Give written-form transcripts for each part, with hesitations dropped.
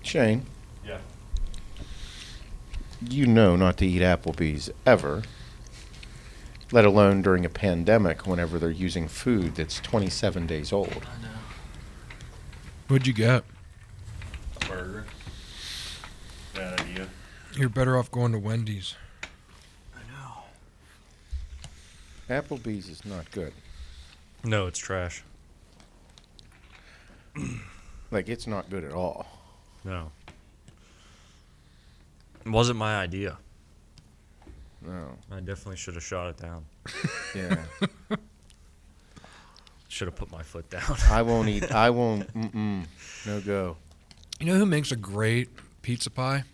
Shane. Yeah. You know not to eat Applebee's ever, let alone during a pandemic whenever they're using food that's 27 days old. I know. What'd you get? A burger. Bad idea. You're better off going to Wendy's. I know. Applebee's is not good. No, it's trash. Like, it's not good at all. No. It wasn't my idea. No. I definitely should have shot it down. Yeah. Should have put my foot down. I won't eat. I won't. No go. You know who makes a great pizza pie?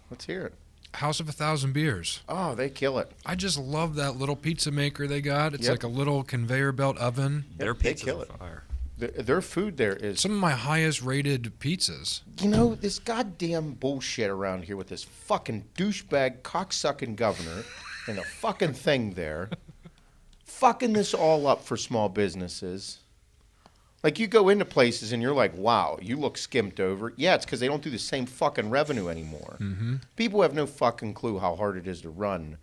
Let's hear it. House of 1,000 Beers. Oh, they kill it. I just love that little pizza maker they got. It's Yep. like a little conveyor belt oven. Their they pizzas kill are it. fire. Their food there is. Some of my highest rated pizzas. You know, this goddamn bullshit around here with this fucking douchebag cocksucking governor and the fucking thing there. Fucking this all up for small businesses. Like, you go into places and you're like, wow, you look skimped over. Yeah, it's because they don't do the same fucking revenue anymore. Mm-hmm. People have no fucking clue how hard it is to run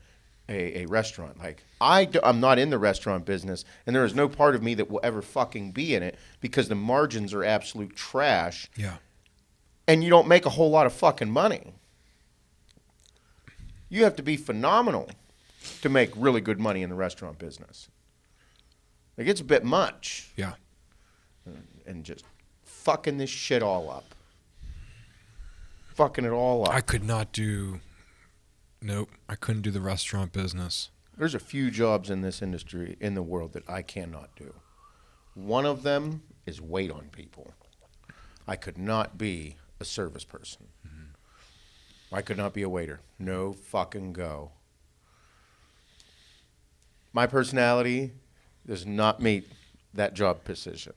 a restaurant. Like, I'm not in the restaurant business, and there is no part of me that will ever fucking be in it because the margins are absolute trash. Yeah. And you don't make a whole lot of fucking money. You have to be phenomenal to make really good money in the restaurant business. Like, it's a bit much. Yeah. And just fucking this shit all up. Fucking it all up. I could not do... Nope. I couldn't do the restaurant business. There's a few jobs in this industry, in the world, that I cannot do. One of them is wait on people. I could not be a service person. Mm-hmm. I could not be a waiter. No fucking go. My personality does not meet that job position.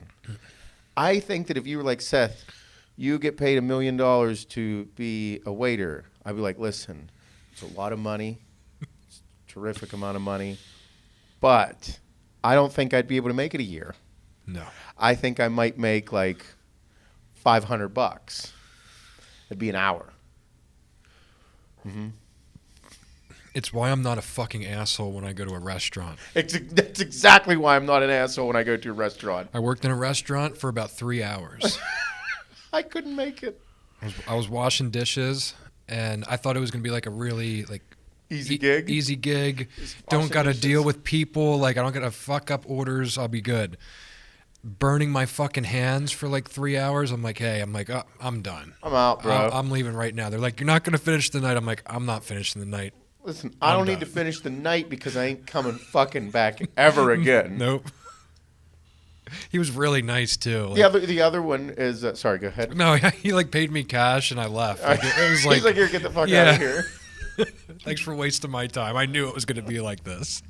I think that if you were like, Seth, you get paid $1 million to be a waiter, I'd be like, listen, it's a lot of money. It's a terrific amount of money. But I don't think I'd be able to make it a year. No. I think I might make like $500. It'd be an hour. Mm-hmm. It's why I'm not a fucking asshole when I go to a restaurant. That's exactly why I'm not an asshole when I go to a restaurant. I worked in a restaurant for about 3 hours. I couldn't make it. I was washing dishes, and I thought it was going to be like a really Easy gig? Easy gig. Just Don't washing got to dishes. deal with people. Like, I don't got to fuck up orders. I'll be good. Burning my fucking hands for like 3 hours. I'm like, hey, oh, I'm done. I'm out, bro. I'm leaving right now. They're like, you're not going to finish the night. I'm like, I'm not finishing the night. Listen, I don't need to finish the night because I ain't coming fucking back ever again. Nope. He was really nice too. Like, The other one is sorry. Go ahead. no, he like paid me cash and I left. Like, it was like, He's like, here, get the fuck yeah. out of here. Thanks for wasting my time. I knew it was going to be like this.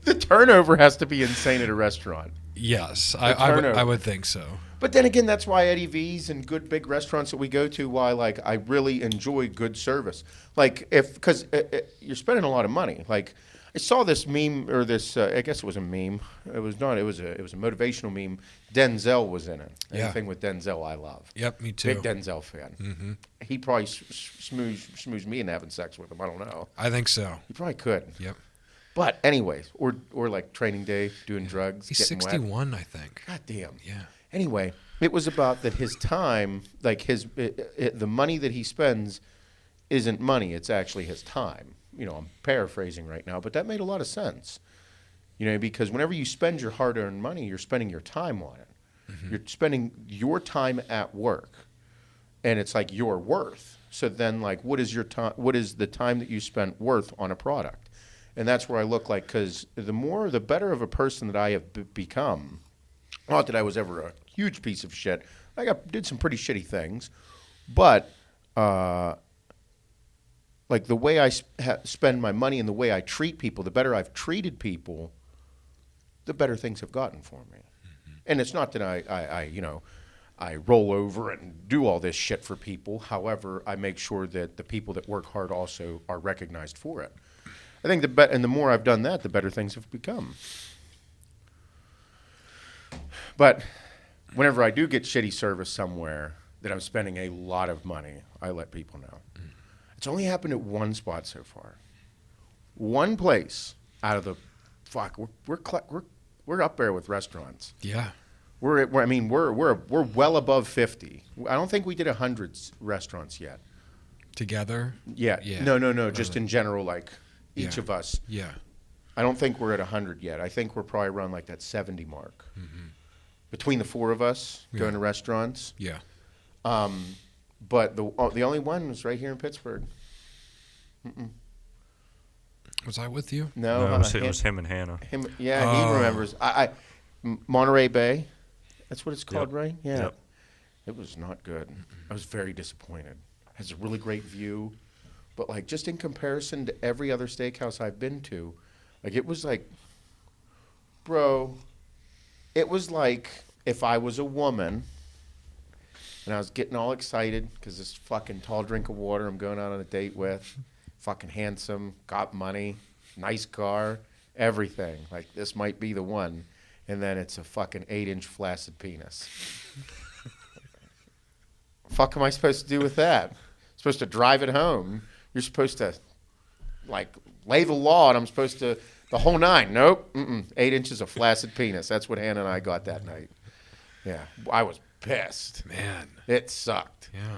The turnover has to be insane at a restaurant. Yes, turnover. I would think so. But then again, that's why Eddie V's and good big restaurants that we go to, why like I really enjoy good service. Like because you're spending a lot of money. Like I saw this meme or this, I guess it was a meme. It was not. It was a motivational meme. Denzel was in it. Yeah. Anything with Denzel, I love. Yep, me too. Big Denzel fan. Mm-hmm. He probably smoozed me into having sex with him. I don't know. I think so. He probably could. Yep. But anyways, or like Training Day, doing drugs, He's getting 61, I think. God damn. Yeah. Anyway, it was about that his time, like the money that he spends isn't money, it's actually his time. You know, I'm paraphrasing right now, but that made a lot of sense. You know, because whenever you spend your hard-earned money, you're spending your time on it. Mm-hmm. You're spending your time at work, and it's like your worth. So then, like, what is your time? What is the time that you spent worth on a product? And that's where I look like, because the better of a person that I have become. Not that I was ever a huge piece of shit. Did some pretty shitty things, but like the way I spend my money and the way I treat people, the better I've treated people, the better things have gotten for me. Mm-hmm. And it's not that I roll over and do all this shit for people. However, I make sure that the people that work hard also are recognized for it. I think and the more I've done that, the better things have become. But whenever I do get shitty service somewhere, that I'm spending a lot of money, I let people know. It's only happened at one spot so far. One place out of the we're up there with restaurants. Yeah. We're well above 50. I don't think we did 100 restaurants yet. Together? Yeah. Yeah. No. Just in general, like each Yeah. of us. Yeah. I don't think we're at 100 yet. I think we're probably around like that 70 mark. Between the four of us going to restaurants. Yeah. But the only one was right here in Pittsburgh. Was I with you? No, it was him and Hannah. He remembers. Monterey Bay, that's what it's called, Yep. right? Yeah. Yep. It was not good. I was very disappointed. It has a really great view, but like just in comparison to every other steakhouse I've been to, like it was like, bro, it was like if I was a woman and I was getting all excited because this fucking tall drink of water I'm going out on a date with, fucking handsome, got money, nice car, everything. Like this might be the one. And then it's a fucking 8-inch flaccid penis. Fuck am I supposed to do with that? Supposed to drive it home. You're supposed to, like, lay the law, and I'm supposed to, the whole nine. Nope. 8 inches of flaccid penis. That's what Hannah and I got that night. Yeah. I was pissed. Man. It sucked. Yeah.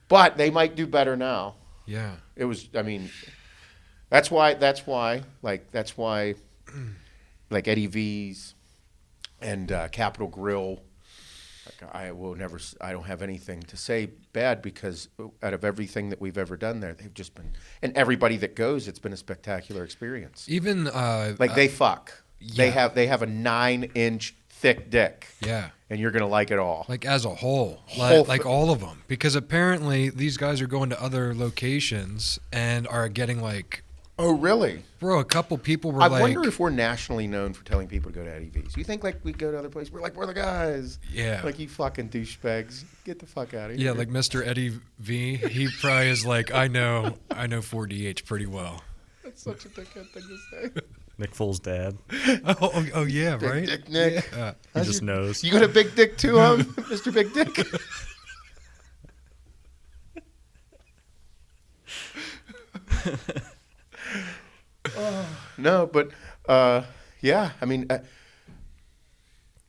But they might do better now. Yeah. It was, I mean, that's why, like Eddie V's and Capitol Grill, like I don't have anything to say bad because out of everything that we've ever done there, they've just been, and everybody that goes, it's been a spectacular experience. Even They fuck. Yeah. They have a 9-inch thick dick. Yeah. And you're gonna like it all. Like as a whole, Whole like all of them, because apparently these guys are going to other locations and are getting like, Oh, really? bro, a couple people were I like, wonder if we're nationally known for telling people to go to Eddie V's. You think like we go to other places? We're the guys. Yeah. Like you fucking douchebags. Get the fuck out of here. yeah, like Mr. Eddie V, he probably is like, I know 4DH pretty well. That's such a dickhead thing to say. Nick Foles' dad. Oh yeah, Big right? Dick Nick. Yeah. He just knows. You got a big dick too, Mr. Big Dick? No, but yeah, I mean,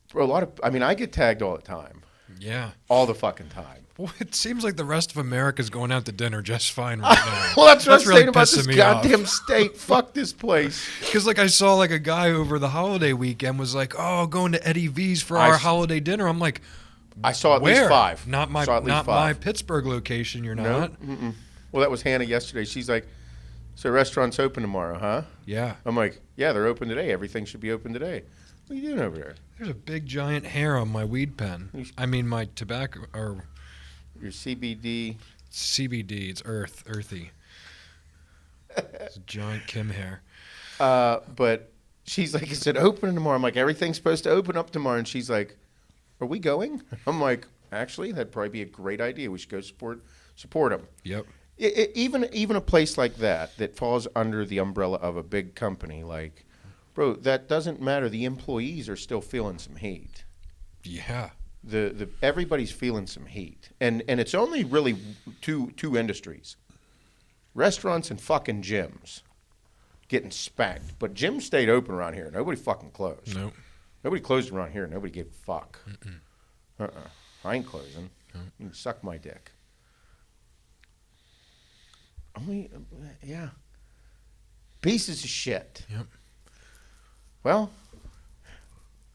for a lot of, I mean, I get tagged all the time, Yeah. all the fucking time. Well, it seems like the rest of America's going out to dinner just fine right now. Well, that's what I'm really saying about this pissing me off. goddamn state. Fuck this place. Because like I saw like a guy over the holiday weekend was like, "Oh, going to Eddie V's for I our s- holiday dinner." I'm like, I saw at "Where? least 5. Not my Saw at least not my 5. Pittsburgh location. You're No. not." Well, that was Hannah yesterday. She's like, "So restaurants open tomorrow, huh?" Yeah. I'm like, "Yeah, they're open today. Everything should be open today." What are you doing over there? There's a big giant hair on my weed pen. I mean my tobacco or Your CBD. CBD. It's earthy. It's a giant Kim hair. But she's like, "Is it open tomorrow?" I'm like, "Everything's supposed to open up tomorrow." And she's like, "Are we going?" I'm like, "Actually, that'd probably be a great idea. We should go support them." Yep. Even a place like that falls under the umbrella of a big company, like, bro, that doesn't matter. The employees are still feeling some heat. Yeah. The everybody's feeling some heat, and it's only really two industries: restaurants and fucking gyms getting spanked. But gyms stayed open around here. Nobody fucking closed. Nope. Nobody closed around here. Nobody gave a fuck. I ain't closing. You can suck my dick. Only, yeah. Pieces of shit. Yep. Well,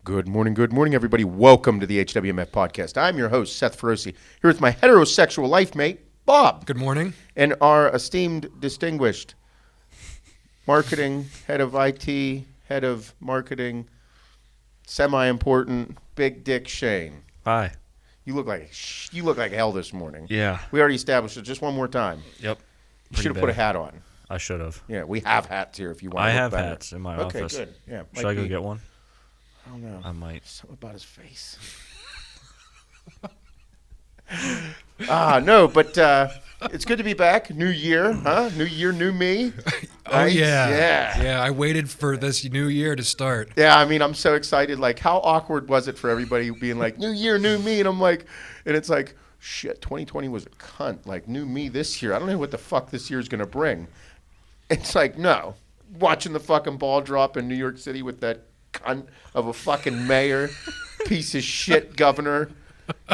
good morning, everybody. Welcome to the HWMF Podcast. I'm your host, Seth Feroce, here with my heterosexual life mate, Bob, Good morning. and our esteemed, distinguished marketing, head of IT, head of marketing, semi-important, big dick Shane. Hi. You look like hell this morning. Yeah. We already established it. Just one more time. Yep. You should have put a hat on. I should have. Yeah, we have hats here if you want I to look have better. hats in my Okay, office. good. Yeah. Should I go get one? I don't know. I might. Something about his face. No, but it's good to be back. New year, huh? New year, new me. Oh Right? yeah. Yeah. I waited for this new year to start. Yeah, I mean, I'm so excited. Like, how awkward was it for everybody being like, new year, new me? And I'm like, and it's like, shit, 2020 was a cunt. Like, new me this year. I don't know what the fuck this year's going to bring. It's like, no. Watching the fucking ball drop in New York City with that cunt of a fucking mayor, piece of shit governor,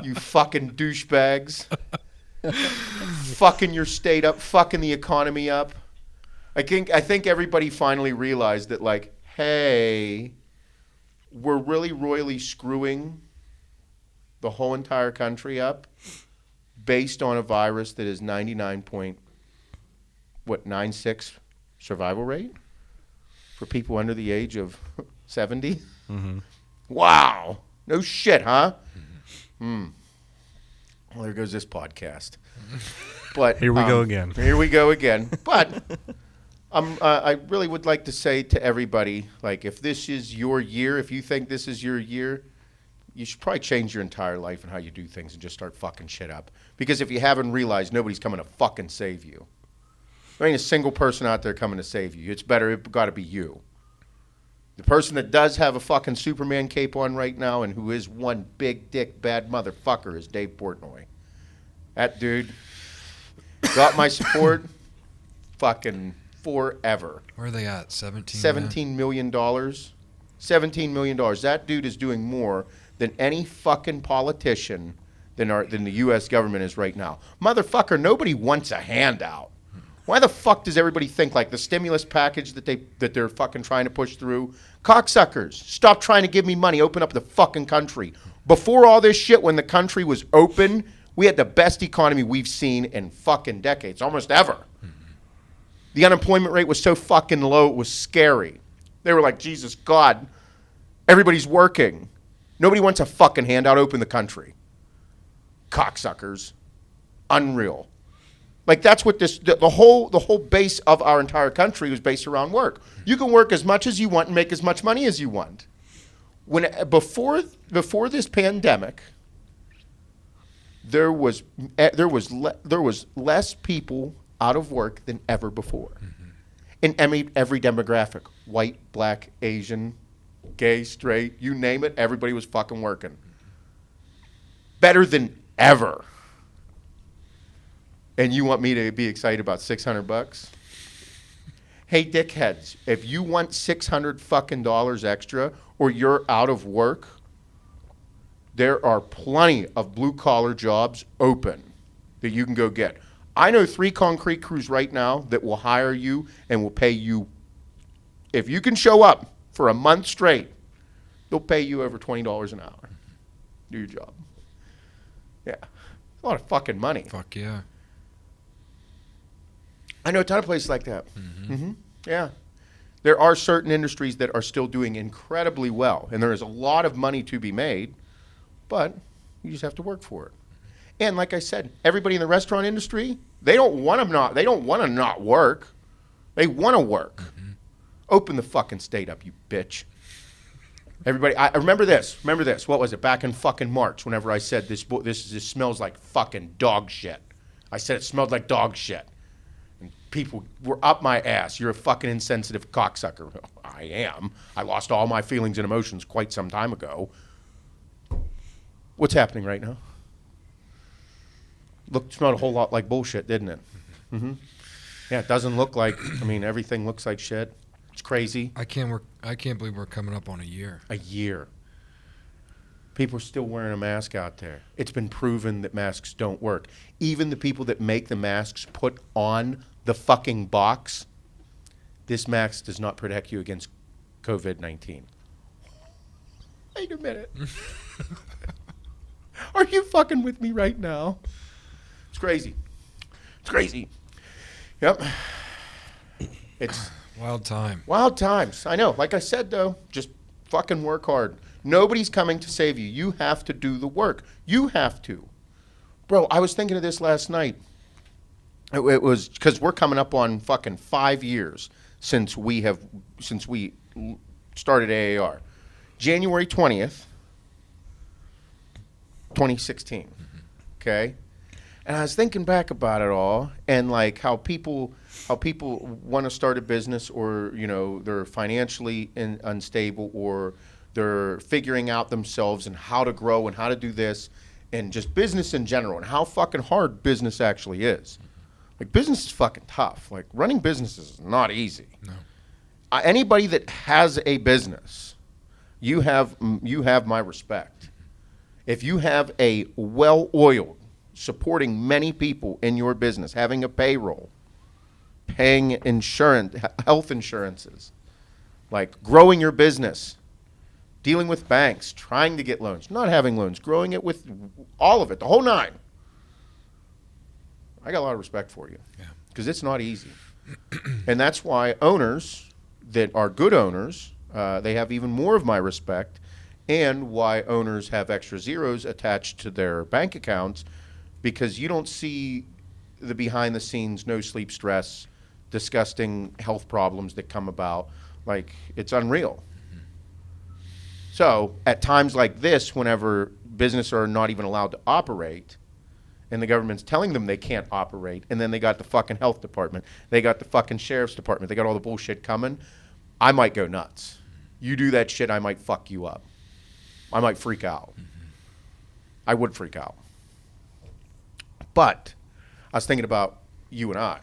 you fucking douchebags. Fucking your state up, fucking the economy up. I think everybody finally realized that, like, hey, we're really royally screwing the whole entire country up based on a virus that is 99.96 survival rate for people under the age of 70. Mm-hmm. Wow. No shit, huh? Well, there goes this podcast. But Here we go again. Here we go again. But I really would like to say to everybody, like, if this is your year, if you think this is your year, you should probably change your entire life and how you do things and just start fucking shit up. Because if you haven't realized, nobody's coming to fucking save you. There ain't a single person out there coming to save you. It's got to be you. The person that does have a fucking Superman cape on right now and who is one big dick bad motherfucker is Dave Portnoy. That dude got my support fucking forever. Where are they at? 17? $17 million. $17 million. That dude is doing more than any fucking politician than the U.S. government is right now. Motherfucker, nobody wants a handout. Why the fuck does everybody think like the stimulus package that they're fucking trying to push through? Cocksuckers, stop trying to give me money. Open up the fucking country. Before all this shit, when the country was open, we had the best economy we've seen in fucking decades, almost ever. The unemployment rate was so fucking low, it was scary. They were like, Jesus God, everybody's working. Nobody wants a fucking handout. Open the country. Cocksuckers. Unreal. Like, that's what the whole base of our entire country was based around work. You can work as much as you want and make as much money as you want. Before this pandemic, there was less people out of work than ever before. In every demographic, white, black, Asian, gay, straight, you name it, everybody was fucking working. Better than ever. And you want me to be excited about $600? Hey, dickheads, if you want $600 fucking dollars extra or you're out of work, there are plenty of blue-collar jobs open that you can go get. I know 3 concrete crews right now that will hire you and will pay you. If you can show up for a month straight, they'll pay you over $20 an hour. Do your job. Yeah. A lot of fucking money. Fuck yeah. I know a ton of places like that. Yeah. There are certain industries that are still doing incredibly well, and there is a lot of money to be made, but you just have to work for it. And like I said, everybody in the restaurant industry, they don't want to not work. They want to work. Open the fucking state up, you bitch. Everybody, I remember this. What was it? Back in fucking March, whenever I said this smells like fucking dog shit. I said it smelled like dog shit. And people were up my ass. You're a fucking insensitive cocksucker. I am. I lost all my feelings and emotions quite some time ago. What's happening right now? Smelled a whole lot like bullshit, didn't it? Yeah, it doesn't look like, everything looks like shit. It's crazy. I can't believe we're coming up on a year. A year. People are still wearing a mask out there. It's been proven that masks don't work. Even the people that make the masks put on the fucking box, this mask does not protect you against COVID-19. Wait a minute. Are you fucking with me right now? It's crazy. It's crazy. Yep. It's Wild time. wild times. I know. Like I said, though, just fucking work hard. Nobody's coming to save you. You have to do the work. You have to. Bro, I was thinking of this last night. It was because we're coming up on fucking 5 years since we started AAR. January 20th, 2016. Okay? And I was thinking back about it all and like how people want to start a business or, they're financially unstable or they're figuring out themselves and how to grow and how to do this. and just business in general and how fucking hard business actually is. Like, business is fucking tough. Like, running business is not easy. No. Anybody that has a business, you have my respect. If you have a well-oiled, supporting many people in your business, having a payroll, paying insurance, health insurances, like growing your business, dealing with banks, trying to get loans, not having loans, growing it with all of it, the whole nine. I got a lot of respect for you because it's not easy. And that's why owners that are good owners, they have even more of my respect, and why owners have extra zeros attached to their bank accounts, because you don't see the behind the scenes, no sleep, stress, disgusting health problems that come about. Like, it's unreal. So at times like this, whenever businesses are not even allowed to operate and the government's telling them they can't operate, and then they got the fucking health department, they got the fucking sheriff's department, they got all the bullshit coming, I might go nuts. You do that shit, I might fuck you up. I might freak out. I would freak out. But I was thinking about you and I,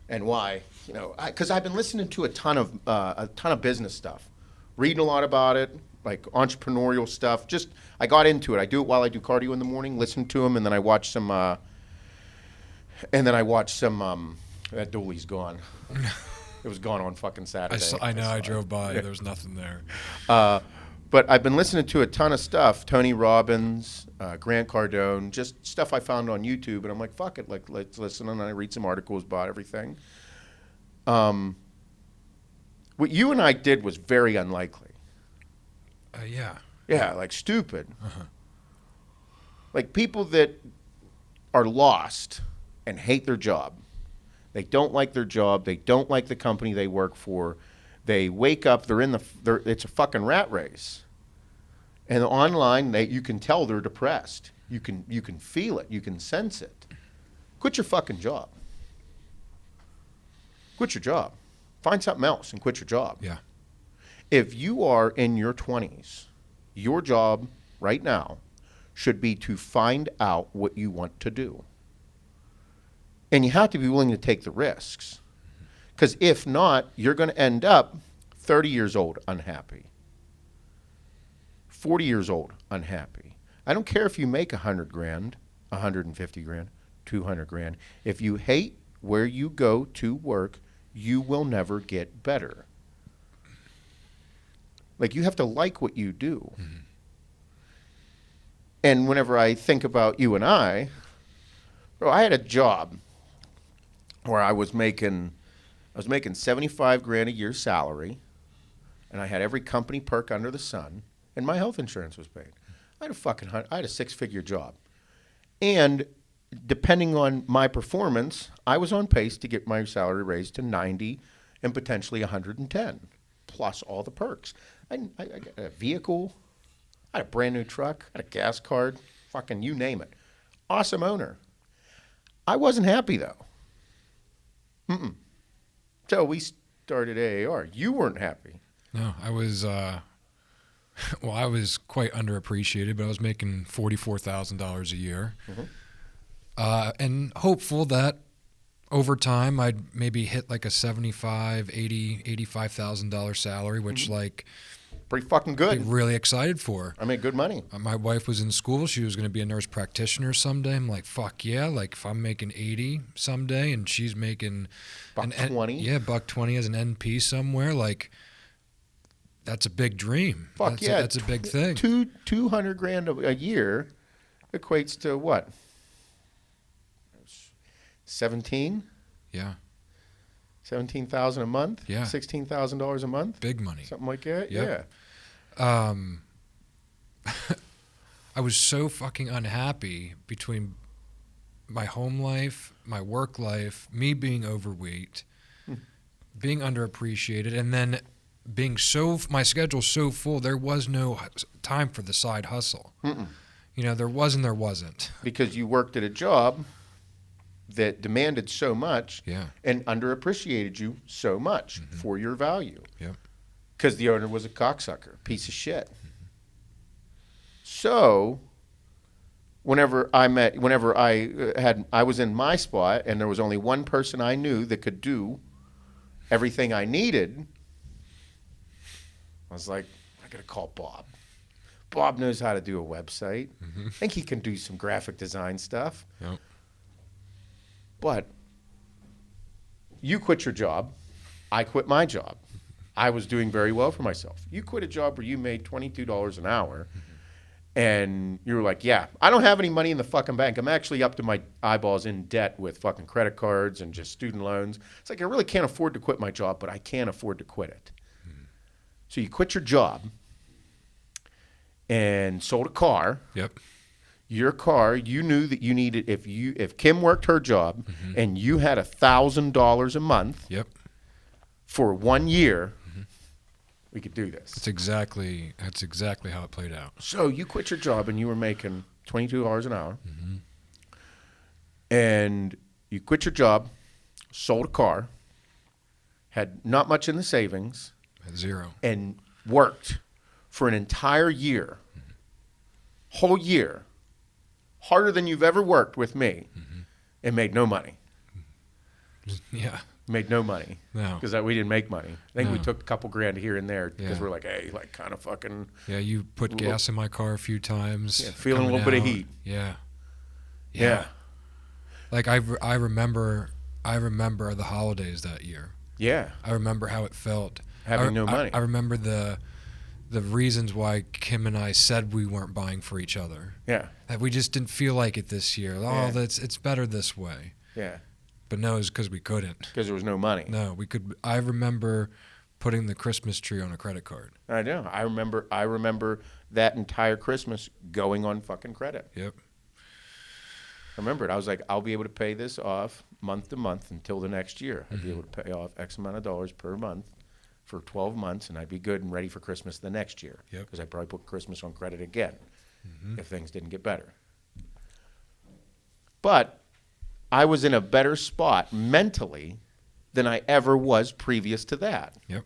and why, you know, because I've been listening to a ton of business stuff, reading a lot about it, like entrepreneurial stuff. Just, I got into it. I do it while I do cardio in the morning, listen to them, and then I watch some. That Dooley's gone. It was gone on fucking Saturday. I drove by. There was nothing there. But I've been listening to a ton of stuff. Tony Robbins, Grant Cardone, just stuff I found on YouTube, and I'm like, fuck it, like, let's listen, and I read some articles about everything. What you and I did was very unlikely. Yeah. Yeah, like stupid. Uh-huh. Like people that are lost and hate their job. They don't like their job. They don't like the company they work for. They wake up, it's a fucking rat race. And online, you can tell they're depressed. You can feel it. You can sense it. Quit your fucking job. Quit your job. Find something else and quit your job. Yeah. If you are in your 20s, your job right now should be to find out what you want to do. And you have to be willing to take the risks. Because if not, you're going to end up 30 years old unhappy, 40 years old unhappy. I don't care if you make $100,000, $150,000, $200,000. If you hate where you go to work, you will never get better. Like, you have to like what you do. Mm-hmm. And whenever I think about you and I, bro, I had a job where I was making $75,000 a year salary, and I had every company perk under the sun, and my health insurance was paid. I had a six-figure job. And depending on my performance, I was on pace to get my salary raised to 90 and potentially 110, plus all the perks. I got a vehicle, I had a brand new truck, I had a gas card, fucking you name it. Awesome owner. I wasn't happy though. So we started AAR. You weren't happy. No, I was. I was quite underappreciated, but I was making $44,000 a year, and hopeful that over time I'd maybe hit like a $85,000 salary, which like pretty fucking good. Be really excited for. I made good money. My wife was in school; she was going to be a nurse practitioner someday. I'm like, fuck yeah! Like if I'm making 80 someday, and she's making $120, $120 as an NP somewhere, like. That's a big dream. That's a big thing. $200,000 a year equates to what? 17? Yeah. 17,000 a month? Yeah. $16,000 a month? Big money. Something like that? Yep. Yeah. I was so fucking unhappy between my home life, my work life, me being overweight, being underappreciated, and then being my schedule's so full, there was no time for the side hustle. Mm-mm. You know, there wasn't. Because you worked at a job that demanded so much and underappreciated you so much for your value. Yep. Because the owner was a cocksucker, piece of shit. So whenever I was in my spot and there was only one person I knew that could do everything I needed, I was like, I got to call Bob. Bob knows how to do a website. I think he can do some graphic design stuff. Yep. But you quit your job. I quit my job. I was doing very well for myself. You quit a job where you made $22 an hour, and you were like, yeah, I don't have any money in the fucking bank. I'm actually up to my eyeballs in debt with fucking credit cards and just student loans. It's like I really can't afford to quit my job, but I can afford to quit it. So you quit your job and sold a car. Yep. Your car, you knew that you needed, if Kim worked her job and you had $1,000 a month Yep. for 1 year, we could do this. That's exactly how it played out. So you quit your job and you were making $22 an hour. And you quit your job, sold a car, had not much in the savings, At zero. and worked for an entire year, whole year, harder than you've ever worked with me, and made no money. Yeah. Made no money. No. Because we didn't make money. I think we No. took a couple grand here and there because Yeah. we're like, hey, like kind of fucking, Yeah, you put gas in my car a few times. Yeah, feeling a coming little bit of out. heat. Yeah. yeah. Like I remember the holidays that year. Yeah. I remember how it felt. Having no money. I remember the reasons why Kim and I said we weren't buying for each other. Yeah. That we just didn't feel like it this year. Yeah. It's better this way. Yeah. But no, it's because we couldn't. Because there was no money. No, we could. I remember putting the Christmas tree on a credit card. I know. I remember that entire Christmas going on fucking credit. Yep. I remember it. I was like, I'll be able to pay this off month to month until the next year. I'd be able to pay off X amount of dollars per month for 12 months, and I'd be good and ready for Christmas the next year. Yep. Because I'd probably put Christmas on credit again if things didn't get better. But I was in a better spot mentally than I ever was previous to that. Yep.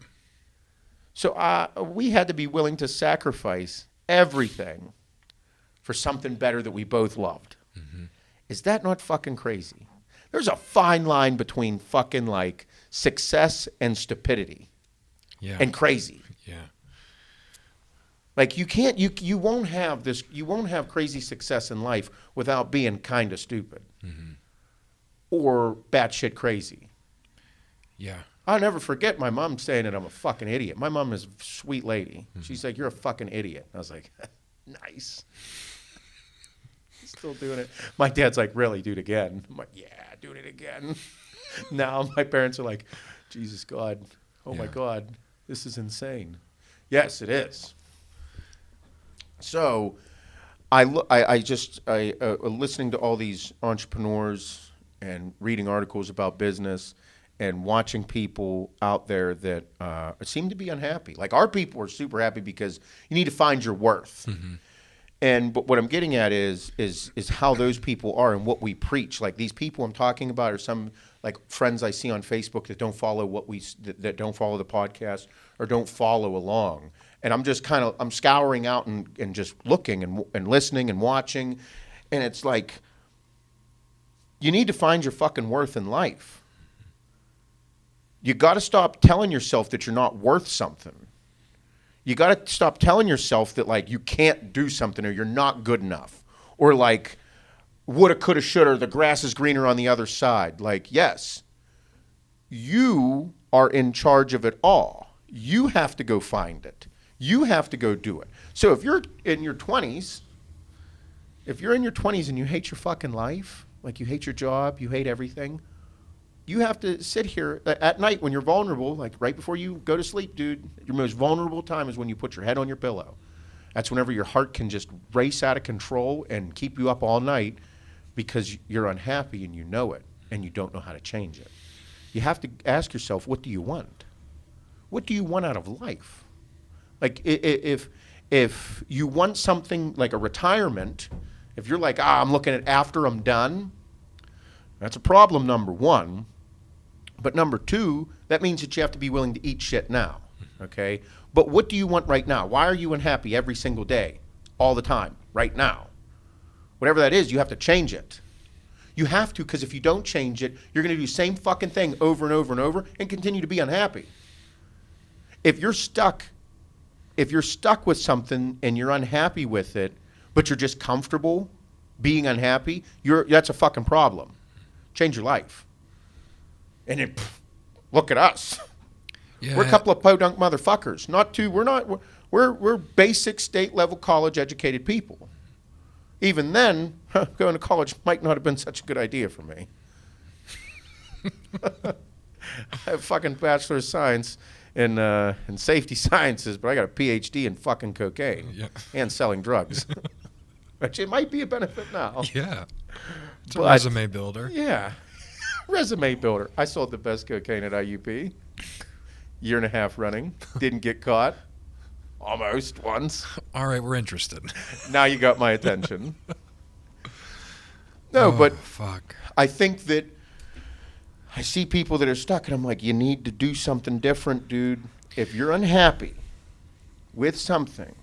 So we had to be willing to sacrifice everything for something better that we both loved. Is that not fucking crazy? There's a fine line between fucking like success and stupidity Yeah. and crazy. Yeah. Like you won't have crazy success in life without being kind of stupid or batshit crazy. Yeah. I'll never forget my mom saying that I'm a fucking idiot. My mom is a sweet lady. She's like, you're a fucking idiot. I was like, nice. Still doing it. My dad's like, really, do it again? I'm like, yeah, doing it again. Now my parents are like, Jesus God, oh my Yeah. God, this is insane. Yes, it is. So listening to all these entrepreneurs and reading articles about business and watching people out there that seem to be unhappy. Like our people are super happy because you need to find your worth. But what I'm getting at is how those people are and what we preach. Like these people I'm talking about are some like friends I see on Facebook that don't follow that don't follow the podcast or don't follow along. And I'm just I'm scouring out and just looking and listening and watching. And it's like, you need to find your fucking worth in life. You got to stop telling yourself that you're not worth something. You got to stop telling yourself that, like, you can't do something or you're not good enough or, like, woulda, coulda, shoulda, or the grass is greener on the other side. Like, yes, you are in charge of it all. You have to go find it. You have to go do it. So if you're in your 20s, and you hate your fucking life, like you hate your job, you hate everything, you have to sit here at night when you're vulnerable, like right before you go to sleep, dude. Your most vulnerable time is when you put your head on your pillow. That's whenever your heart can just race out of control and keep you up all night because you're unhappy and you know it and you don't know how to change it. You have to ask yourself, what do you want? What do you want out of life? Like if you want something like a retirement, if you're like, I'm looking at after I'm done, that's a problem, number one. But number two, that means that you have to be willing to eat shit now, okay? But what do you want right now? Why are you unhappy every single day, all the time, right now? whatever that is, you have to change it. You have to, because if you don't change it, you're going to do the same fucking thing over and over and over and continue to be unhappy. If you're stuck with something and you're unhappy with it, but you're just comfortable being unhappy, that's a fucking problem. Change your life. And then, look at us. Yeah. We're a couple of podunk motherfuckers. We're basic state level college educated people. Even then, going to college might not have been such a good idea for me. I have fucking Bachelor of Science in safety sciences, but I got a PhD in fucking cocaine and selling drugs. Which it might be a benefit now. Yeah. It's a resume builder. Yeah. Resume builder. I sold the best cocaine at IUP. Year and a half running. Didn't get caught. Almost once. All right, we're interested. Now you got my attention. No, but fuck. I think that I see people that are stuck, and I'm like, you need to do something different, dude. If you're unhappy with something,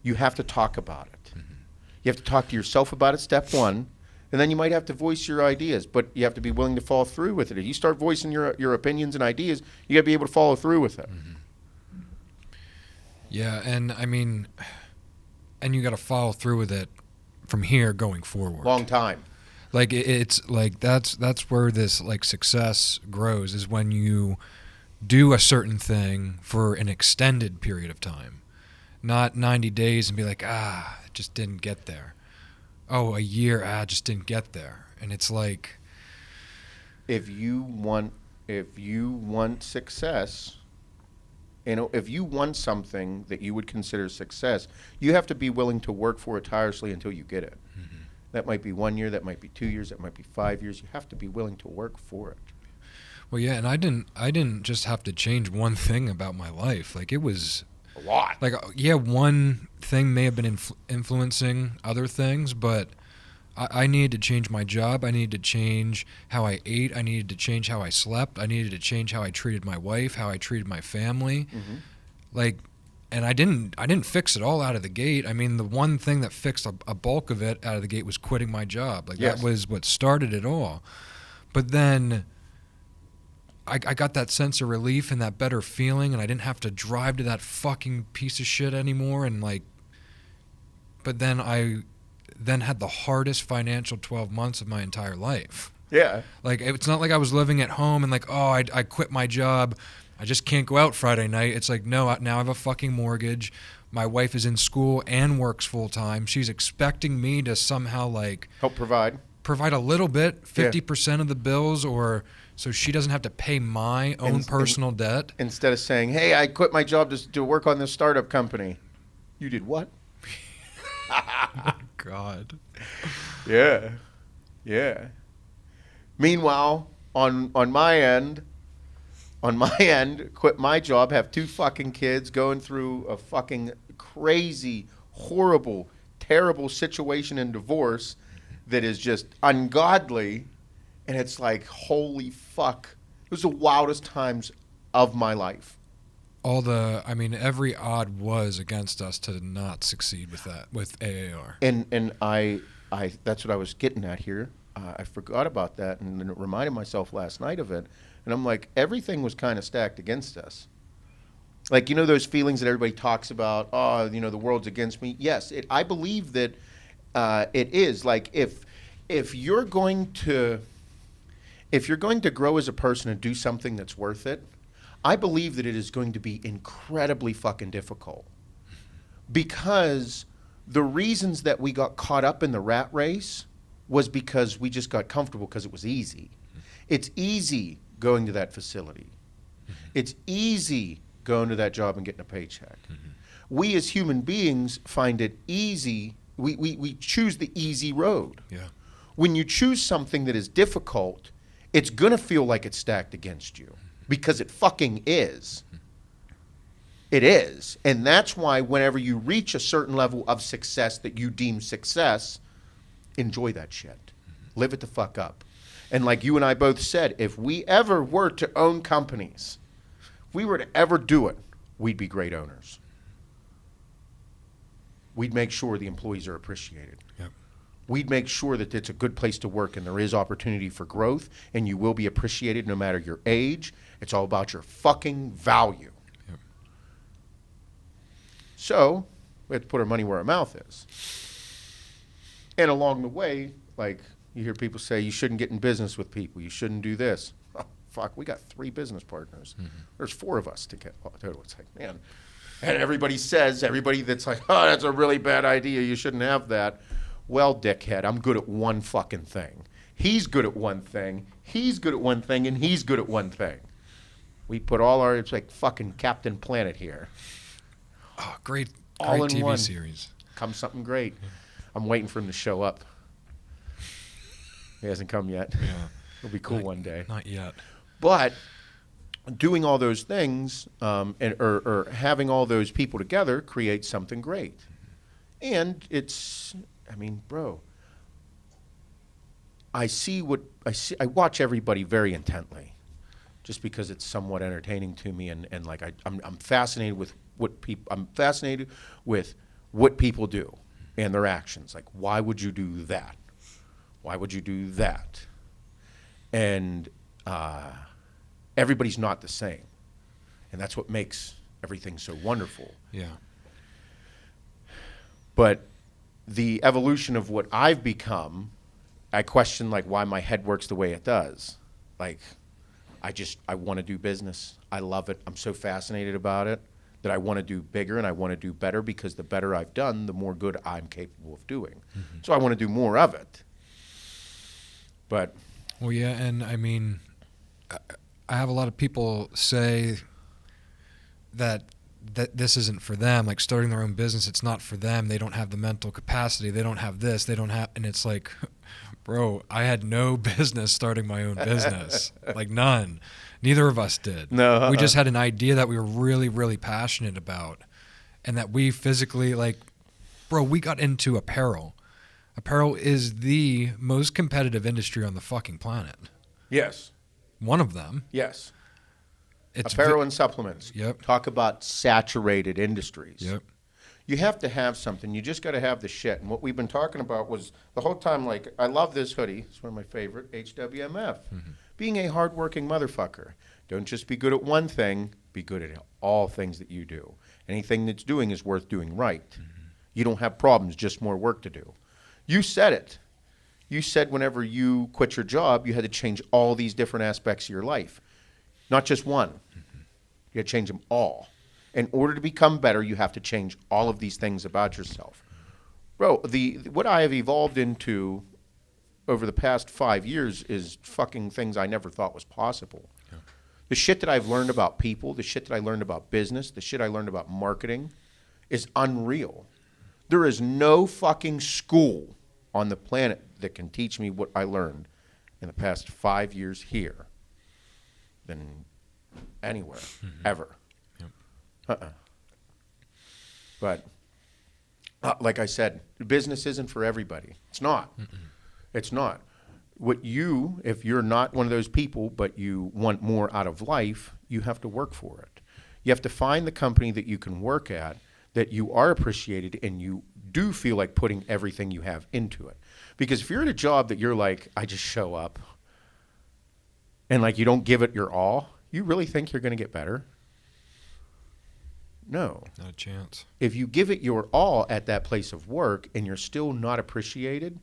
you have to talk about it. Mm-hmm. You have to talk to yourself about it, step one, and then you might have to voice your ideas, but you have to be willing to follow through with it. If you start voicing your opinions and ideas, you got to be able to follow through with it. Mm-hmm. Yeah, and I mean, and you got to follow through with it from here going forward. Long time. Like it's like that's where this like success grows, is when you do a certain thing for an extended period of time, not 90 days and be like, it just didn't get there. Oh, a year, just didn't get there. And it's like, if you want success, if you want something that you would consider success, you have to be willing to work for it tirelessly until you get it. Mm-hmm. That might be 1 year, that might be 2 years, that might be 5 years. You have to be willing to work for it. Well, yeah, and I didn't just have to change one thing about my life. Like, it was a lot. Like, yeah, one thing may have been influencing other things, but I needed to change my job. I needed to change how I ate. I needed to change how I slept. I needed to change how I treated my wife, how I treated my family. Mm-hmm. Like, and I didn't fix it all out of the gate. I mean, the one thing that fixed a bulk of it out of the gate was quitting my job. Like, that was what started it all. But then I got that sense of relief and that better feeling, and I didn't have to drive to that fucking piece of shit anymore. And like, but then I had the hardest financial 12 months of my entire life. Yeah. Like, it's not like I was living at home and like, I quit my job, I just can't go out Friday night. It's like, no, now I have a fucking mortgage. My wife is in school and works full time. She's expecting me to somehow like help provide a little bit, 50% of the bills, or so she doesn't have to pay my own personal debt. Instead of saying, hey, I quit my job to work on this startup company. You did what? Oh, God. Yeah. Yeah. Meanwhile, on my end, quit my job, have 2 fucking kids, going through a fucking crazy, horrible, terrible situation in divorce that is just ungodly. And it's like, holy fuck. It was the wildest times of my life. Every odd was against us to not succeed with that, with AAR. And I that's what I was getting at here. I forgot about that and then reminded myself last night of it. And I'm like, everything was kind of stacked against us. Like, you know, those feelings that everybody talks about, the world's against me. Yes, I believe that it is. Like, if you're going to grow as a person and do something that's worth it, I believe that it is going to be incredibly fucking difficult. Because the reasons that we got caught up in the rat race was because we just got comfortable because it was easy. It's easy going to that facility. It's easy going to that job and getting a paycheck. We as human beings find it easy. We choose the easy road. Yeah. When you choose something that is difficult, it's going to feel like it's stacked against you because it fucking is. It is. And that's why whenever you reach a certain level of success that you deem success, enjoy that shit. Live it the fuck up. And like you and I both said, if we ever were to own companies, if we were to ever do it, we'd be great owners. We'd make sure the employees are appreciated. Yep. we'd make sure that it's a good place to work and there is opportunity for growth and you will be appreciated no matter your age. It's all about your fucking value. Yep. So we have to put our money where our mouth is. And along the way, like you hear people say, you shouldn't get in business with people. You shouldn't do this. Oh, fuck, we got 3 business partners. Mm-hmm. There's 4 of us to get total. It's like, man. And everybody that's like, oh, that's a really bad idea. You shouldn't have that. Well, dickhead, I'm good at one fucking thing. He's good at one thing. He's good at one thing, and he's good at one thing. We put all our, it's like fucking Captain Planet here. Oh, great all in TV one. series. Come something great. I'm waiting for him to show up. He hasn't come yet. Yeah. It'll be cool one day. Not yet. But doing all those things or having all those people together creates something great. And it's, I mean, bro, I watch everybody very intently just because it's somewhat entertaining to me and like I'm fascinated with what people do and their actions. Like, why would you do that? Why would you do that? And everybody's not the same. And that's what makes everything so wonderful. Yeah. But the evolution of what I've become, I question like why my head works the way it does. Like, I want to do business. I love it. I'm so fascinated about it that I want to do bigger and I want to do better because the better I've done, the more good I'm capable of doing. Mm-hmm. So I want to do more of it. But well, yeah, and I mean, I have a lot of people say that this isn't for them, like starting their own business, it's not for them. They don't have the mental capacity. They don't have this. They don't have, and it's like, bro, I had no business starting my own business, like none. Neither of us did. No, we just had an idea that we were really, really passionate about, and that we physically, like, bro, we got into apparel. Apparel is the most competitive industry on the fucking planet. Yes. One of them. Yes. It's apparel and supplements. Yep. Talk about saturated industries. Yep. You have to have something. You just got to have the shit. And what we've been talking about was the whole time, like, I love this hoodie. It's one of my favorite, HWMF. Mm-hmm. Being a hardworking motherfucker. Don't just be good at one thing. Be good at all things that you do. Anything that's doing is worth doing right. Mm-hmm. You don't have problems, just more work to do. You said it. You said whenever you quit your job, you had to change all these different aspects of your life. Not just one. Mm-hmm. You had to change them all. In order to become better, you have to change all of these things about yourself. Bro, what I have evolved into over the past 5 years is fucking things I never thought was possible. Yeah. The shit that I've learned about people, the shit that I learned about business, the shit I learned about marketing is unreal. There is no fucking school on the planet that can teach me what I learned in the past 5 years here than anywhere, ever. Yep. But like I said, business isn't for everybody. It's not. Mm-mm. It's not. If you're not one of those people, but you want more out of life, you have to work for it. You have to find the company that you can work at, that you are appreciated, and you do feel like putting everything you have into it. Because if you're at a job that you're like, I just show up, and like you don't give it your all, you really think you're going to get better? No. Not a chance. If you give it your all at that place of work and you're still not appreciated,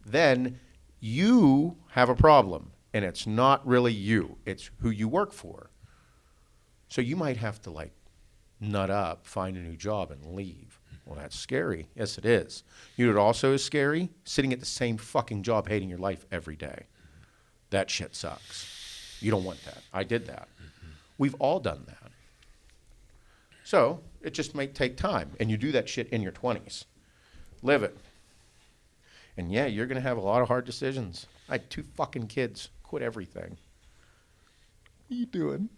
then you have a problem. And it's not really you. It's who you work for. So you might have to like nut up, find a new job, and leave. Well, that's scary. Yes, it is. You know what also is scary? Sitting at the same fucking job, hating your life every day. That shit sucks. You don't want that. I did that. Mm-hmm. We've all done that. So it just might take time. And you do that shit in your 20s. Live it. And yeah, you're going to have a lot of hard decisions. I had 2 fucking kids. Quit everything. What are you doing?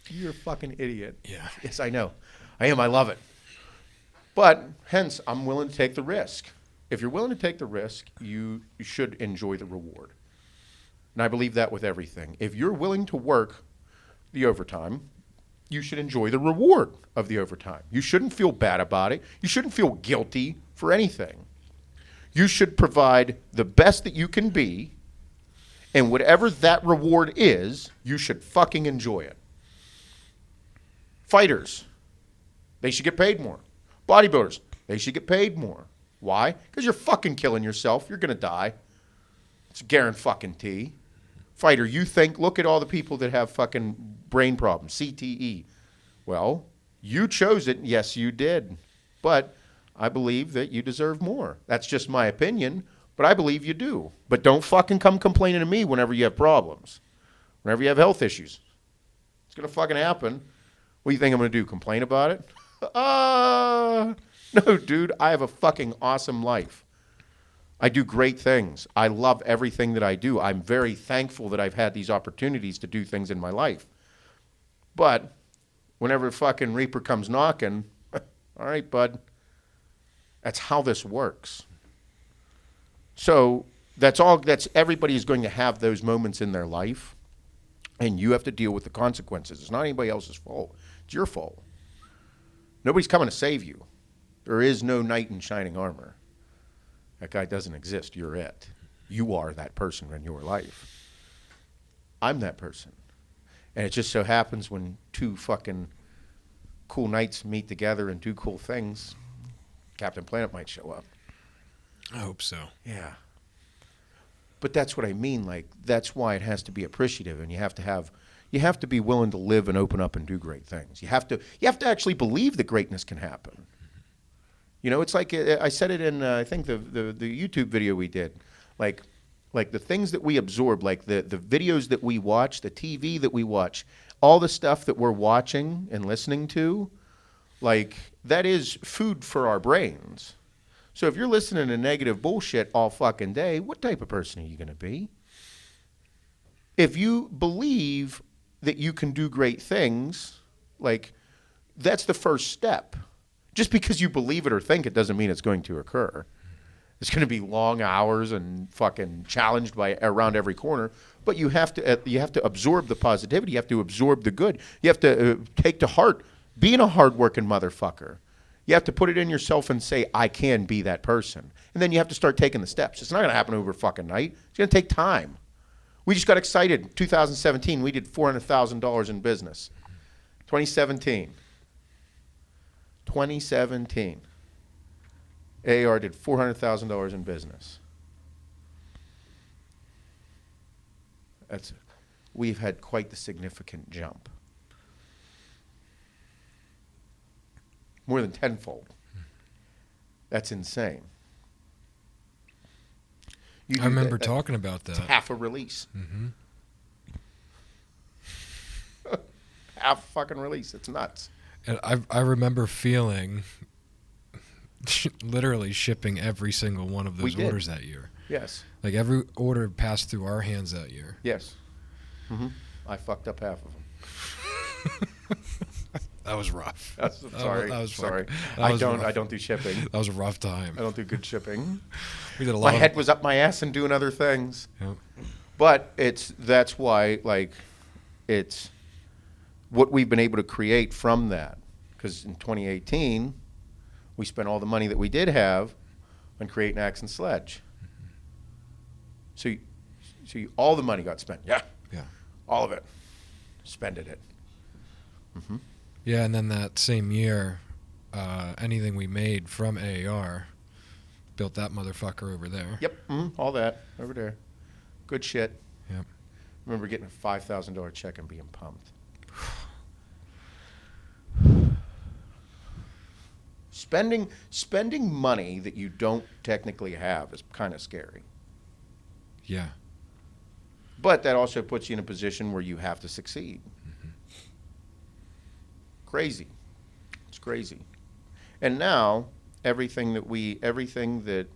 You're a fucking idiot. Yeah. Yes, I know. I am. I love it. But hence, I'm willing to take the risk. If you're willing to take the risk, you should enjoy the reward. And I believe that with everything. If you're willing to work the overtime, you should enjoy the reward of the overtime. You shouldn't feel bad about it. You shouldn't feel guilty for anything. You should provide the best that you can be, and whatever that reward is, you should fucking enjoy it. Fighters, they should get paid more. Bodybuilders, they should get paid more. Why? Because you're fucking killing yourself. You're going to die. It's a guarantee. Fighter, you think, look at all the people that have fucking brain problems, CTE. Well, you chose it. Yes, you did. But I believe that you deserve more. That's just my opinion, but I believe you do. But don't fucking come complaining to me whenever you have problems, whenever you have health issues. It's going to fucking happen. What do you think I'm going to do, complain about it? No, dude, I have a fucking awesome life. I do great things. I love everything that I do. I'm very thankful that I've had these opportunities to do things in my life. But whenever fucking Reaper comes knocking, all right, bud, that's how this works. So that's everybody is going to have those moments in their life, and you have to deal with the consequences. It's not anybody else's fault. It's your fault. Nobody's coming to save you. There is no knight in shining armor. That guy doesn't exist. You're it. You are that person in your life. I'm that person. And it just so happens when two fucking cool knights meet together and do cool things, Captain Planet might show up. I hope so. Yeah. But that's what I mean. Like, that's why it has to be appreciative, and you have to be willing to live and open up and do great things. You have to actually believe that greatness can happen. You know, it's like I said it in I think the YouTube video we did, like the things that we absorb, like the videos that we watch, the TV that we watch, all the stuff that we're watching and listening to, like that is food for our brains. So if you're listening to negative bullshit all fucking day, what type of person are you going to be? If you believe that you can do great things, like that's the first step. Just because you believe it or think it doesn't mean it's going to occur. It's going to be long hours and fucking challenged by around every corner. But you have to absorb the positivity. You have to absorb the good. You have to take to heart being a hardworking motherfucker. You have to put it in yourself and say, I can be that person. And then you have to start taking the steps. It's not going to happen over a fucking night. It's going to take time. We just got excited. In 2017, we did $400,000 in business. 2017. AAR did $400,000 in business. We've had quite the significant jump. More than tenfold. That's insane. I remember talking about that. It's half a release. Mm-hmm. Half fucking release. It's nuts. And I remember feeling literally shipping every single one of those orders that year. Yes. Like every order passed through our hands that year. Yes. Mm-hmm. I fucked up half of them. That was rough. Sorry. I don't do shipping. That was a rough time. I don't do good shipping. We did a My lot. head was up my ass and doing other things. Yep. But that's why, like, it's what we've been able to create from that. Because in 2018, we spent all the money that we did have on creating Axe and Sledge. So all the money got spent. Yeah. Yeah. All of it. Spended it. Mm-hmm. Yeah, and then that same year, anything we made from AAR, built that motherfucker over there. Yep. Mm-hmm. All that over there. Good shit. Yep. Remember getting a $5,000 check and being pumped. Spending money that you don't technically have is kind of scary. Yeah. But that also puts you in a position where you have to succeed. Mm-hmm. Crazy. It's crazy. And now everything that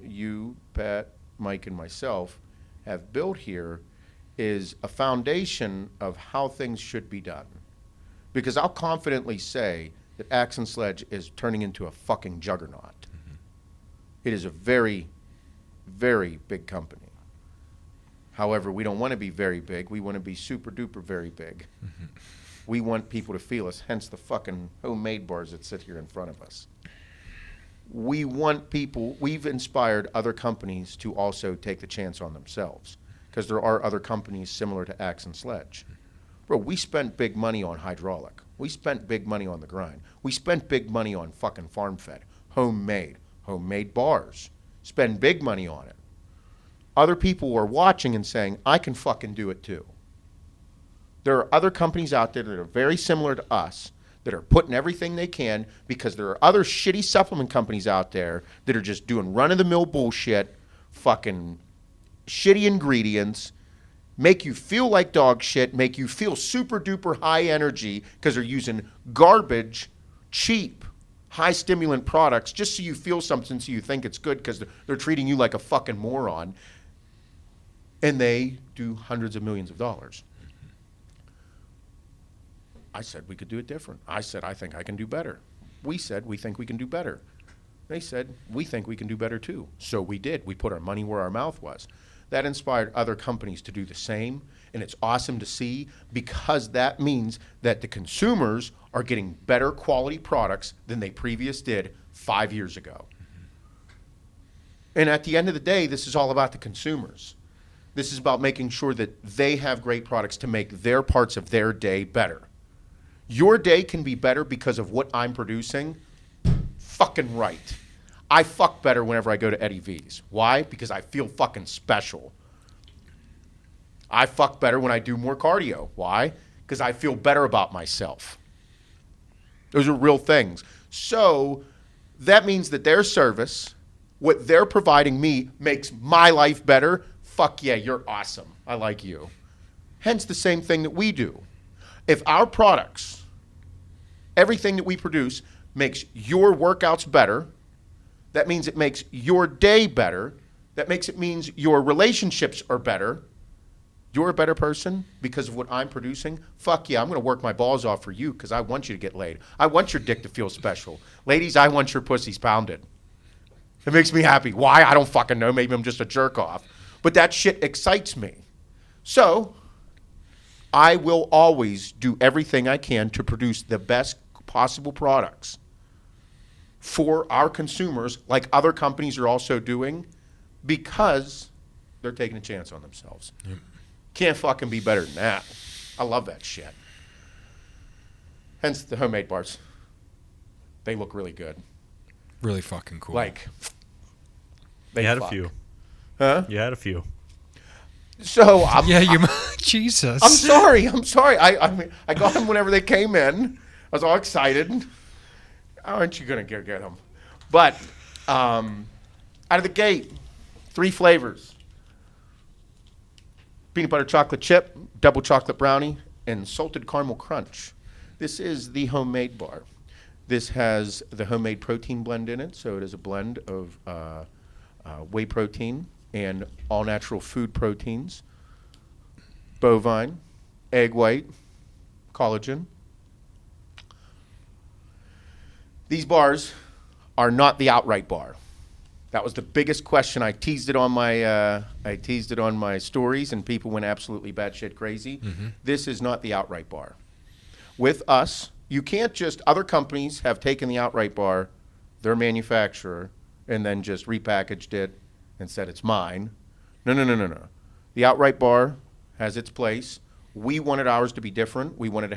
you, Pat, Mike, and myself have built here is a foundation of how things should be done. Because I'll confidently say that Axe and Sledge is turning into a fucking juggernaut. Mm-hmm. It is a very, very big company. However, we don't want to be very big. We want to be super duper very big. Mm-hmm. We want people to feel us, hence the fucking homemade bars that sit here in front of us. we've inspired other companies to also take the chance on themselves, because there are other companies similar to Axe and Sledge. Bro, we spent big money on hydraulic. We spent big money on the grind. We spent big money on fucking farm fed, homemade bars. Spend big money on it. Other people are watching and saying, I can fucking do it too. There are other companies out there that are very similar to us that are putting everything they can, because there are other shitty supplement companies out there that are just doing run-of-the-mill bullshit, fucking shitty ingredients, make you feel like dog shit, make you feel super duper high energy because they're using garbage, cheap, high stimulant products just so you feel something, so you think it's good because they're treating you like a fucking moron. And they do hundreds of millions of dollars. I said we could do it different. I said I think I can do better. We said we think we can do better. They said we think we can do better too. So we did. We put our money where our mouth was. That inspired other companies to do the same, and it's awesome to see, because that means that the consumers are getting better quality products than they previously did 5 years ago. And at the end of the day, this is all about the consumers. This is about making sure that they have great products to make their parts of their day better. Your day can be better because of what I'm producing. Fucking right. I fuck better whenever I go to Eddie V's. Why? Because I feel fucking special. I fuck better when I do more cardio. Why? Because I feel better about myself. Those are real things. So that means that their service, what they're providing me, makes my life better. Fuck yeah, you're awesome. I like you. Hence the same thing that we do. If our products, everything that we produce, makes your workouts better, that means it makes your day better. That means your relationships are better. You're a better person because of what I'm producing. Fuck yeah, I'm going to work my balls off for you because I want you to get laid. I want your dick to feel special. Ladies, I want your pussies pounded. It makes me happy. Why? I don't fucking know. Maybe I'm just a jerk off. But that shit excites me. So I will always do everything I can to produce the best possible products for our consumers, like other companies are also doing, because they're taking a chance on themselves. Yep. Can't fucking be better than that. I love that shit. Hence the homemade bars. They look really good. Really fucking cool. Like, you had a few. Huh? You had a few. So Jesus. I'm sorry. I mean, I got them whenever they came in. I was all excited. Aren't you gonna get them? But out of the gate, 3 flavors: peanut butter chocolate chip, double chocolate brownie, and salted caramel crunch. This is the homemade bar. This has the homemade protein blend in it, so it is a blend of whey protein and all-natural food proteins, bovine, egg white, collagen. These bars are not the outright bar. That was the biggest question. I teased it on my stories, and people went absolutely batshit crazy. Mm-hmm. This is not the outright bar. With us, you can't just, other companies have taken the outright bar, their manufacturer, and then just repackaged it and said it's mine. No. The outright bar has its place. We wanted ours to be different. We wanted to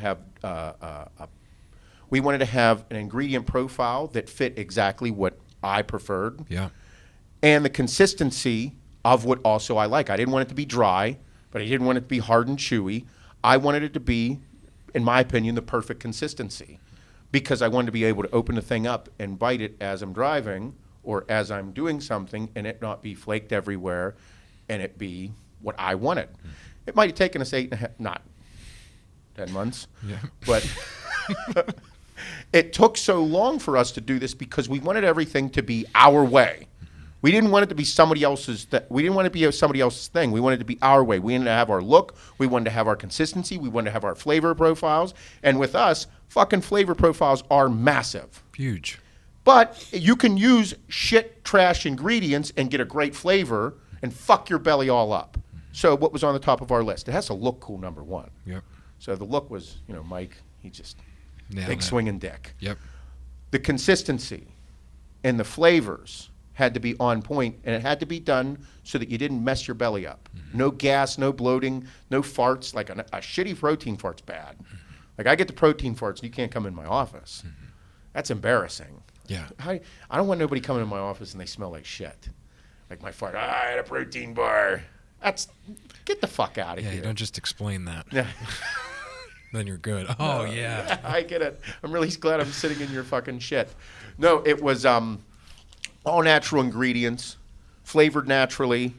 have an ingredient profile that fit exactly what I preferred. Yeah. And the consistency of what also I like. I didn't want it to be dry, but I didn't want it to be hard and chewy. I wanted it to be, in my opinion, the perfect consistency, because I wanted to be able to open the thing up and bite it as I'm driving or as I'm doing something, and it not be flaked everywhere, and it be what I wanted. It might have taken us 10 months, yeah. But it took so long for us to do this because we wanted everything to be our way. We didn't want it to be somebody else's. We didn't want it to be somebody else's thing. We wanted it to be our way. We wanted to have our look. We wanted to have our consistency. We wanted to have our flavor profiles. And with us, fucking flavor profiles are massive. Huge. But you can use shit trash ingredients and get a great flavor and fuck your belly all up. So what was on the top of our list? It has to look cool, number one. Yep. So the look was, Mike, he just Nailed big it. swinging dick. Yep. The consistency. and the flavors had to be on point, and it had to be done so that you didn't mess your belly up. No gas, no bloating, no farts. Like a shitty protein fart's bad. Like I get the protein farts, and you can't come in my office. That's embarrassing. Yeah. I don't want nobody coming in my office and they smell like shit. Like my fart, I had a protein bar. Get the fuck out of Yeah, here. you don't just explain that. Yeah. Then you're good. Oh, yeah. I get it. I'm really glad I'm sitting in your fucking shit. No, it was all natural ingredients, flavored naturally.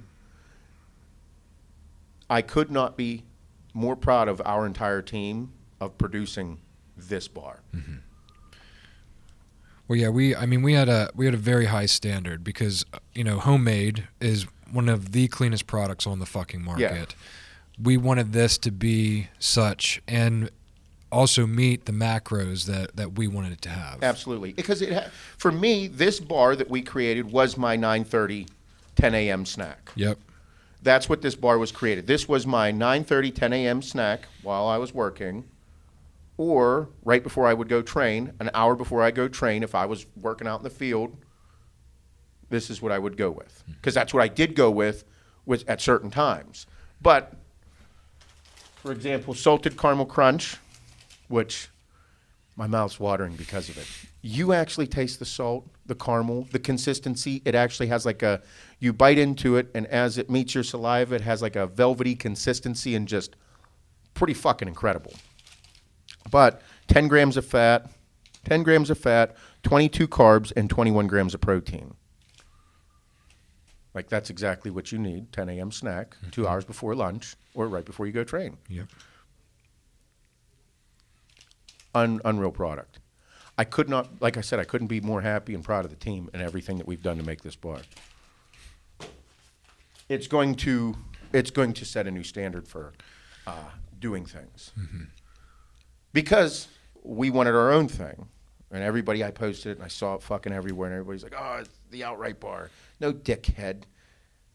I could not be more proud of our entire team of producing this bar. Mm-hmm. Well, yeah, we had a very high standard because, homemade is one of the cleanest products on the fucking market. Yeah. We wanted this to be such and also meet the macros that we wanted it to have. Absolutely. Because for me, this bar that we created was my 9:30, 10 a.m. snack. Yep. That's what this bar was created. This was my 9:30, 10 a.m. snack while I was working, or right before I would go train, an hour before I go train. If I was working out in the field, this is what I would go with. Because that's what I did go with at certain times. But, for example, salted caramel crunch, which my mouth's watering because of it. You actually taste the salt, the caramel, the consistency. It actually has you bite into it, and as it meets your saliva, it has like a velvety consistency and just pretty fucking incredible. But 10 grams of fat, 22 carbs, and 21 grams of protein. Like that's exactly what you need, 10 a.m. snack, 2 hours before lunch, or right before you go train. Yep. Unreal product. I could not, like I said, I couldn't be more happy and proud of the team and everything that we've done to make this bar. It's going to set a new standard for doing things. Mm-hmm. Because we wanted our own thing. And everybody, I posted it and I saw it fucking everywhere and everybody's like, oh, it's the outright bar. No, dickhead.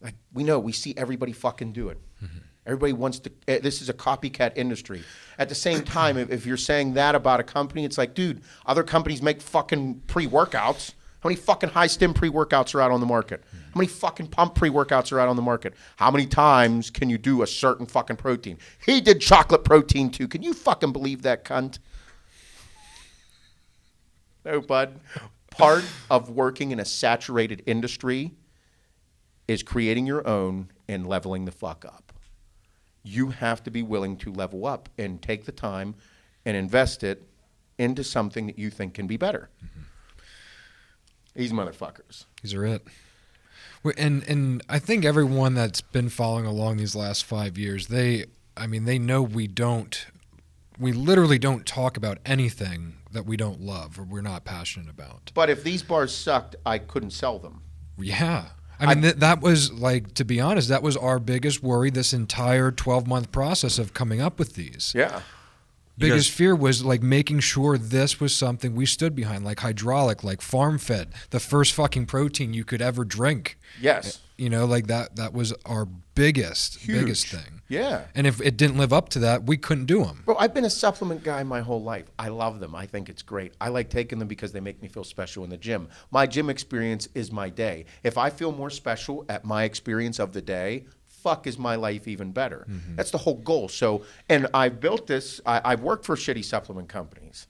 Like, we see everybody fucking do it. Mm-hmm. Everybody wants to, this is a copycat industry. At the same time, if you're saying that about a company, it's like, dude, other companies make fucking pre-workouts. How many fucking high-stim pre-workouts are out on the market? How many fucking pump pre-workouts are out on the market? How many times can you do a certain fucking protein? He did chocolate protein too. Can you fucking believe that cunt? No, bud. Part of working in a saturated industry is creating your own and leveling the fuck up. You have to be willing to level up and take the time and invest it into something that you think can be better. Mm-hmm. These motherfuckers. These are it. And I think everyone that's been following along these last 5 years, they know we literally don't talk about anything that we don't love or we're not passionate about. But if these bars sucked, I couldn't sell them. Yeah. That was, like, to be honest, that was our biggest worry this entire 12-month process of coming up with these. Yeah. Biggest fear was, like, making sure this was something we stood behind, like hydraulic, like farm-fed, the first fucking protein you could ever drink. Yes. Like that was our biggest thing. Yeah. And if it didn't live up to that, we couldn't do them. Bro, I've been a supplement guy my whole life. I love them. I think it's great. I like taking them because they make me feel special in the gym. My gym experience is my day. If I feel more special at my experience of the day, fuck is my life even better. Mm-hmm. That's the whole goal. So, and I've built this. I've worked for shitty supplement companies.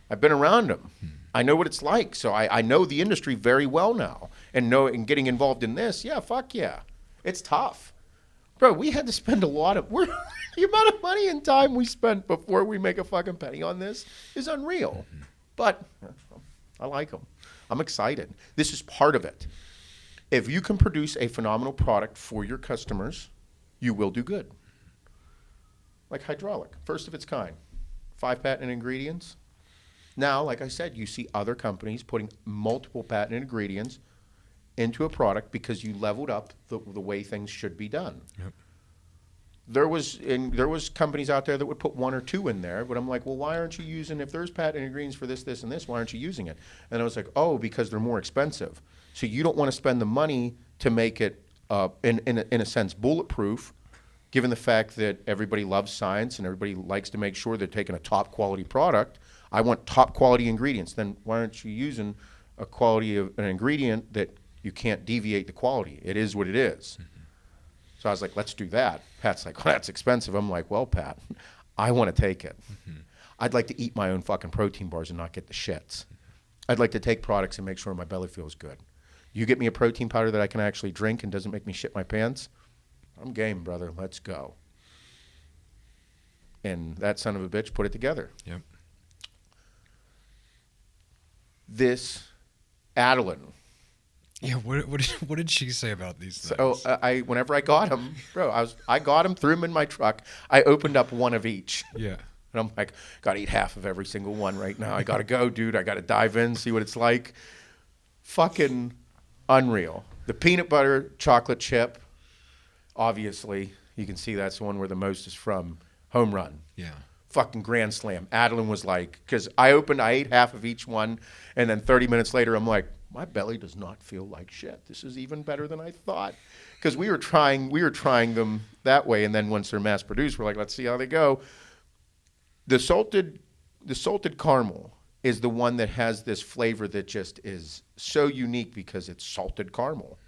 I've been around them. Mm-hmm. I know what it's like. So I know the industry very well now. And getting involved in this, yeah, fuck yeah. It's tough. Bro, we had to spend a lot of, the amount of money and time we spent before we make a fucking penny on this is unreal. Mm-hmm. But I like them. I'm excited. This is part of it. If you can produce a phenomenal product for your customers, you will do good. Like hydraulic, first of its kind. 5 patent ingredients. Now, like I said, you see other companies putting multiple patent ingredients into a product because you leveled up the way things should be done. Yep. There was companies out there that would put 1 or 2 in there, but I'm like, well, why aren't you using, if there's patent ingredients for this, this, and this, why aren't you using it? And I was like, oh, because they're more expensive. So you don't want to spend the money to make it, in a sense, bulletproof, given the fact that everybody loves science and everybody likes to make sure they're taking a top quality product. I want top quality ingredients. Then why aren't you using a quality of an ingredient that you can't deviate the quality. It is what it is. So I was like, let's do that. Pat's like, well, that's expensive. I'm like, well, Pat, I want to take it. I'd like to eat my own fucking protein bars and not get the shits. I'd like to take products and make sure my belly feels good. You get me a protein powder that I can actually drink and doesn't make me shit my pants, I'm game, brother. Let's go. And that son of a bitch put it together. Yep. This Adeline. Yeah, what did she say about these things? So whenever I got them, bro, I got them, threw them in my truck. I opened up one of each. Yeah. And I'm like, got to eat half of every single one right now. I got to go, dude. I got to dive in, see what it's like. Fucking unreal. The peanut butter chocolate chip, obviously, you can see that's the one where the most is from. Home run. Yeah. Fucking grand slam. Adeline was like, because I ate half of each one, and then 30 minutes later, I'm like, my belly does not feel like shit. This is even better than I thought. Because we were trying them that way, and then once they're mass produced, we're like, let's see how they go. The salted caramel is the one that has this flavor that just is so unique because it's salted caramel.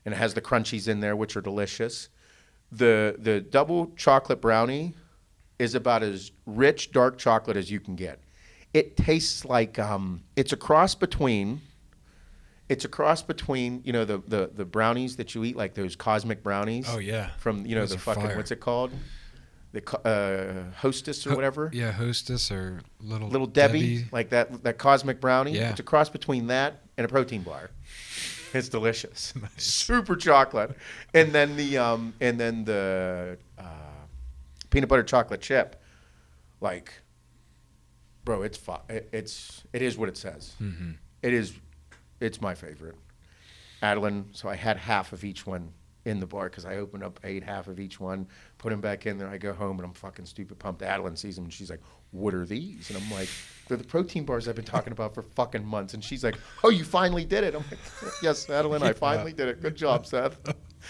And it has the crunchies in there, which are delicious. The double chocolate brownie is about as rich dark chocolate as you can get. It tastes like it's a cross between the brownies that you eat, like those cosmic brownies. Oh yeah. From Those the are fucking fire. What's it called? The Hostess or whatever. Yeah, Hostess or Little Debbie, like that cosmic brownie. Yeah. It's a cross between that and a protein bar. It's delicious. Nice. Super chocolate. And then the peanut butter chocolate chip. Like, bro, it is what it says. Mm-hmm. It's my favorite. Adeline, so I had half of each one in the bar because I opened up, ate half of each one, put them back in there. I go home and I'm fucking stupid pumped. Adeline sees them and she's like, what are these? And I'm like, they're the protein bars I've been talking about for fucking months. And she's like, oh, you finally did it. I'm like, yes, Adeline, I finally did it. Good job, Seth.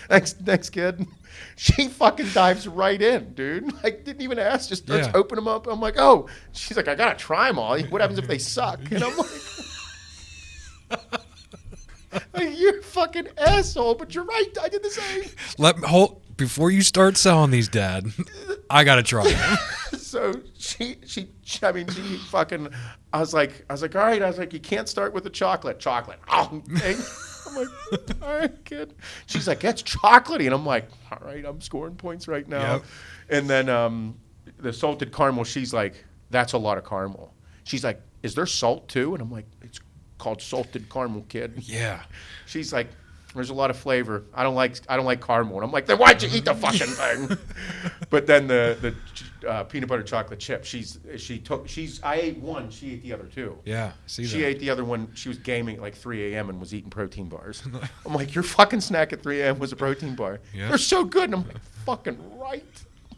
Thanks, kid. She fucking dives right in, dude. Like, didn't even ask, just starts opening them up. I'm like, oh. She's like, I gotta try them all. What happens if they suck? And I'm like, you're a fucking asshole, but you're right. I did the same. Before you start selling these, Dad, I gotta try them. So she fucking. I was like, all right. I was like, you can't start with the chocolate. Oh, dang. I'm like, all right, kid. She's like, that's chocolatey, and I'm like, all right, I'm scoring points right now. Yep. And then the salted caramel. She's like, that's a lot of caramel. She's like, is there salt too? And I'm like, it's called salted caramel, kid. Yeah. She's like, there's a lot of flavor. I don't like caramel. And I'm like, then why'd you eat the fucking thing? But then the peanut butter chocolate chip. I ate one. She ate the other two. Yeah. She ate the other one. She was gaming at like 3 a.m. and was eating protein bars. I'm like, your fucking snack at 3 a.m. was a protein bar. Yeah. They're so good. And I'm like, fucking right.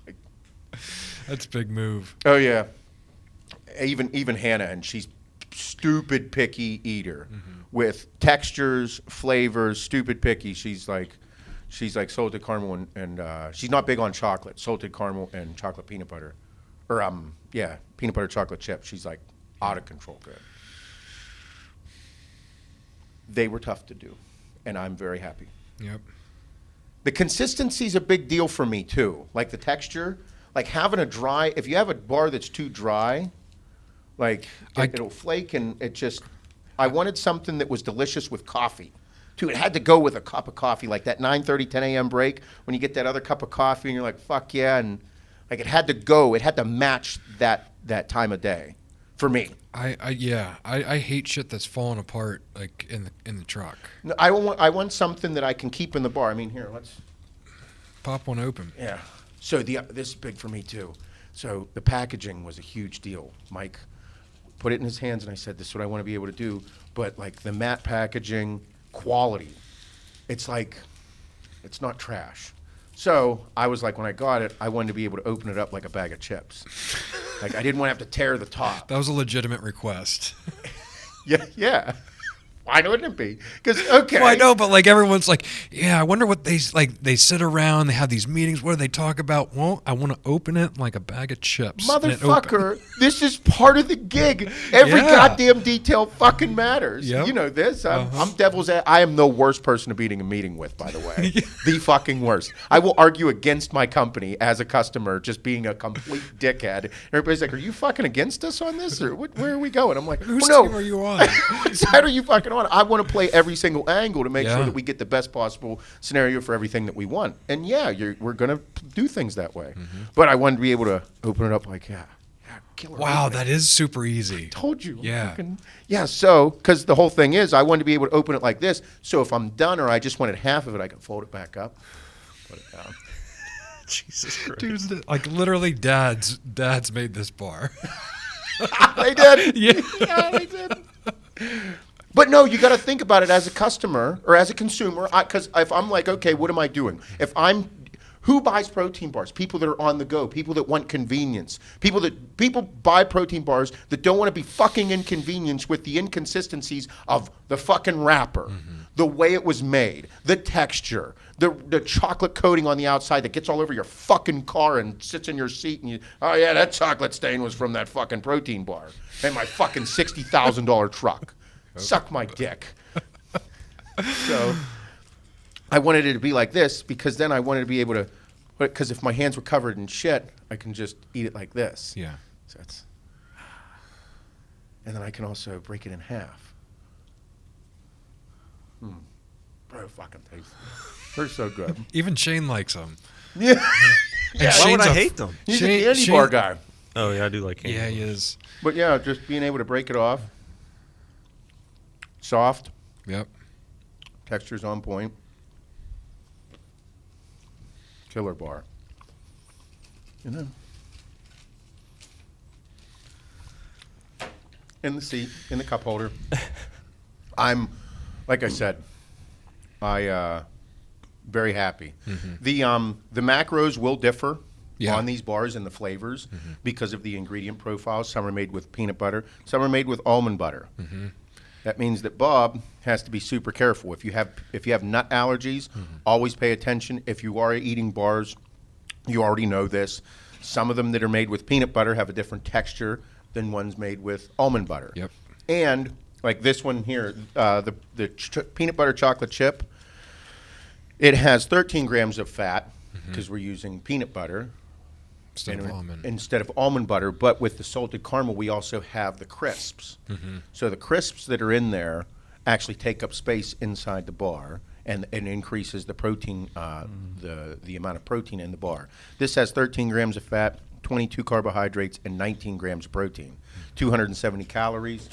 Like, that's a big move. Oh yeah. Even Hannah, and she's stupid picky eater. Mm-hmm. With textures, flavors, stupid picky. She's like salted caramel and she's not big on chocolate. Salted caramel and chocolate peanut butter, or peanut butter chocolate chip. She's like out of control good. They were tough to do, and I'm very happy. Yep. The consistency's a big deal for me too. Like the texture, like having a dry. If you have a bar that's too dry, like it'll flake and it just. I wanted something that was delicious with coffee. Dude, it had to go with a cup of coffee, like that 9:30, 10 a.m. break when you get that other cup of coffee and you're like, fuck yeah. And like it had to go. It had to match that time of day for me. I hate shit that's falling apart like in the truck. No, I want something that I can keep in the bar. I mean, here, let's pop one open. Yeah. So this is big for me too. So the packaging was a huge deal. Mike put it in his hands, and I said, this is what I want to be able to do. But, like, the matte packaging quality, it's like, it's not trash. So I was like, when I got it, I wanted to be able to open it up like a bag of chips. Like, I didn't want to have to tear the top. That was a legitimate request. Yeah. Why wouldn't it be? Because, okay. Well, I know, but like everyone's like, yeah, I wonder what they like. They sit around, they have these meetings. What do they talk about? Well, I want to open it like a bag of chips. Motherfucker, this is part of the gig. Every goddamn detail fucking matters. Yep. You know this. I'm devil's advocate. I am the worst person to be in a meeting with, by the way. The fucking worst. I will argue against my company as a customer just being a complete dickhead. Everybody's like, are you fucking against us on this? Or where are we going? I'm like, Whose well, team are you on? Whose side are you fucking on? I want to play every single angle to make sure that we get the best possible scenario for everything that we want. And we're going to do things that way. Mm-hmm. But I wanted to be able to open it up like, killer. Wow, that is super easy. I told you. Yeah. So, because the whole thing is, I wanted to be able to open it like this. So if I'm done or I just wanted half of it, I can fold it back up, put it down. Jesus Christ. Dude, like literally dads made this bar. They did. Yeah, they did. But no, you got to think about it as a customer or as a consumer. Because if I'm like, okay, what am I doing? Who buys protein bars? People that are on the go. People that want convenience. People buy protein bars that don't want to be fucking inconvenienced with the inconsistencies of the fucking wrapper, the way it was made, the texture, the chocolate coating on the outside that gets all over your fucking car and sits in your seat and that chocolate stain was from that fucking protein bar and my fucking $60,000 truck. Suck my dick. So I wanted it to be like this because then I wanted to be able to, because if my hands were covered in shit, I can just eat it like this. Yeah. So and then I can also break it in half. Bro, fucking tasty. They're so good. Even Shane likes them. Yeah. Why would I hate them? He's a candy bar guy. Oh, yeah, I do like candy. Yeah, he is. But yeah, just being able to break it off. Soft. Yep. Texture's on point. Killer bar. You know. In the seat, in the cup holder. I'm, like I said, very happy. Mm-hmm. The macros will differ on these bars and the flavors because of the ingredient profiles. Some are made with peanut butter. Some are made with almond butter. Mm-hmm. That means that Bob has to be super careful. If you have nut allergies, always pay attention. If you are eating bars, you already know this. Some of them that are made with peanut butter have a different texture than ones made with almond butter. Yep. And like this one here, the peanut butter chocolate chip, it has 13 grams of fat because we're using peanut butter instead of almond butter. But with the salted caramel, we also have the crisps. So the crisps that are in there actually take up space inside the bar and increases the protein, the amount of protein in the bar. This has 13 grams of fat, 22 carbohydrates, and 19 grams of protein, 270 calories.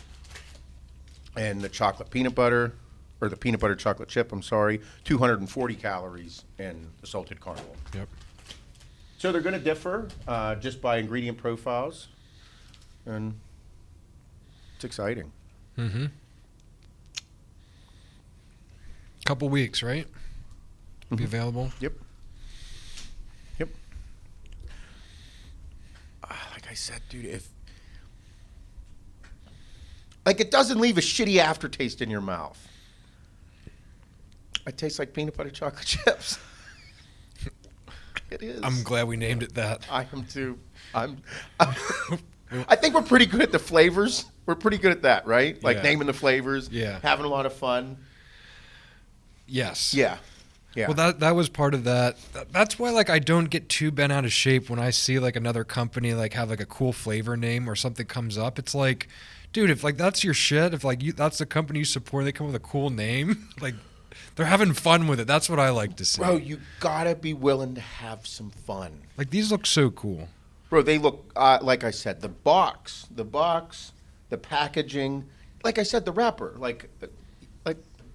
And the chocolate peanut butter, or the peanut butter chocolate chip, 240 calories, and the salted caramel. Yep. So they're going to differ just by ingredient profiles, and it's exciting. Mm-hmm. Couple weeks, right? Be available. Yep. Like I said, dude, it doesn't leave a shitty aftertaste in your mouth. It tastes like peanut butter chocolate chips. It is. I'm glad we named it that. I am too. I think we're pretty good at the flavors. We're pretty good at that, right? Like naming the flavors. Yeah. Having a lot of fun. Yes. Yeah. Well, that was part of that. That's why, like, I don't get too bent out of shape when I see like another company like have like a cool flavor name or something comes up. It's like, dude, if like that's your shit, if like that's the company you support, they come with a cool name, like they're having fun with it. That's what I like to see. Bro, you gotta be willing to have some fun. Like these look so cool. Bro, they look like I said, the box, the packaging. Like I said, the wrapper. Like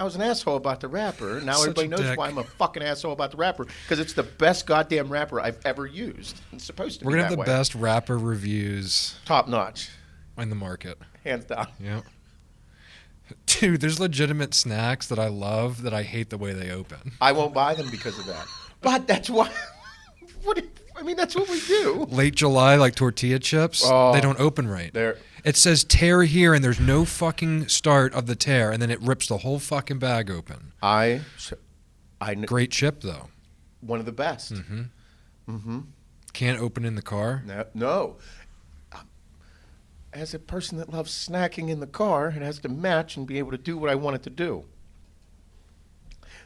I was an asshole about the wrapper. Now everybody knows why I'm a fucking asshole about the wrapper, because it's the best goddamn wrapper I've ever used. It's supposed to be that way. We're gonna have the best wrapper reviews. Top notch. In the market. Hands down. Yep. Dude, there's legitimate snacks that I love that I hate the way they open. I won't buy them because of that. But that's why. That's what we do. Late July, like tortilla chips, they don't open right. It says tear here, and there's no fucking start of the tear, and then it rips the whole fucking bag open. Great chip, though. One of the best. Mm-hmm. Mm-hmm. Can't open in the car? No. As a person that loves snacking in the car, it has to match and be able to do what I want it to do.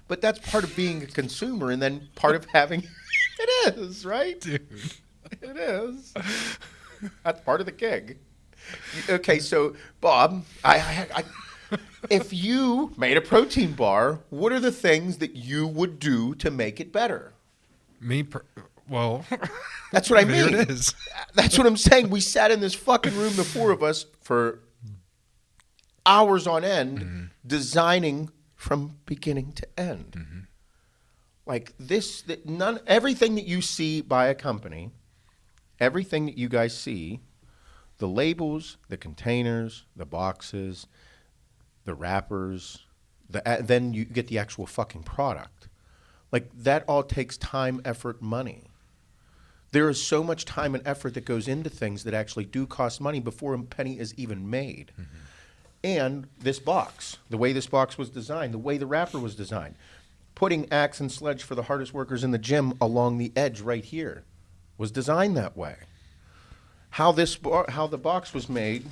But that's part of being a consumer, and then part of having... It is, right? Dude. It is. That's part of the gig. Okay, so, Bob, if you made a protein bar, what are the things that you would do to make it better? Well, that's what I mean. There it is. That's what I'm saying. We sat in this fucking room, the four of us, for hours on end, designing from beginning to end. Mm-hmm. Like this, everything that you see by a company, everything that you guys see, the labels, the containers, the boxes, the wrappers, then you get the actual fucking product. Like that all takes time, effort, money. There is so much time and effort that goes into things that actually do cost money before a penny is even made. Mm-hmm. And this box, the way this box was designed, the way the wrapper was designed, putting Axe and Sledge for the hardest workers in the gym along the edge right here was designed that way. How the box was made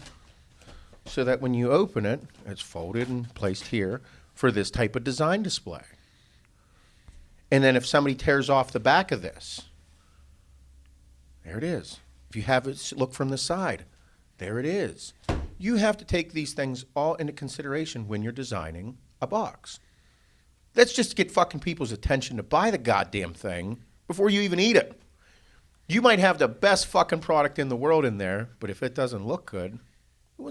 so that when you open it, it's folded and placed here for this type of design display. And then if somebody tears off the back of this, there it is. If you have it look from the side, there it is. You have to take these things all into consideration when you're designing a box. Let's just get fucking people's attention to buy the goddamn thing before you even eat it. You might have the best fucking product in the world in there, but if it doesn't look good, who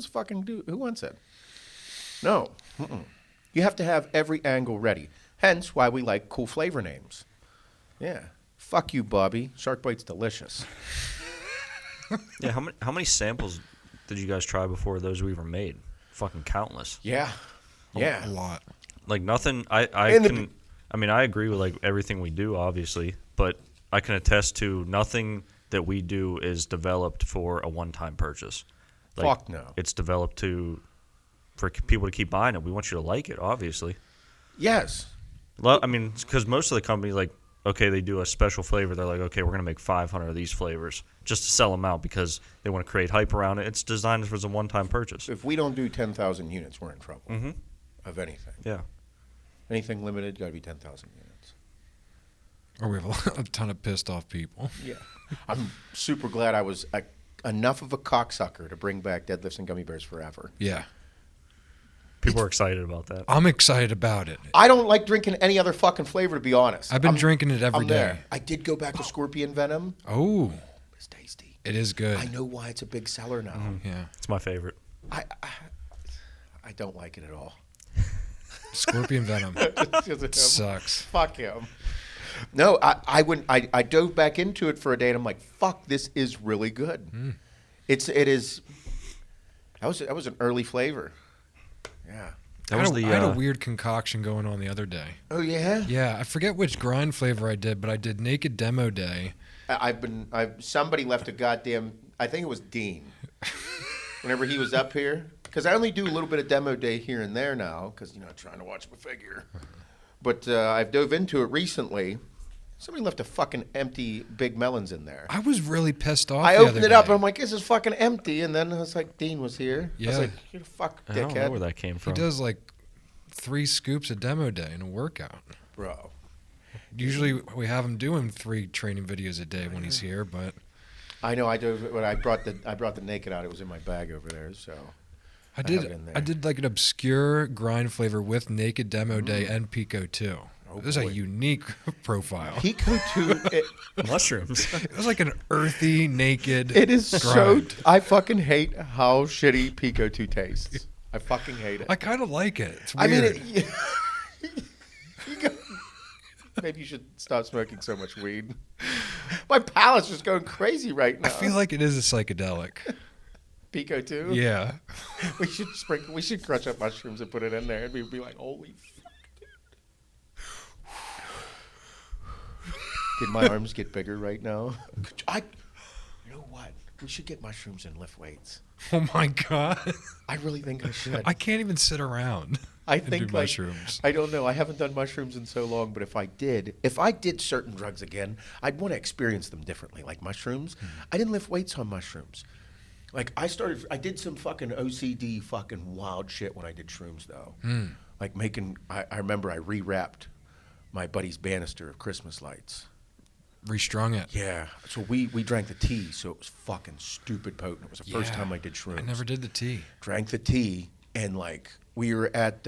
wants it? No. Mm-mm. You have to have every angle ready. Hence why we like cool flavor names. Yeah. Fuck you, Bobby. Shark Bite's delicious. Yeah, how many samples did you guys try before those were even made? Fucking countless. Yeah. Yeah. A lot. Like nothing. I agree with like everything we do, obviously, but I can attest to nothing that we do is developed for a one-time purchase. Like, fuck no. It's developed for people to keep buying it. We want you to like it, obviously. Yes. I mean, because most of the companies, like, okay, they do a special flavor. They're like, okay, we're going to make 500 of these flavors just to sell them out because they want to create hype around it. It's designed as a one-time purchase. If we don't do 10,000 units, we're in trouble. Mm-hmm. Of anything. Yeah. Anything limited, got to be 10,000 units. Or we have a ton of pissed off people. Yeah. I'm super glad I was enough of a cocksucker to bring back Deadlifts and Gummy Bears forever. Yeah. People are excited about that. I'm excited about it. I don't like drinking any other fucking flavor, to be honest. I've been drinking it every day. There. I did go back to Scorpion Venom. Oh. It's tasty. It is good. I know why it's a big seller now. Mm-hmm. Yeah. It's my favorite. I don't like it at all. Scorpion Venom. Sucks. Fuck him. No, I dove back into it for a day and I'm like, fuck, this is really good. Mm. It is. That was an early flavor. Yeah. I had a weird concoction going on the other day. Oh yeah. Yeah, I forget which grind flavor I did, but I did Naked Demo Day. Somebody left a goddamn. I think it was Dean. Whenever he was up here, because I only do a little bit of demo day here and there now, because trying to watch my figure. But I've dove into it recently. Somebody left a fucking empty Big Melons in there. I was really pissed off. I opened it up and I'm like, this is fucking empty. And then I was like, Dean was here. Yeah. I was like, you fuck dickhead. I don't know where that came from. He does like 3 scoops a demo day in a workout. Bro. Usually we have him doing 3 training videos a day when he's here, but I know I do. When I brought the Naked out, it was in my bag over there. So I did like an obscure grind flavor with Naked Demo Day and Pico 2. Oh, it was a unique profile. Pico 2 mushrooms. It was like an earthy, naked. It is grind. so. I fucking hate how shitty Pico 2 tastes. I fucking hate it. I kind of like it. It's weird. Maybe you should stop smoking so much weed. My palate's just going crazy right now. I feel like it is a psychedelic. Pico 2? Yeah. We should crush up mushrooms and put it in there and we'd be like, holy fuck, dude. Did my arms get bigger right now? You know what? we should get mushrooms and lift weights. Oh my God. I really think I should. I can't even sit around. I and think do mushrooms. I don't know. I haven't done mushrooms in so long, but if I did certain drugs again, I'd want to experience them differently. Like mushrooms, I didn't lift weights on mushrooms. Like I did some fucking OCD fucking wild shit when I did shrooms though. Like I remember I rewrapped my buddy's banister of Christmas lights. Restrung it. Yeah. So we drank the tea, so it was fucking stupid potent. It was the first time I did shrooms. I never did the tea. Drank the tea, and like we were at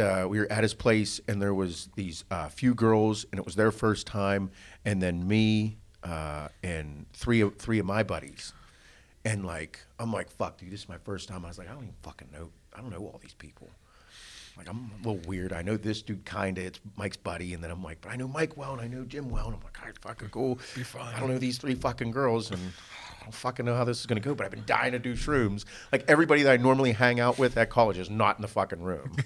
his place, and there was these few girls, and it was their first time, and then me and three of my buddies, and like I'm like, fuck, dude, this is my first time. I was like, I don't even fucking know. I don't know all these people. Like, I'm a little weird. I know this dude kind of. It's Mike's buddy. And then I'm like, but I know Mike well, and I know Jim well. And I'm like, all right, fucking cool. Be fine. I don't know these 3 fucking girls, and I don't fucking know how this is going to go, but I've been dying to do shrooms. Like, everybody that I normally hang out with at college is not in the fucking room.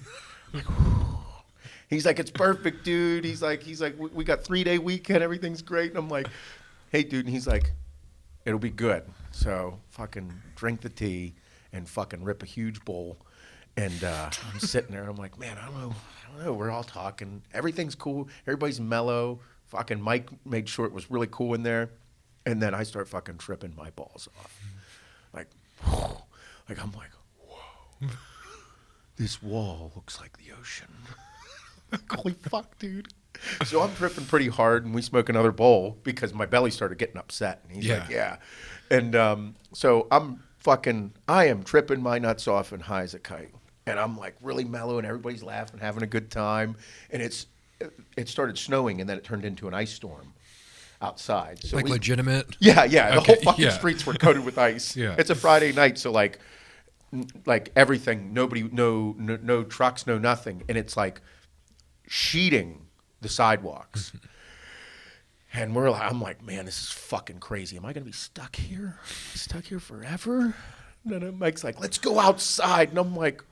He's like, it's perfect, dude. He's like, we got 3-day weekend. Everything's great. And I'm like, hey, dude. And he's like, it'll be good. So fucking drink the tea and fucking rip a huge bowl. And I'm sitting there, and I'm like, man, I don't know. We're all talking. Everything's cool. Everybody's mellow. Fucking Mike made sure it was really cool in there. And then I start fucking tripping my balls off. Like I'm like, whoa. This wall looks like the ocean. Holy fuck, dude. So I'm tripping pretty hard, and we smoke another bowl because my belly started getting upset. And he's like, yeah. And so I am tripping my nuts off and high as a kite. And I'm like really mellow, and everybody's laughing, having a good time. And it started snowing, and then it turned into an ice storm outside. So like legitimate? Yeah. The Okay, whole fucking streets were coated with ice. Yeah. It's a Friday night, so like everything, nobody, no trucks, no nothing. And it's like sheeting the sidewalks. And I'm like, man, this is fucking crazy. Am I going to be stuck here? Stuck here forever? And then Mike's like, let's go outside. And I'm like,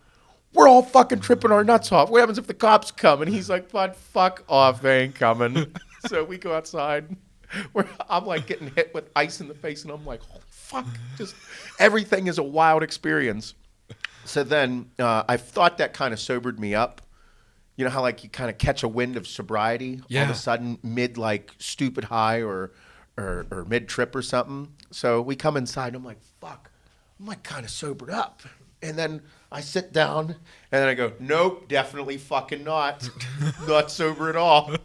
we're all fucking tripping our nuts off. What happens if the cops come? And he's like, but fuck off, they ain't coming. So we go outside. I'm like getting hit with ice in the face. And I'm like, oh, fuck. Just everything is a wild experience. So then I thought that kind of sobered me up. You know how like you kind of catch a wind of sobriety all of a sudden mid like stupid high or mid trip or something. So we come inside and I'm like, fuck, I'm like kind of sobered up. And then I sit down and then I go, nope, definitely fucking not. Not sober at all.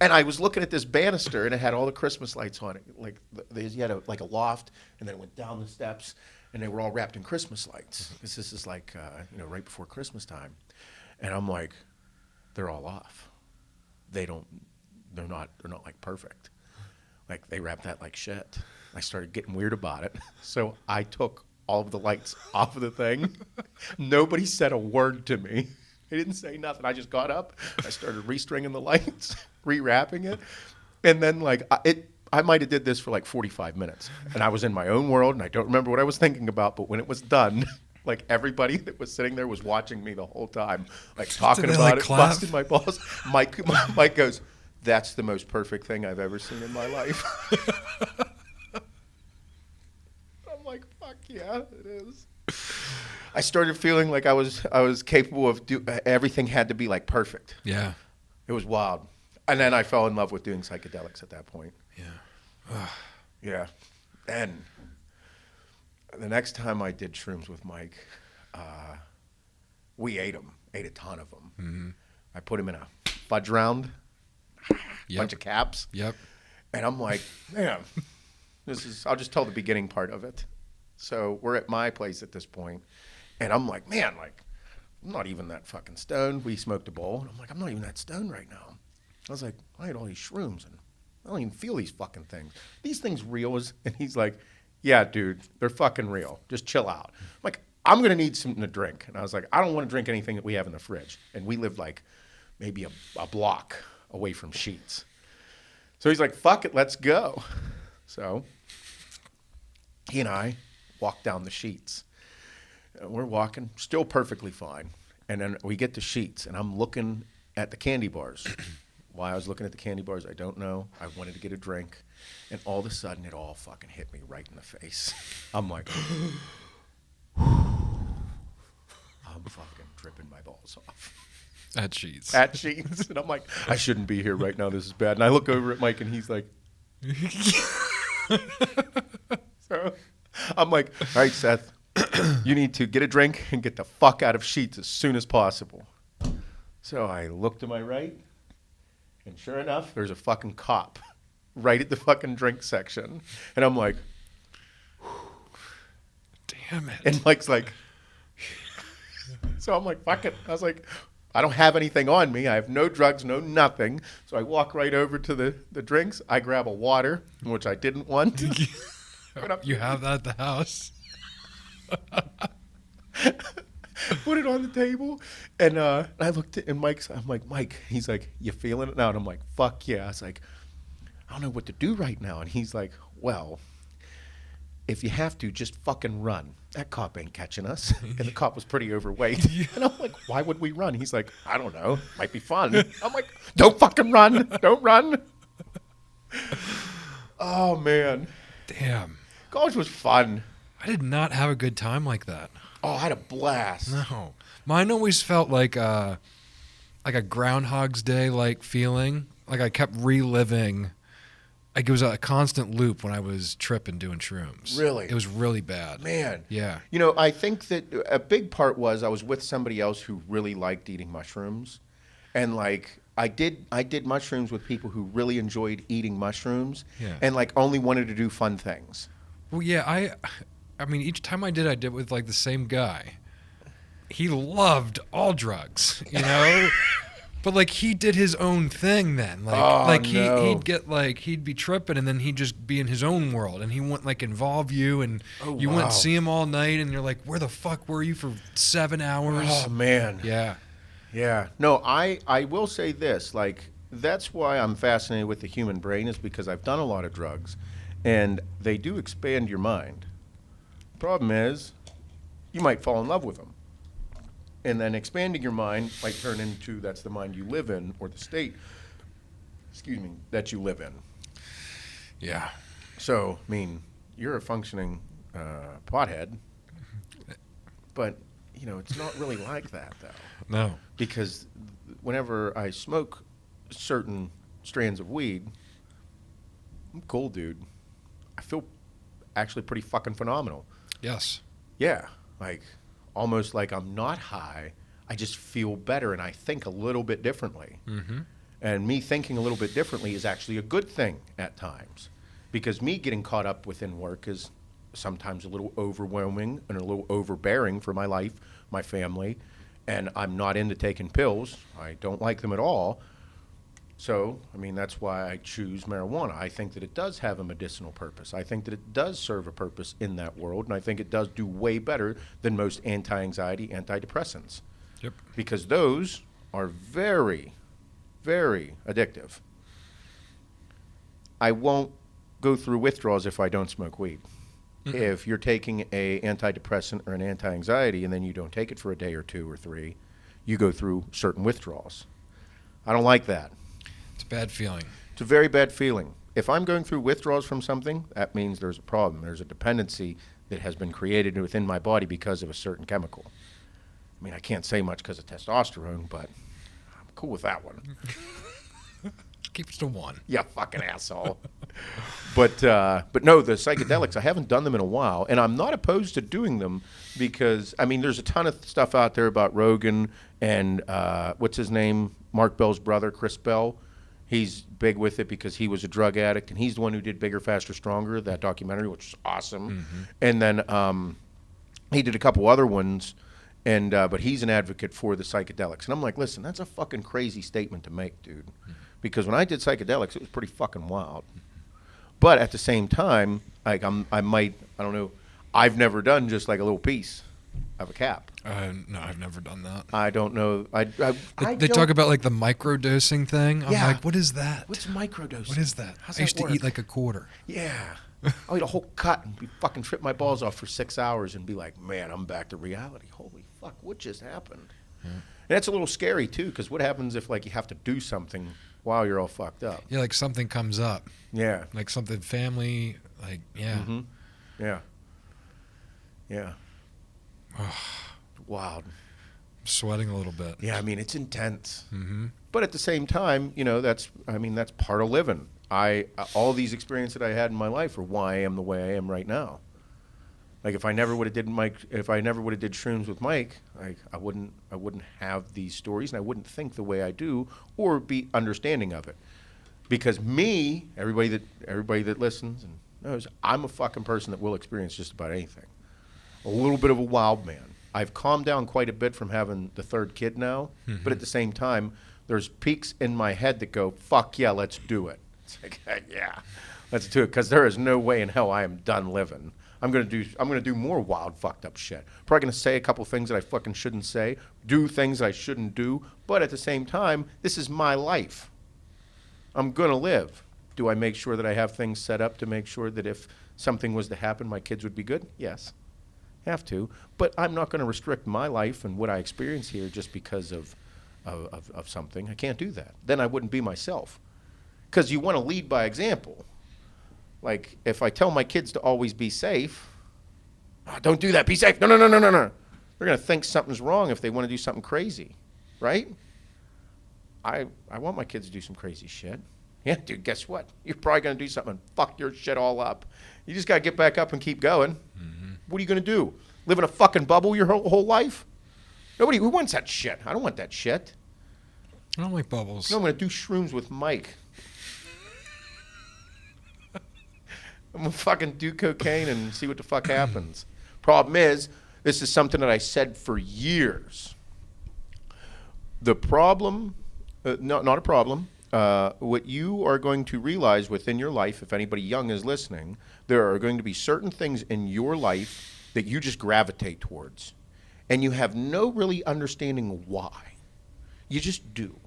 And I was looking at this banister and it had all the Christmas lights on it. Like you had a loft and then it went down the steps and they were all wrapped in Christmas lights. Because this is like, right before Christmas time. And I'm like, they're all off. They're not like perfect. Like they wrap that like shit. I started getting weird about it. So I took all of the lights off of the thing. Nobody said a word to me. They didn't say nothing. I just got up. I started restringing the lights, rewrapping it. And then like I might have did this for like 45 minutes. And I was in my own world and I don't remember what I was thinking about, but when it was done, like everybody that was sitting there was watching me the whole time, like talking about like it, clap? busting my balls. Mike goes, that's the most perfect thing I've ever seen in my life. I'm like, fuck yeah, it is. I started feeling like I was capable of everything had to be like perfect. Yeah. It was wild. And then I fell in love with doing psychedelics at that point. Yeah. Yeah. Then the next time I did shrooms with Mike, we ate a ton of them. Mm-hmm. I put them in a fudge round, bunch of caps. Yep. And I'm like, man, I'll just tell the beginning part of it. So we're at my place at this point, and I'm like, man, like, I'm not even that fucking stoned. We smoked a bowl, and I'm like, I'm not even that stoned right now. I was like, I ate all these shrooms, and I don't even feel these fucking things. These things real? And he's like, yeah, dude, they're fucking real. Just chill out. I'm like, I'm going to need something to drink. And I was like, I don't want to drink anything that we have in the fridge. And we lived like maybe a block away from Sheetz. So he's like, fuck it, let's go. So he and I walk down the Sheetz. And we're walking, still perfectly fine. And then we get to Sheetz, and I'm looking at the candy bars. Why I was looking at the candy bars, I don't know. I wanted to get a drink. And all of a sudden, it all fucking hit me right in the face. I'm like, I'm fucking tripping my balls off. At Sheets. At Sheets. And I'm like, I shouldn't be here right now. This is bad. And I look over at Mike, and he's like, so I'm like, all right, Seth, you need to get a drink and get the fuck out of Sheets as soon as possible. So I look to my right, and sure enough, there's a fucking cop right at the fucking drink section. And I'm like, damn it. and Mike's like, so I'm like, fuck it. I was like, I don't have anything on me. I have no drugs, no nothing. So I walk right over to the drinks. I grab a water, which I didn't want. You have that at the house? Put it on the table. And I looked at, and I'm like, Mike, he's like, you feeling it now? And I'm like, fuck yeah. I was like, I don't know what to do right now. And he's like, well, if you have to, just fucking run. That cop ain't catching us. And the cop was pretty overweight. And I'm like, why would we run? He's like, I don't know. Might be fun. I'm like, don't fucking run. Don't run. Oh, man. Damn. College was fun. I did not have a good time like that. Oh, I had a blast. No. Mine always felt like a Groundhog's Day like feeling. Like I kept reliving. Like it was a constant loop when I was tripping doing shrooms. Really? It was really bad. Man. Yeah. You know, I think that a big part was I was with somebody else who really liked eating mushrooms. And like I did mushrooms with people who really enjoyed eating mushrooms. Yeah. And like only wanted to do fun things. Well, yeah, I mean, each time I did with like the same guy. He loved all drugs, you know? But like he did his own thing then. Like he'd be tripping and then he'd just be in his own world and he wouldn't like involve you and you wouldn't see him all night and you're like, where the fuck were you for 7 hours? Oh man. Yeah. Yeah. No, I will say this, like that's why I'm fascinated with the human brain is because I've done a lot of drugs and they do expand your mind. Problem is you might fall in love with them. And then expanding your mind might turn into that's the mind you live in or the state, that you live in. Yeah. So, I mean, you're a functioning pothead, but, you know, it's not really like that, though. No. Because whenever I smoke certain strands of weed, I'm cool, dude. I feel actually pretty fucking phenomenal. Yes. Yeah, like almost like I'm not high. I just feel better and I think a little bit differently. Mm-hmm. And me thinking a little bit differently is actually a good thing at times because me getting caught up within work is sometimes a little overwhelming and a little overbearing for my life, my family, and I'm not into taking pills. I don't like them at all. So, I mean, that's why I choose marijuana. I think that it does have a medicinal purpose. I think that it does serve a purpose in that world, and I think it does do way better than most anti-anxiety antidepressants. Yep. Because those are very, very addictive. I won't go through withdrawals if I don't smoke weed. Mm-hmm. If you're taking a antidepressant or an anti-anxiety and then you don't take it for a day or 2 or 3, you go through certain withdrawals. I don't like that. It's a bad feeling. It's a very bad feeling. If I'm going through withdrawals from something, that means there's a problem. There's a dependency that has been created within my body because of a certain chemical. I mean, I can't say much because of testosterone, but I'm cool with that one. Keep it to 1. Yeah, fucking asshole. But no, the psychedelics, I haven't done them in a while, and I'm not opposed to doing them because, I mean, there's a ton of stuff out there about Rogan and what's his name? Mark Bell's brother, Chris Bell. He's big with it because he was a drug addict, and he's the one who did Bigger, Faster, Stronger, that documentary, which is awesome. Mm-hmm. And then he did a couple other ones, and but he's an advocate for the psychedelics. And I'm like, listen, that's a fucking crazy statement to make, dude. Mm-hmm. Because when I did psychedelics, it was pretty fucking wild. But at the same time, like I don't know, I've never done just like a little piece of a cap. No, I've never done that. I don't know. They talk about like the microdosing thing. I'm like, what is that? What's microdosing? What is that? How's I used that to work? eat like a quarter. Yeah. I'll eat a whole cut and be fucking trip my balls off for 6 hours and be like, man, I'm back to reality. Holy fuck, what just happened? Yeah. And that's a little scary too, because what happens if like you have to do something wow, you're all fucked up. Yeah, like something comes up. Yeah. Like something family, like, yeah. Mm-hmm. Yeah. Yeah. Wild. I'm sweating a little bit. Yeah, I mean, it's intense. Mm-hmm. But at the same time, that's part of living. All these experiences that I had in my life are why I am the way I am right now. Like if I never would have did shrooms with Mike, I wouldn't have these stories, and I wouldn't think the way I do or be understanding of it. Because everybody that listens and knows, I'm a fucking person that will experience just about anything. A little bit of a wild man. I've calmed down quite a bit from having the third kid now, but at the same time, there's peaks in my head that go, fuck yeah, let's do it. It's like, yeah, let's do it, because there is no way in hell I am done living. I'm gonna do more wild, fucked up shit. Probably gonna say a couple things that I fucking shouldn't say, do things I shouldn't do, but at the same time, this is my life. I'm gonna live. Do I make sure that I have things set up to make sure that if something was to happen, my kids would be good? Yes, have to. But I'm not gonna restrict my life and what I experience here just because of something. I can't do that. Then I wouldn't be myself. Because you want to lead by example. Like, if I tell my kids to always be safe, don't do that, be safe. No. They're going to think something's wrong if they want to do something crazy, right? I want my kids to do some crazy shit. Yeah, dude, guess what? You're probably going to do something and fuck your shit all up. You just got to get back up and keep going. Mm-hmm. What are you going to do? Live in a fucking bubble your whole life? Nobody who wants that shit. I don't want that shit. I don't like bubbles. No, I'm going to do shrooms with Mike. I'm going to fucking do cocaine and see what the fuck happens. Problem is, this is something that I said for years. The problem, not a problem, what you are going to realize within your life, if anybody young is listening, there are going to be certain things in your life that you just gravitate towards. And you have no really understanding why. You just do.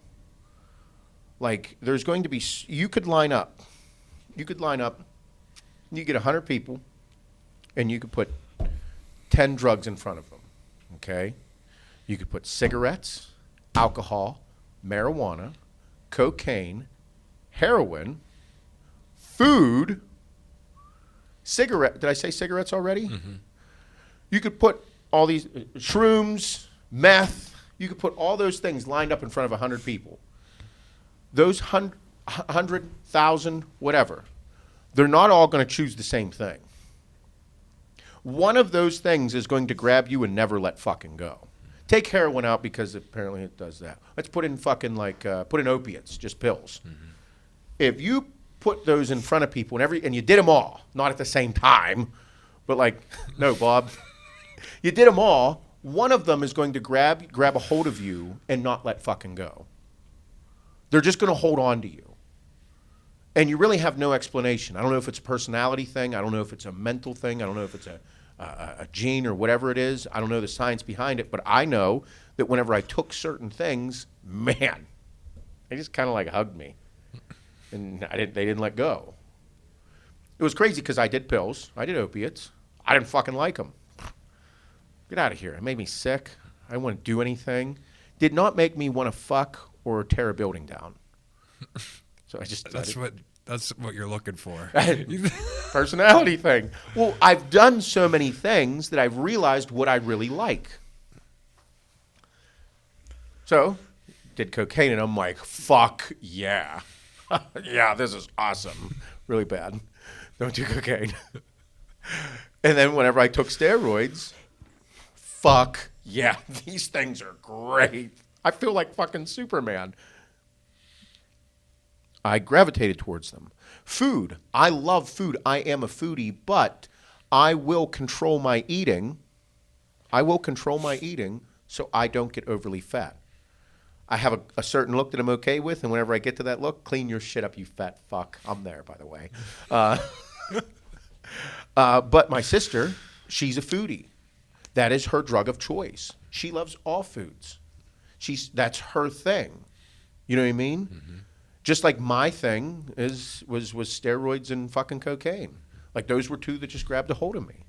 Like, there's going to be, you could line up, you get 100 people, and you could put 10 drugs in front of them, okay? You could put cigarettes, alcohol, marijuana, cocaine, heroin, food, did I say cigarettes already? Mm-hmm. You could put all these shrooms, meth, you could put all those things lined up in front of 100 people. Those 100,000, whatever, they're not all going to choose the same thing. One of those things is going to grab you and never let fucking go. Take heroin out because apparently it does that. Let's put in fucking put in opiates, just pills. Mm-hmm. If you put those in front of people and you did them all, not at the same time, but no, Bob, you did them all, one of them is going to grab a hold of you and not let fucking go. They're just going to hold on to you. And you really have no explanation. I don't know if it's a personality thing. I don't know if it's a mental thing. I don't know if it's a gene or whatever it is. I don't know the science behind it. But I know that whenever I took certain things, man, they just kind of hugged me. And they didn't let go. It was crazy because I did pills. I did opiates. I didn't fucking like them. Get out of here. It made me sick. I didn't want to do anything. Did not make me want to fuck or tear a building down. So that's what you're looking for. Personality thing. Well, I've done so many things that I've realized what I really like. So, did cocaine and I'm like, fuck yeah. Yeah, this is awesome. Really bad. Don't do cocaine. And then whenever I took steroids, fuck yeah, these things are great. I feel like fucking Superman. I gravitated towards them. Food. I love food. I am a foodie, but I will control my eating. So I don't get overly fat. I have a certain look that I'm okay with, and whenever I get to that look, clean your shit up, you fat fuck. I'm there, by the way. But my sister, she's a foodie. That is her drug of choice. She loves all foods. That's her thing. You know what I mean? Mm-hmm. Just like my thing was steroids and fucking cocaine. Those were two that just grabbed a hold of me.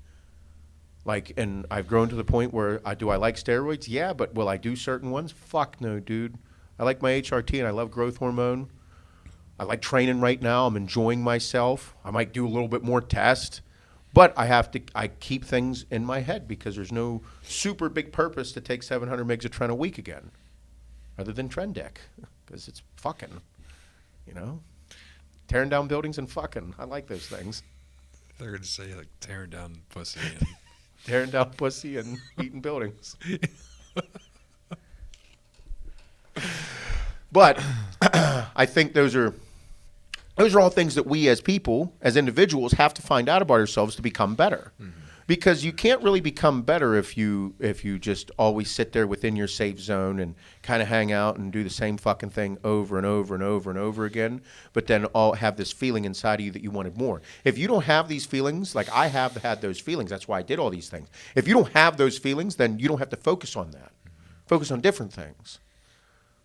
And I've grown to the point where do I like steroids? Yeah, but will I do certain ones? Fuck no, dude. I like my HRT and I love growth hormone. I like training right now. I'm enjoying myself. I might do a little bit more test, but I keep things in my head because there's no super big purpose to take 700 megs of Tren a week again, other than Tren Deck, because it's fucking, tearing down buildings and fucking. I like those things. They're going to say, like, tearing down pussy. Tearing down pussy and eating buildings. But I think those are all things that we as people, as individuals, have to find out about ourselves to become better. Mm-hmm. Because you can't really become better if you just always sit there within your safe zone and kind of hang out and do the same fucking thing over and over and over and over again, but then all have this feeling inside of you that you wanted more. If you don't have these feelings, like I have had those feelings, that's why I did all these things. If you don't have those feelings, then you don't have to focus on that. Focus on different things.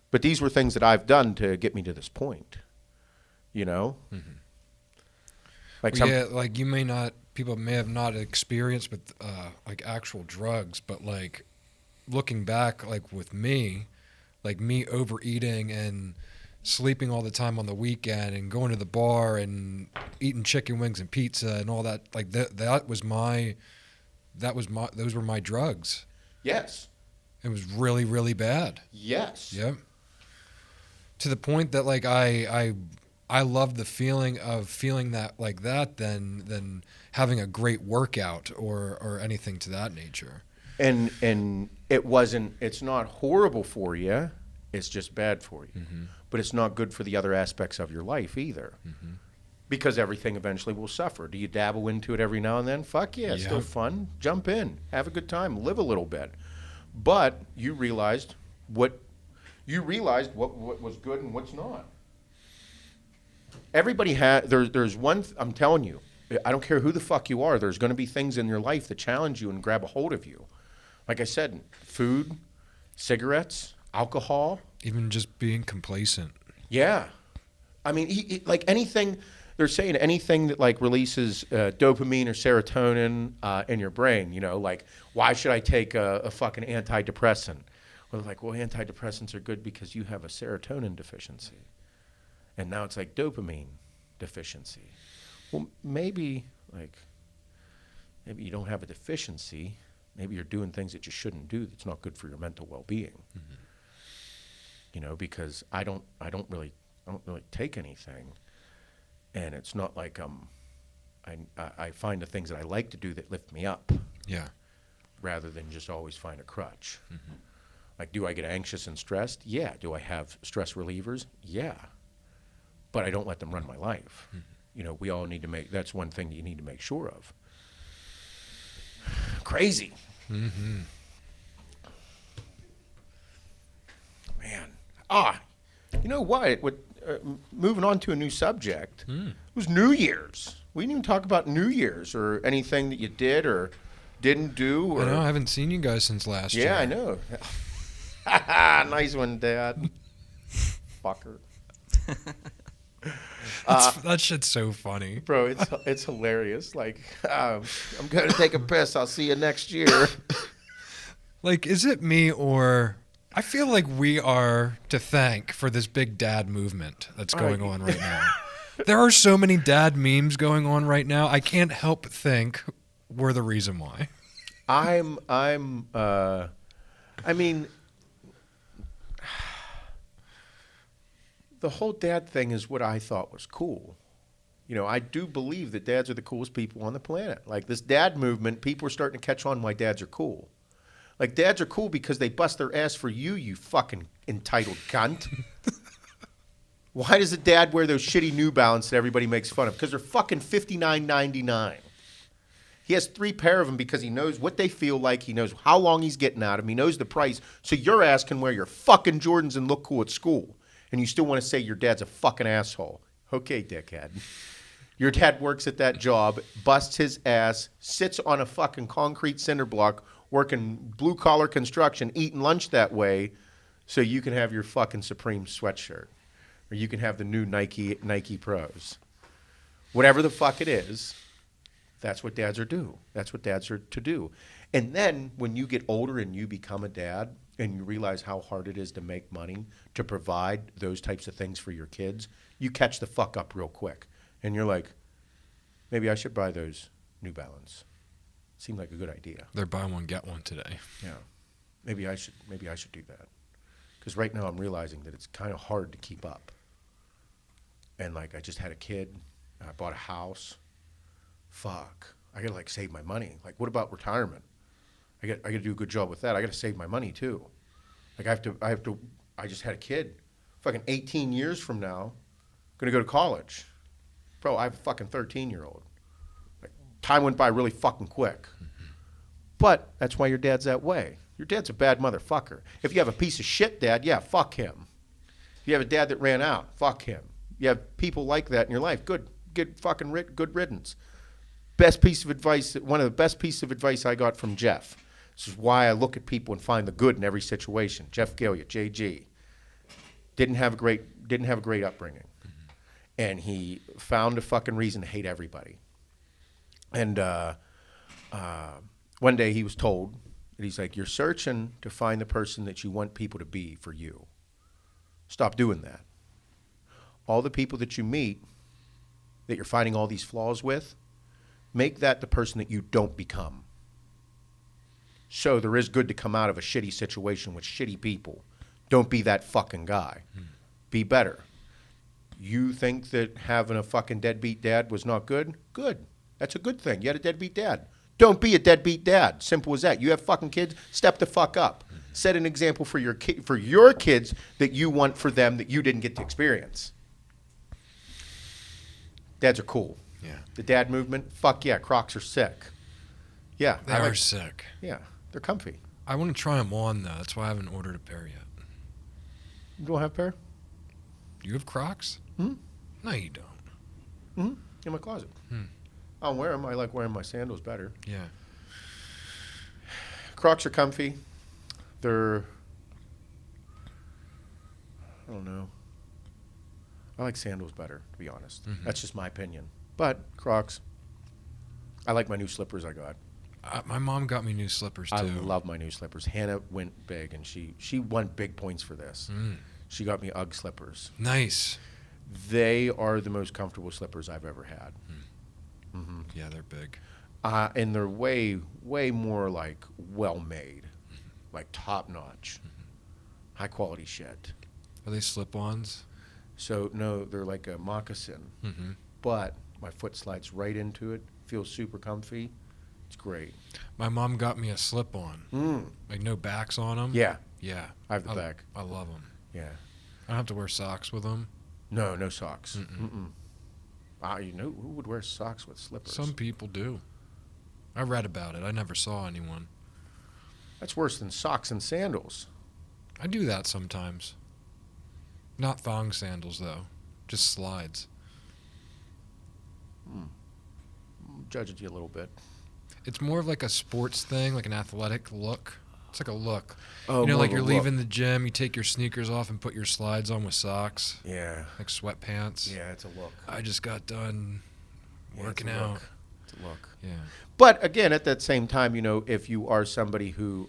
But these were things that I've done to get me to this point, Mm-hmm. Like people may have not experienced with like actual drugs, but like looking back, like with me, like me overeating and sleeping all the time on the weekend and going to the bar and eating chicken wings and pizza and all that, like those were my drugs. Yes. It was really, really bad. Yes. Yep. To the point that like I love the feeling of feeling that like that than having a great workout or anything to that nature. And it's not horrible for you, it's just bad for you. Mm-hmm. But it's not good for the other aspects of your life either. Mm-hmm. Because everything eventually will suffer. Do you dabble into it every now and then? Fuck yeah, it's still fun. Jump in, have a good time, live a little bit. But you realized what was good and what's not. Everybody there's one, I'm telling you, I don't care who the fuck you are, there's going to be things in your life that challenge you and grab a hold of you. Like I said, food, cigarettes, alcohol. Even just being complacent. Yeah. I mean, like anything, they're saying anything that like releases dopamine or serotonin in your brain, like why should I take a fucking antidepressant? Well, like, antidepressants are good because you have a serotonin deficiency. And now it's like dopamine deficiency. Well, maybe you don't have a deficiency. Maybe you're doing things that you shouldn't do that's not good for your mental well-being. Mm-hmm. Because I don't really take anything. And it's not like I find the things that I like to do that lift me up. Yeah. Rather than just always find a crutch. Mm-hmm. Like, do I get anxious and stressed? Yeah. Do I have stress relievers? Yeah. But I don't let them run my life. Mm-hmm. We all need to that's one thing you need to make sure of. Crazy. Mm-hmm. Man. You know what? Moving on to a new subject. It was New Year's. We didn't even talk about New Year's or anything that you did or didn't do. I know. I haven't seen you guys since last year. Yeah, I know. Nice one, Dad. Fucker. That shit's so funny. Bro, it's hilarious. Like, I'm going to take a piss. I'll see you next year. Like, is it me or... I feel like we are to thank for this big dad movement that's going on right now. There are so many dad memes going on right now. I can't help but think we're the reason why. I mean, the whole dad thing is what I thought was cool. I do believe that dads are the coolest people on the planet. Like this dad movement, people are starting to catch on why dads are cool. Like dads are cool because they bust their ass for you, you fucking entitled cunt. Why does a dad wear those shitty New Balance that everybody makes fun of? Because they're fucking $59.99. He has 3 pair of them because he knows what they feel like. He knows how long he's getting out of them. He knows the price. So your ass can wear your fucking Jordans and look cool at school. And you still want to say your dad's a fucking asshole. Okay, dickhead. Your dad works at that job, busts his ass, sits on a fucking concrete cinder block, working blue-collar construction, eating lunch that way, so you can have your fucking Supreme sweatshirt. Or you can have the new Nike Pros. Whatever the fuck it is, that's what dads are do. That's what dads are to do. And then when you get older and you become a dad and you realize how hard it is to make money, to provide those types of things for your kids, you catch the fuck up real quick. And you're like, maybe I should buy those New Balance. Seemed like a good idea. They're buy one, get one today. Yeah. Maybe I should do that. Because right now I'm realizing that it's kind of hard to keep up. And like I just had a kid, and I bought a house. Fuck. I gotta like save my money. Like what about retirement? I gotta do a good job with that. I gotta save my money too. Like I just had a kid. Fucking 18 years from now, gonna go to college. Bro, I have a fucking 13-year-old. Like, time went by really fucking quick. But that's why your dad's that way. Your dad's a bad motherfucker. If you have a piece of shit dad, yeah, fuck him. If you have a dad that ran out, fuck him. You have people like that in your life, good riddance. Best piece of advice, one of the best pieces of advice I got from Jeff. This is why I look at people and find the good in every situation. Jeff Gilliott, JG, didn't have a great upbringing. And he found a fucking reason to hate everybody. And one day he was told that he's like, you're searching to find the person that you want people to be for you. Stop doing that. All the people that you meet that you're finding all these flaws with, make that the person that you don't become. So there is good to come out of a shitty situation with shitty people. Don't be that fucking guy. Be better. You think that having a fucking deadbeat dad was not good? Good. That's a good thing. You had a deadbeat dad. Don't be a deadbeat dad. Simple as that. You have fucking kids, step the fuck up. Set an example for your kids that you want for them that you didn't get to experience. Dads are cool. Yeah. The dad movement, fuck yeah, Crocs are sick. Yeah. They are sick. Yeah, they're comfy. I want to try them on, though. That's why I haven't ordered a pair yet. You don't have a pair? You have Crocs? Hmm? No, you don't. Hmm? In my closet. I don't wear them. I like wearing my sandals better. Yeah. Crocs are comfy. They're, I don't know. I like sandals better, to be honest. That's just my opinion. But Crocs, I like my new slippers I got. My mom got me new slippers, too. I love my new slippers. Hannah went big, and she won big points for this. She got me UGG slippers. Nice. They are the most comfortable slippers I've ever had. Yeah, they're big. And they're way, way more like well-made, like top-notch, high-quality shit. Are they slip-ons? So, no, they're like a moccasin, but my foot slides right into it, feels super comfy. It's great. My mom got me a slip-on. Like no backs on them. Yeah. Yeah. I have the back. I love them. Yeah. I don't have to wear socks with them. No socks. You know, who would wear socks with slippers? Some people do. I read about it. I never saw anyone. That's worse than socks and sandals. I do that sometimes. Not thong sandals, though. Just slides. I'm judging you a little bit. It's more of like a sports thing, like an athletic look. It's like a look. Oh, you know, more like of a you're look. leaving the gym, you take your sneakers off and put your slides on with socks. Yeah. Like sweatpants. Yeah, it's a look. I just got done working it's a out. look. It's a look. Yeah. But again, at that same time, you know, if you are somebody who,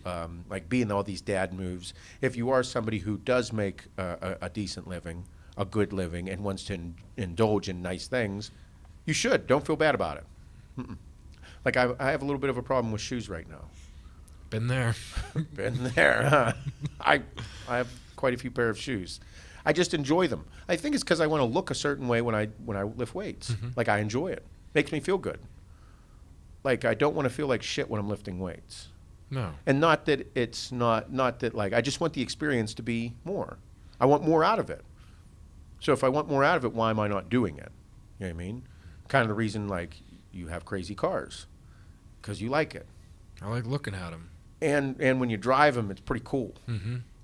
like being all these dad moves, if you are somebody who does make a decent living, a good living, and wants to indulge in nice things, you should. Don't feel bad about it. Like I have a little bit of a problem with shoes right now. Been there. Been there. Huh? I have quite a few pair of shoes. I just enjoy them. I think it's because I want to look a certain way when I lift weights. Like I enjoy it. Makes me feel good. Like I don't want to feel like shit when I'm lifting weights. No. And not that it's not that like I just want the experience to be more. I want more out of it. So if I want more out of it, why am I not doing it? You know what I mean? Kind of the reason like you have crazy cars because you like it. I like looking at them. And when you drive them, it's pretty cool.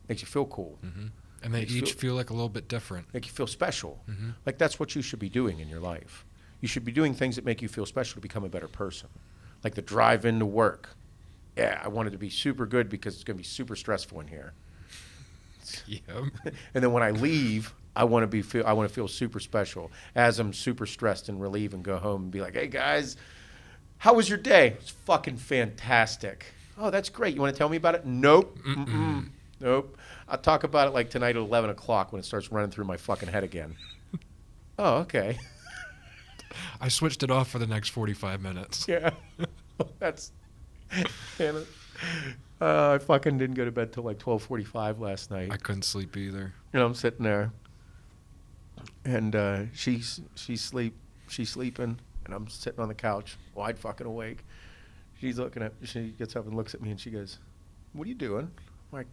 Makes you feel cool. And they each feel like a little bit different. Make you feel special. Like that's what you should be doing in your life. You should be doing things that make you feel special to become a better person. Like the drive into work. Yeah, I want it to be super good because it's going to be super stressful in here. Yep. And then when I leave, I want to feel super special as I'm super stressed and relieved and go home and be like, hey guys, how was your day? It's fucking fantastic. Oh, that's great. You want to tell me about it? Nope. Nope. I'll talk about it like tonight at 11 o'clock when it starts running through my fucking head again. Oh, okay. I switched it off for the next 45 minutes. Yeah. That's... Damn it. I fucking didn't go to bed till like 12:45 last night. I couldn't sleep either. I'm sitting there, and she's sleeping, and I'm sitting on the couch, wide fucking awake. She gets up and looks at me, and she goes, "What are you doing?" I'm like,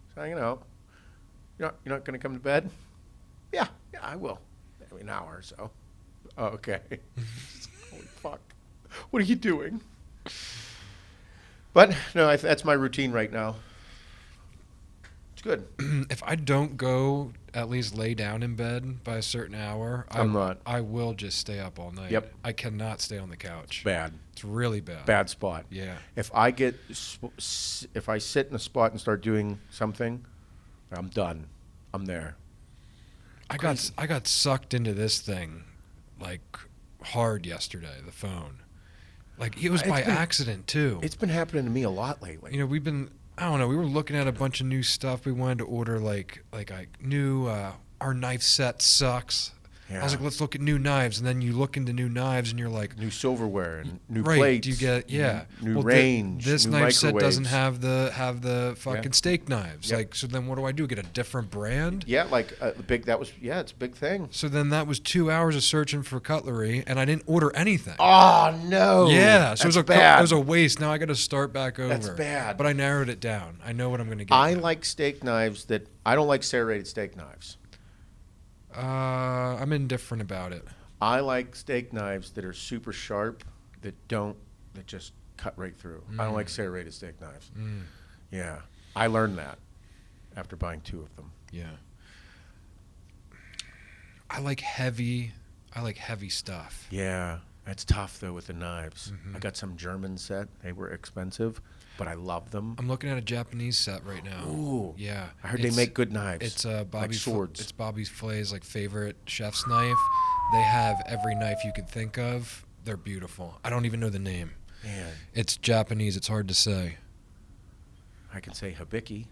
"Just hanging out." You're not gonna come to bed? Yeah, I will. Maybe an hour or so. Oh, okay. Holy fuck. What are you doing? But no, that's my routine right now. It's good. If I don't go at least lay down in bed by a certain hour, I will just stay up all night. Yep. I cannot stay on the couch. Bad. It's really bad. Bad spot. Yeah. If I sit in a spot and start doing something, I'm done. I'm there. I got sucked into this thing like hard yesterday, the phone. Like it was by accident too. It's been happening to me a lot lately. You know, we were looking at a bunch of new stuff. We wanted to order like new our knife set sucks. Yeah. I was like, let's look at new knives, and then you look into new knives, and you're like, new silverware and new right, plates. Do you get new range? This new knife set doesn't microwaves. have the fucking steak knives. Yep. Like, so then what do I do? Get a different brand? Yeah, like it's a big thing. So then that was 2 hours of searching for cutlery, and I didn't order anything. Oh no! Yeah, so bad. It was a waste. Now I got to start back over. That's bad. But I narrowed it down. I know what I'm going to get. I like steak knives I don't like serrated steak knives. I'm indifferent about it. I like steak knives that are super sharp, that just cut right through. I don't like serrated steak knives. Yeah, I learned that after buying 2 of them. Yeah. I like heavy stuff. Yeah, that's tough though with the knives. I got some German set. They were expensive, but I love them. I'm looking at a Japanese set right now. Ooh. Yeah. I heard they make good knives. It's like swords. It's Bobby Flay's like favorite chef's knife. They have every knife you could think of. They're beautiful. I don't even know the name. Man. It's Japanese. It's hard to say. I can say hibiki.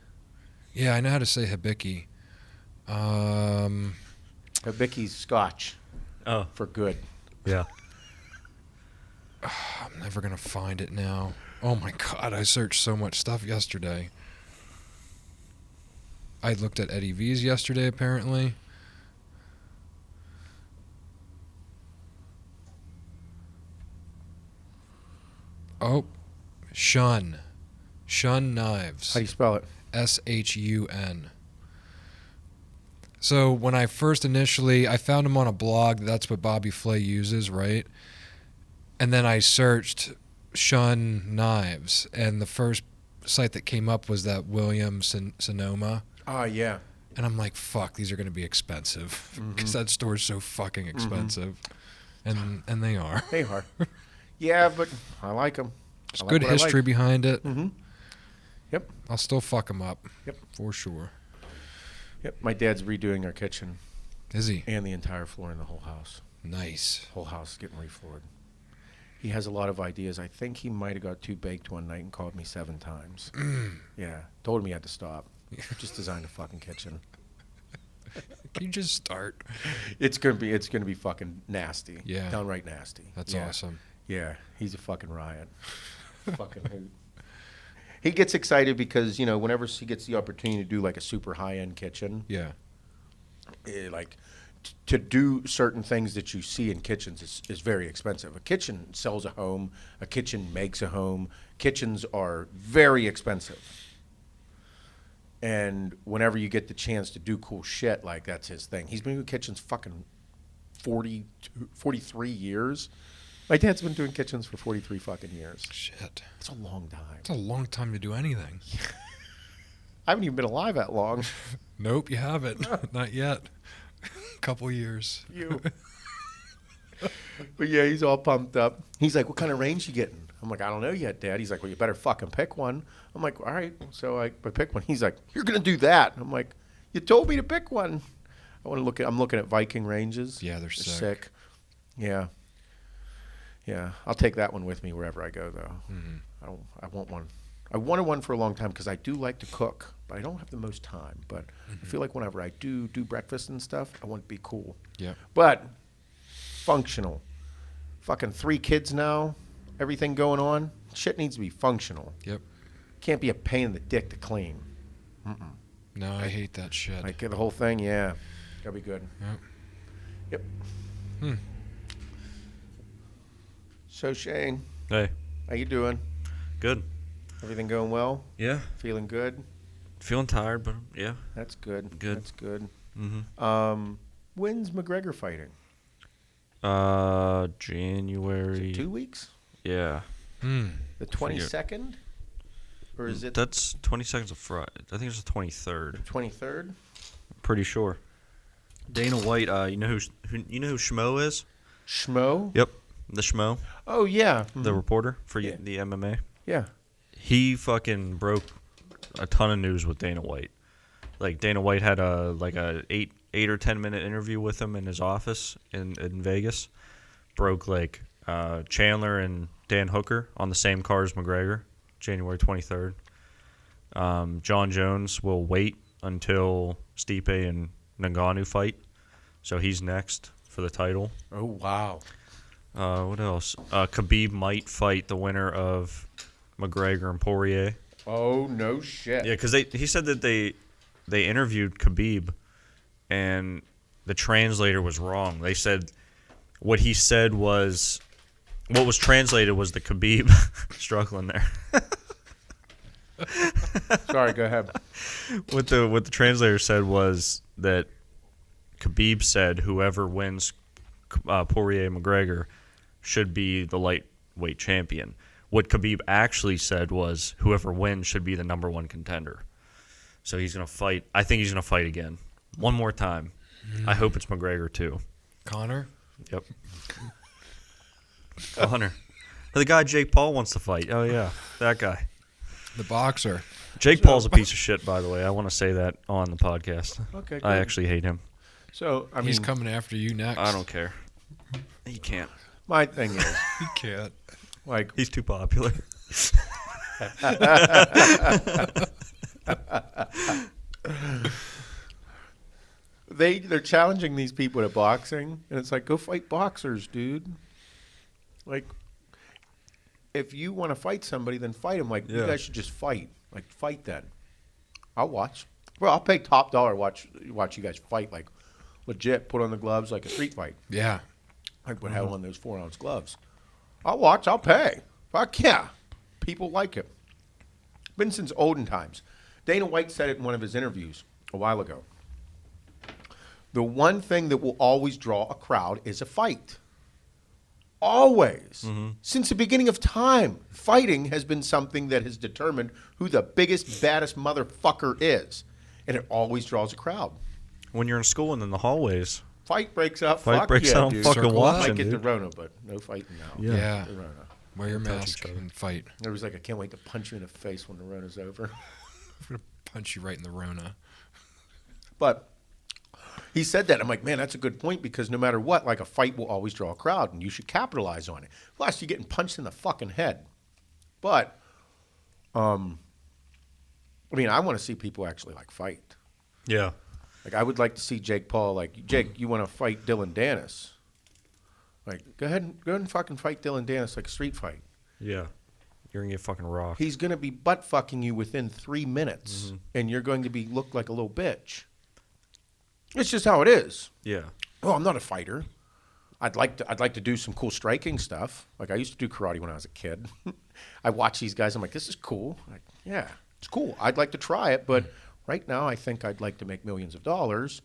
Yeah, I know how to say hibiki. Hibiki's Scotch. Oh. For good. Yeah. I'm never going to find it now. Oh, my God. I searched so much stuff yesterday. I looked at Eddie V's yesterday, apparently. Oh, Shun. Shun Knives. How do you spell it? SHUN. So when I first I found him on a blog. That's what Bobby Flay uses, right? And then I searched Shun Knives, and the first site that came up was that William Sonoma. Oh, yeah. And I'm like, fuck, these are going to be expensive. Because that store's so fucking expensive. And they are. They are. Yeah, but I like them. There's good history behind it. Mm-hmm. Yep. I'll still fuck them up. Yep. For sure. Yep. My dad's redoing our kitchen. Is he? And the entire floor in the whole house. Nice. Whole house is getting refloored. He has a lot of ideas. I think he might have got too baked one night and called me 7 times. Yeah. Told him he had to stop. Just designed a fucking kitchen. Can you just start? It's gonna be fucking nasty. Yeah. Downright nasty. That's awesome. Yeah. He's a fucking riot. Fucking hoot. He gets excited because, whenever he gets the opportunity to do like a super high-end kitchen. Yeah. To do certain things that you see in kitchens is very expensive. A kitchen sells a home. A kitchen makes a home. Kitchens are very expensive. And whenever you get the chance to do cool shit, like that's his thing. He's been doing kitchens fucking 43 years. My dad's been doing kitchens for 43 fucking years. Shit. It's a long time. It's a long time to do anything. I haven't even been alive that long. Nope, you haven't. Not yet. Couple years. You. But yeah, he's all pumped up. He's like, "What kind of range you getting?" I'm like, "I don't know yet, Dad." He's like, "Well, you better fucking pick one." I'm like, "All right." So I pick one. He's like, "You're gonna do that?" I'm like, "You told me to pick one." I'm looking at Viking ranges. Yeah, they're sick. Yeah. Yeah, I'll take that one with me wherever I go, though. Mm-hmm. I want one. I wanted one for a long time because I do like to cook, but I don't have the most time. But I feel like whenever I do breakfast and stuff, I want it to be cool. Yeah. But functional. Fucking 3 kids now, everything going on. Shit needs to be functional. Yep. Can't be a pain in the dick to clean. No, I hate that shit. Like the whole thing, yeah. Gotta be good. Yep. Yep. So Shane, Hey, how you doing? good. Everything going well? Yeah. Feeling good? Feeling tired, but yeah. That's good. Good. That's good. Mm-hmm. When's McGregor fighting? January. 2 weeks? Yeah. The 22nd? Or is it That's 22nd of Friday. I think it's the 23rd. 23rd? Pretty sure. Dana White. You know who Schmo is? Schmo? Yep. The Schmo. Oh yeah. The reporter for Yeah. the MMA. Yeah. He fucking broke a ton of news with Dana White. Like Dana White had a 8 or 10 minute interview with him in his office in Vegas. Broke like Chandler and Dan Hooker on the same car as McGregor, January 23rd. John Jones will wait until Stipe and Ngannou fight, so he's next for the title. Oh wow. What else? Khabib might fight the winner of McGregor and Poirier. Oh no shit. Yeah, because he said that they interviewed Khabib, and the translator was wrong. They said what he said was what was translated was the Khabib struggling there. Sorry, go ahead. What the translator said was that Khabib said whoever wins Poirier McGregor should be the lightweight champion. What Khabib actually said was whoever wins should be the number 1 contender. So he's going to fight. I think he's going to fight again. One more time. I hope it's McGregor too. Connor? Yep. Connor. The guy Jake Paul wants to fight. Oh, yeah. That guy. The boxer. Jake Paul's a piece of shit, by the way. I want to say that on the podcast. Okay, I good. actually hate him. So I mean, He's coming after you next. I don't care. He can't. my thing is, He can't. like, He's too popular. they're challenging these people to boxing, and it's like, go fight boxers, dude. Like, if you want to fight somebody, then fight them. Like, you Yeah. guys should just fight. Like, fight then. I'll watch. Well, I'll pay top dollar watch you guys fight. Like, legit. Put on the gloves like a street fight. Yeah. Like, would have on those 4-ounce gloves. I'll watch. I'll pay. Fuck yeah. People like it. Been since olden times. Dana White said it in one of his interviews a while ago. The one thing that will always draw a crowd is a fight. Always. Since the beginning of time, fighting has been something that has determined who the biggest, baddest motherfucker is. And it always draws a crowd. When you're in school and in the hallways. Fight breaks up. Fight fuck breaks yeah, out. dude. Fucking Circle up. watching, Might get the dude. Rona, but no fighting now. Yeah. The Rona. Wear your Touch mask each other. and fight. There was like, I can't wait to punch you in the face when the Rona's over. I'm going to punch you right in the Rona. But he said that. I'm like, man, that's a good point because no matter what, like a fight will always draw a crowd and you should capitalize on it. Plus, you're getting punched in the fucking head. But, I mean, I want to see people actually like fight. Yeah. Like, I would like to see Jake Paul, like, Jake, you want to fight Dylan Dennis? Like, go ahead and fucking fight Dylan Dennis like a street fight. Yeah. You're going to get fucking rocked. He's going to be butt fucking you within 3 minutes, and you're going to be look like a little bitch. It's just how it is. Yeah. Oh, I'm not a fighter. I'd like to do some cool striking stuff. Like I used to do karate when I was a kid. I watch these guys. I'm like, this is cool. Like, yeah, it's cool. I'd like to try it, but right now I think I'd like to make millions of dollars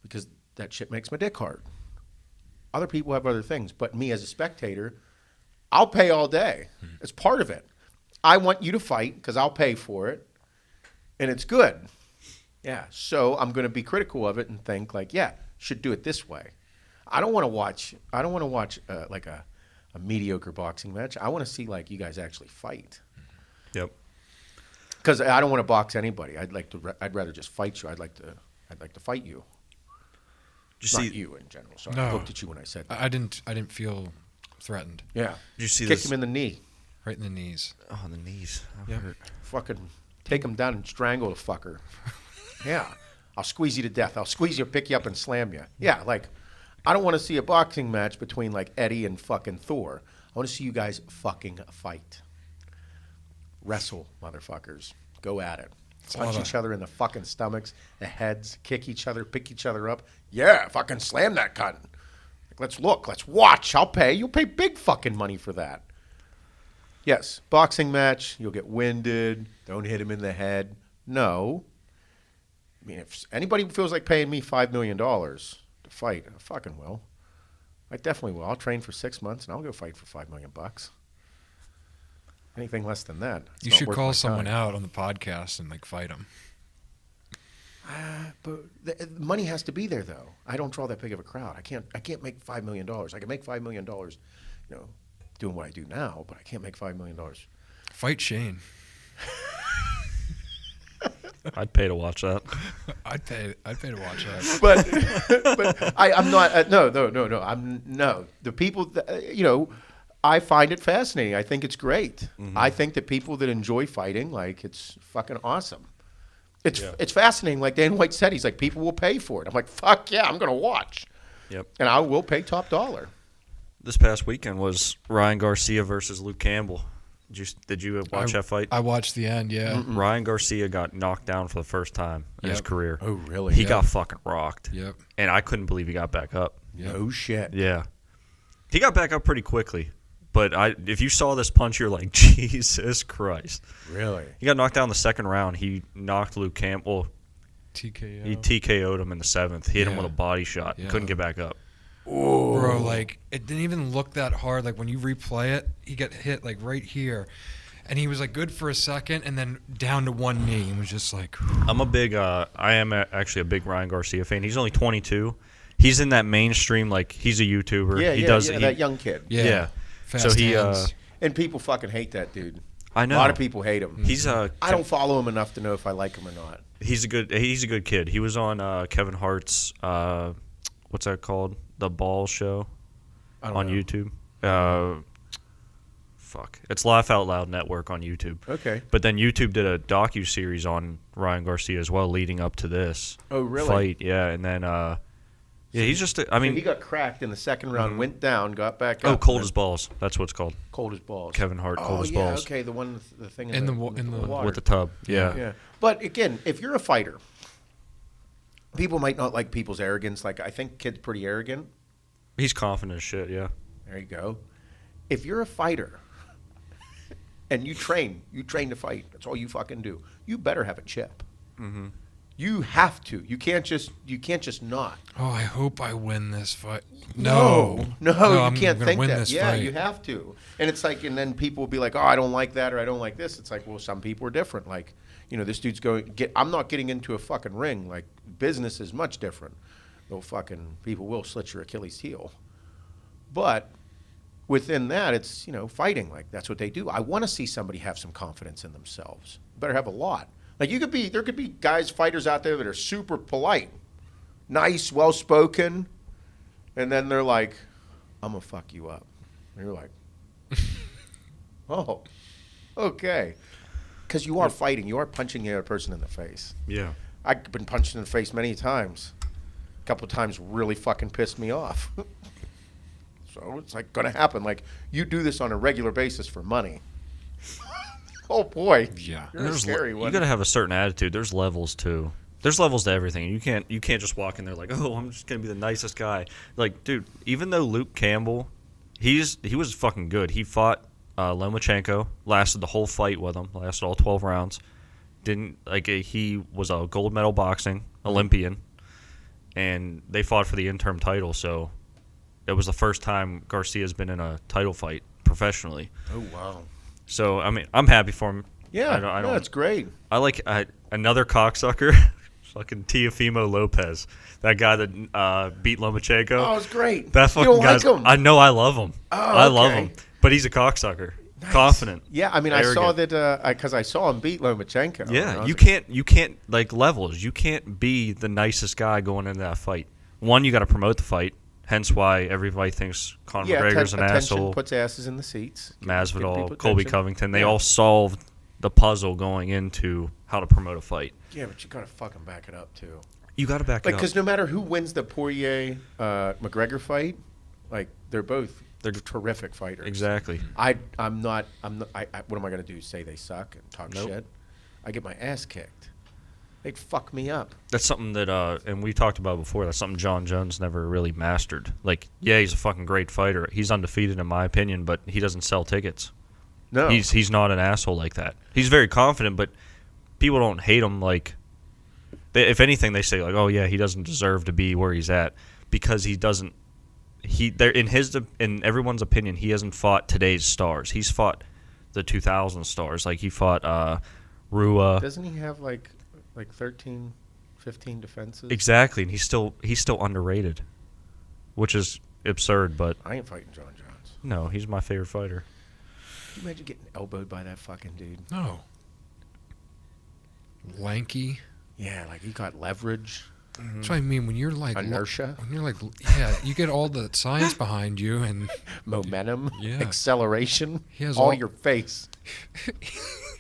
because that shit makes my dick hard. Other people have other things, but me as a spectator, I'll pay all day. It's part of it. I want you to fight because I'll pay for it, and it's good. Yeah, so I'm going to be critical of it and think like, yeah, should do it this way. I don't want to watch like a mediocre boxing match. I want to see like you guys actually fight. Yep. Because I don't want to box anybody. I'd rather just fight you. I'd like to fight you. Did you Not see? you in general. Sorry, No. I looked at you when I said that. I didn't feel threatened. Yeah. Did you see Kicked this? him in the knee. Right in the knees. Oh, the knees. That Yep. hurt. Fucking take him down and strangle the fucker. Yeah. I'll squeeze you to death. I'll squeeze you, pick you up, and slam you. Yeah, like, I don't want to see a boxing match between, like, Eddie and fucking Thor. I want to see you guys fucking fight. Wrestle, motherfuckers. Go at it. Punch each other in the fucking stomachs, the heads, kick each other, pick each other up. Yeah, fucking slam that cunt. Like, let's look. Let's watch. I'll pay. You'll pay big fucking money for that. Yes, boxing match. You'll get winded. Don't hit him in the head. No. I mean, if anybody feels like paying me $5 million to fight, I fucking will. I definitely will. I'll train for 6 months and I'll go fight for $5 million. Anything less than that, it's You not should worth call my someone time. out on the podcast and like fight them. But the money has to be there, though. I don't draw that big of a crowd. I can't make $5 million. I can make $5 million, doing what I do now, but I can't make $5 million. Fight Shane. I'd pay to watch that. I'd pay to watch that. But I'm not. No. No. The people that, I find it fascinating. I think it's great. Mm-hmm. I think that people that enjoy fighting, like, it's fucking awesome. It's fascinating. Like Dan White said, he's like, people will pay for it. I'm like, fuck yeah, I'm gonna watch. Yep. And I will pay top dollar. This past weekend was Ryan Garcia versus Luke Campbell. Did you watch that fight? I watched the end, yeah. Ryan Garcia got knocked down for the first time in his Yep. career. Oh, really? He Yep. got fucking rocked. Yep. And I couldn't believe he got back up. Yep. No shit. Yeah. He got back up pretty quickly. But if you saw this punch, you're like, Jesus Christ. Really? He got knocked down in the second round. He knocked Luke Campbell. TKO. He TKO'd him in the seventh. He hit him Yeah. with a body shot. Yeah. Couldn't get back up. Bro, like, it didn't even look that hard. Like, when you replay it, he got hit, like, right here. And he was, like, good for a second and then down to one knee. He was just like... I'm a big, actually a big Ryan Garcia fan. He's only 22. He's in that mainstream, like, he's a YouTuber. Yeah, that young kid. Yeah. Fast So he, hands. And people fucking hate that dude. I know. A lot of people hate him. He's I don't follow him enough to know if I like him or not. He's a good kid. He was on Kevin Hart's what's that called? The Ball Show I don't on know. YouTube. It's Laugh Out Loud Network on YouTube. Okay. But then YouTube did a docu-series on Ryan Garcia as well, leading up to this Oh, really? fight. Yeah, and then he's just. He got cracked in the second round, went down, got back up. cold and as balls. That's what it's called. cold as balls. Kevin Hart, cold as balls. Okay, the one, the thing In the water. With the tub. Yeah. Yeah. But again, if you're a fighter, people might not like people's arrogance. Like, I think kid's pretty arrogant. He's confident as shit. Yeah. There you go. If you're a fighter and you train to fight, that's all you fucking do. You better have a chip. Mm-hmm. You have to. You can't just not. Oh, I hope I win this fight. No, you I'm can't gonna think win that. this Yeah, fight. you have to. And it's like, and then people will be like, oh, I don't like that or I don't like this. It's like, well, some people are different. Like, this dude's I'm not getting into a fucking ring. Like, business is much different. People will slit your Achilles heel. But within that, it's, fighting. Like, that's what they do. I want to see somebody have some confidence in themselves. Better have a lot. Like, there could be fighters out there that are super polite, nice, well-spoken, and then they're like, I'm going to fuck you up. And you're like, oh, okay. Because you are fighting. You are punching the other person in the face. Yeah. I've been punched in the face many times. A couple of times really fucking pissed me off. So it's like going to happen. Like, you do this on a regular basis for money. Oh boy. Yeah. You're a scary one. You got to have a certain attitude. There's levels too. There's levels to everything. You can't just walk in there like, oh, I'm just gonna be the nicest guy. Like, dude, even though Luke Campbell, he was fucking good. He fought Lomachenko, lasted the whole fight with him, lasted all 12 rounds. He was a gold medal boxing Olympian, and they fought for the interim title. So it was the first time Garcia's been in a title fight professionally. Oh wow. So I mean, I'm happy for him. Yeah, I don't. that's great. I like another cocksucker, fucking Teofimo Lopez, that guy that beat Lomachenko. Oh, it's great. That You fucking don't guy's. like him? I know, I love him. Oh, I love okay. him, but he's a cocksucker. Nice. Confident. Yeah, I mean, arrogant. I saw that because I saw him beat Lomachenko. Yeah, you can't like levels. You can't be the nicest guy going into that fight. One, you got to promote the fight, Hence why everybody thinks Conor Yeah, McGregor's an attention asshole. puts asses in the seats. Give Masvidal, people Colby attention. Covington, they Yeah. all solved the puzzle going into how to promote a fight. Yeah, but you gotta fucking back it up too. You got to back Like, it up. because no matter who wins the Poirier McGregor fight, like they're They're terrific fighters. Exactly. I'm not. What am I gonna do? Say they suck and talk Nope. shit? I get my ass kicked. They'd fuck me up. That's something that, and we talked about before, that's something John Jones never really mastered. Like, yeah, he's a fucking great fighter. He's undefeated in my opinion, but he doesn't sell tickets. No. He's not an asshole like that. He's very confident, but people don't hate him like... if anything, they say, like, oh, yeah, he doesn't deserve to be where he's at because he doesn't... In everyone's opinion, he hasn't fought today's stars. He's fought the 2000 stars. Like, he fought Rua. Doesn't he have like 13, 15 defenses? Exactly, and he's still underrated, which is absurd, but... I ain't fighting John Jones. No, he's my favorite fighter. Can you imagine getting elbowed by that fucking dude? No. Lanky. Yeah, like he got leverage, That's what I mean. When you're like inertia, when you're like, yeah, you get all the science behind you, and momentum, Yeah. acceleration, He has all all- your face.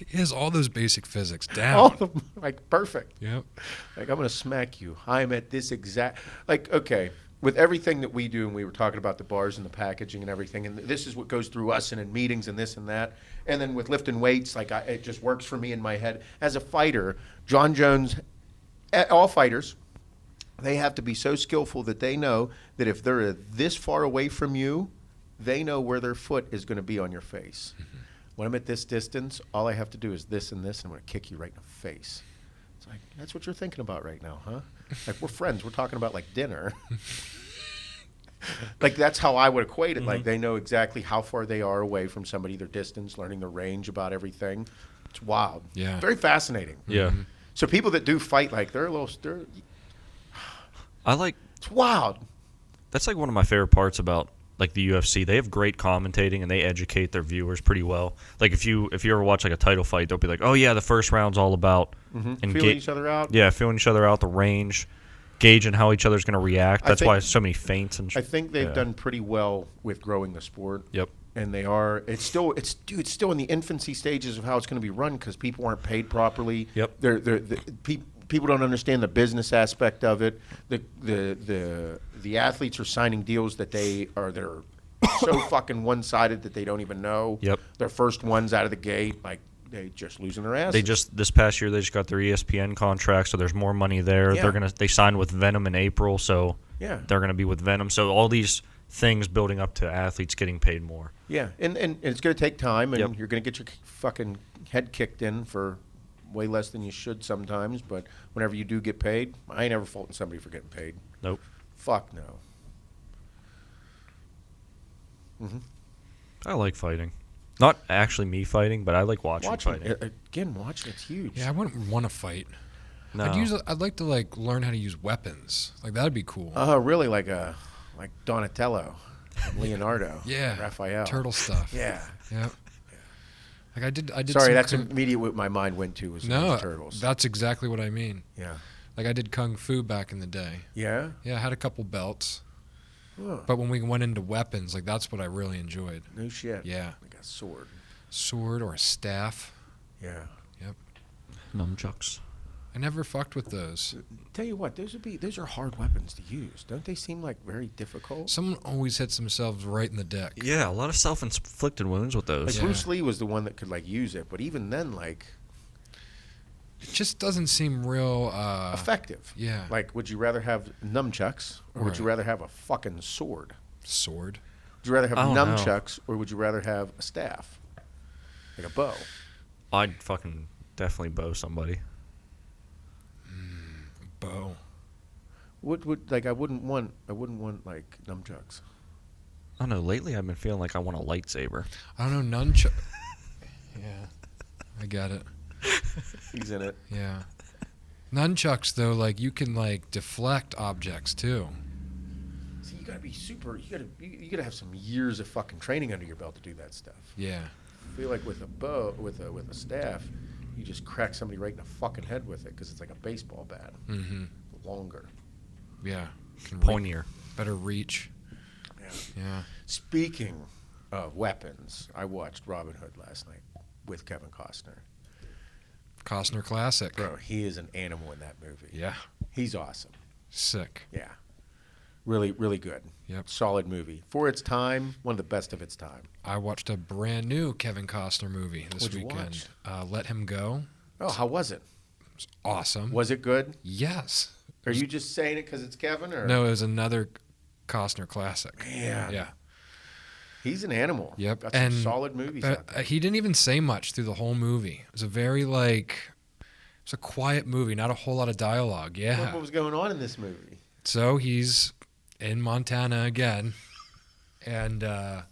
he has all those basic physics down. All of them, like perfect. Yep. Like, I'm going to smack you. I'm at this exact... Like, okay, with everything that we do, and we were talking about the bars and the packaging and everything, and this is what goes through us and in meetings and this and that. And then with lifting weights, like, it just works for me in my head. As a fighter, John Jones, all fighters, they have to be so skillful that they know that if they're this far away from you, they know where their foot is going to be on your face. When I'm at this distance, all I have to do is this and this, and I'm going to kick you right in the face. It's like, that's what you're thinking about right now, huh? Like, we're friends. We're talking about, like, dinner. Like, that's how I would equate it. Like, they know exactly how far they are away from somebody, their distance, learning their range about everything. It's wild. Yeah. Very fascinating. Yeah. So people that do fight, like, I like... it's wild. That's like one of my favorite parts about like the UFC. They have great commentating and they educate their viewers pretty well. Like if you ever watch like a title fight, they'll be like, "Oh yeah, the first round's all about Feeling each other out. Yeah, feeling each other out, the range, gauging how each other's going to react. I That's think- why so many feints and. I think they've yeah. done pretty well with growing the sport. Yep. And they are. It's still in the infancy stages of how it's going to be run because people aren't paid properly. Yep. People don't understand the business aspect of it. The athletes are signing deals that are so fucking one-sided that they don't even know. Yep. Their first ones out of the gate, like they just losing their ass. This past year they just got their ESPN contract, so there's more money there. Yeah. They signed with Venom in April, so Yeah. they're gonna be with Venom. So all these things building up to athletes getting paid more. Yeah, and it's going to take time, and Yep. you're going to get your fucking head kicked in for way less than you should sometimes. But whenever you do get paid, I ain't ever faulting somebody for getting paid. Nope. Fuck no. I like fighting. Not actually me fighting, but I like watching fighting. Watching it's huge. Yeah, I wouldn't want to fight. No. I'd like to like learn how to use weapons. Like that'd be cool. Really like Donatello, Leonardo, Yeah. Raphael, Turtle stuff. Yeah. Yep. Like I did. Sorry, some that's kung- immediate what my mind went to was no. turtles. That's exactly what I mean. Yeah. Like I did kung fu back in the day. Yeah. Yeah, I had a couple belts. Huh. But when we went into weapons, like that's what I really enjoyed. No shit. Yeah. Like a sword. Sword or a staff. Yeah. Yep. Nunchucks. I never fucked with those. Tell you what, those are hard weapons to use. Don't they seem like very difficult? Someone always hits themselves right in the dick. Yeah, a lot of self-inflicted wounds with those. Like Yeah. Bruce Lee was the one that could like use it, but even then, like It just doesn't seem real effective. yeah. Like, would you rather have nunchucks or would you Right. rather have a fucking sword? sword. Would you rather have I don't know. nunchucks or would you rather have a staff, like a bow? I'd fucking definitely bow somebody. Bow. Would like I wouldn't want like nunchucks. I don't know. Lately, I've been feeling like I want a lightsaber. I don't know, nunchuck. Yeah. I got it. He's in it. Yeah. Nunchucks though, like you can like deflect objects too. See, you gotta be super. You gotta have some years of fucking training under your belt to do that stuff. Yeah. I feel like with a bow, with a staff, you just crack somebody right in the fucking head with it because it's like a baseball bat, Mm-hmm. longer. Yeah. Can Pointier. better reach. Yeah. Speaking of weapons, I watched Robin Hood last night with Kevin Costner. Costner classic. Bro, he is an animal in that movie. Yeah. He's awesome. Sick. Yeah. Really, really good. Yep. Solid movie. For its time, one of the best of its time. I watched a brand new Kevin Costner movie this What'd you weekend. Let Him Go. Oh, how was it? It's awesome. Was it good? Yes. Are you just saying it because it's Kevin? Or? No, it was another Costner classic. Man. Yeah. He's an animal. Yep. Got some And solid movies out there. he didn't even say much through the whole movie. It was a very it's a quiet movie, not a whole lot of dialogue. Yeah. What was going on in this movie? So he's in Montana again, and I'm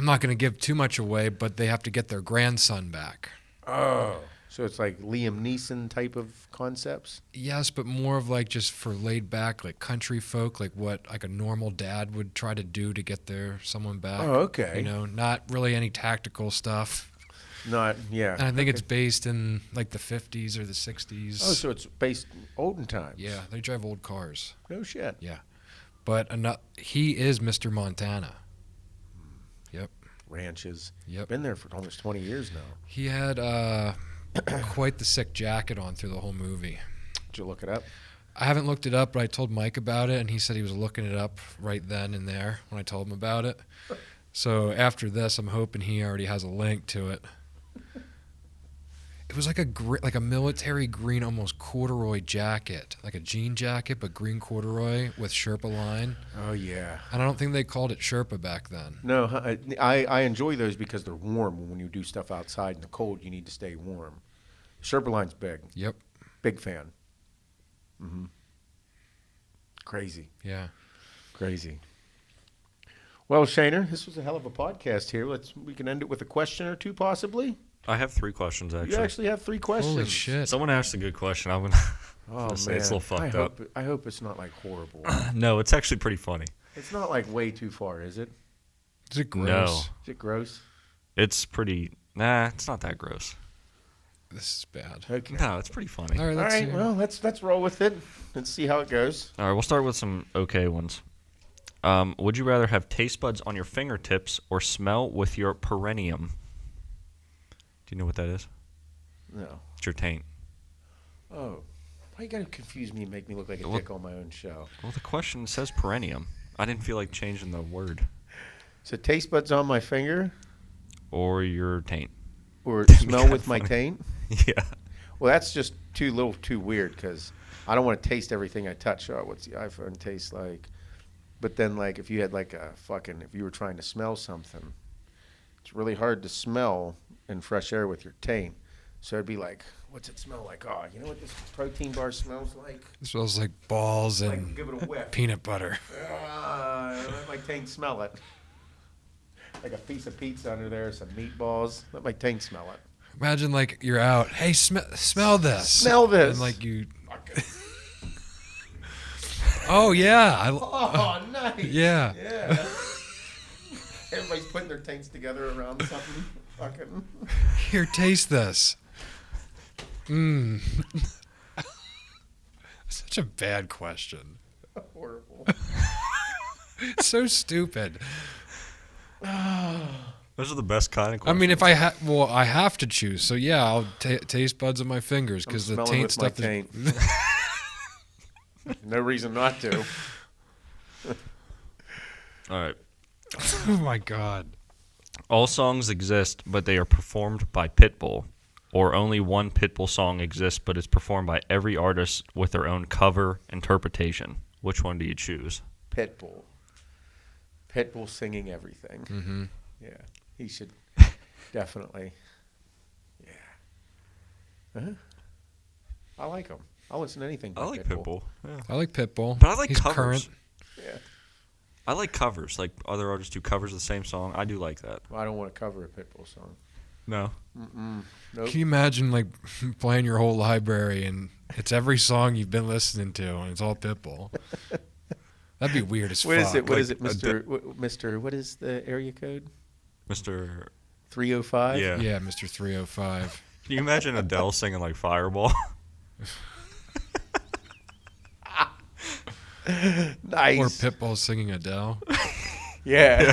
not going to give too much away, but they have to get their grandson back. Oh. So it's like Liam Neeson type of concepts? Yes, but more of just for laid back, country folk, what a normal dad would try to do to get someone back. Oh, okay. Not really any tactical stuff. Not, yeah. And I think it's based in the 50s or the 60s. Oh, so it's based olden times. Yeah, they drive old cars. No shit. Yeah. But he is Mr. Montana. Yep. Ranches. Yep. Been there for almost 20 years now. He had quite the sick jacket on through the whole movie. Did you look it up? I haven't looked it up, but I told Mike about it, and he said he was looking it up right then and there when I told him about it. So after this, I'm hoping he already has a link to it. It was like a military green, almost corduroy jacket, like a jean jacket, but green corduroy with Sherpa line. Oh, yeah. And I don't think they called it Sherpa back then. No, I enjoy those because they're warm. When you do stuff outside in the cold, you need to stay warm. Sherpa line's big. Yep. Big fan. Mm-hmm. Crazy. Yeah. Crazy. Well, Shaner, this was a hell of a podcast here. We can end it with a question or two, possibly. I have 3 questions, actually. You actually have 3 questions. Holy shit. Someone asked a good question. I'm going Oh, to say man. it's a little fucked up. I hope it's not horrible. No, it's actually pretty funny. It's not way too far, is it? Is it gross? No. Is it gross? It's pretty... Nah, it's not that gross. This is bad. Okay. No, it's pretty funny. All right, All let's right, see. well, let's roll with it. Let's see how it goes. All right, we'll start with some okay ones. Would you rather have taste buds on your fingertips or smell with your perineum? Do you know what that is? No. It's your taint. Oh. Why you gotta confuse me and make me look like a dick on my own show? Well, the question says perineum. I didn't feel like changing the word. So taste buds on my finger Or your taint. or That'd be smell kinda with my funny. taint? Yeah. Well, that's just too weird because I don't want to taste everything I touch. Oh, what's the iPhone taste like? But then, if you had if you were trying to smell something, it's really hard to smell in fresh air with your taint. So it'd be what's it smell like? Oh, you know what this protein bar smells like? It smells like balls and Give it a whiff. peanut butter. Let my taint smell it. Like a piece of pizza under there, some meatballs. Let my taint smell it. Imagine you're out. Hey, smell this. Smell this. And you. Oh yeah. Oh, nice. Yeah. Yeah. Everybody's putting their taints together around something. Fucking. Here, taste this. Mmm. Such a bad question. Horrible. So stupid. Those are the best kind of I questions. mean, if I have to choose. So yeah, I'll taste buds on my fingers because the smelling taint with my stuff taint. is. No reason not to. All right. Oh my god. All songs exist, but they are performed by Pitbull. Or only one Pitbull song exists, but it's performed by every artist with their own cover interpretation. Which one do you choose? Pitbull. Pitbull singing everything. Mm-hmm. Yeah. He should definitely. Yeah. Uh-huh. I like him. I'll listen to anything by I like Pitbull. Yeah. I like Pitbull. But I like He's covers. current. Yeah. I like covers, like other artists do covers of the same song. I do like that. Well, I don't want to cover a Pitbull song. No. Nope. Can you imagine playing your whole library and it's every song you've been listening to and it's all Pitbull? That'd be weird as What fuck. is it? What is it, Like Mr. What is the area code? Mr. 305? Yeah. Yeah, Mr. 305. Can you imagine Adele singing like Fireball? Nice. Or Pitbull singing Adele. Yeah.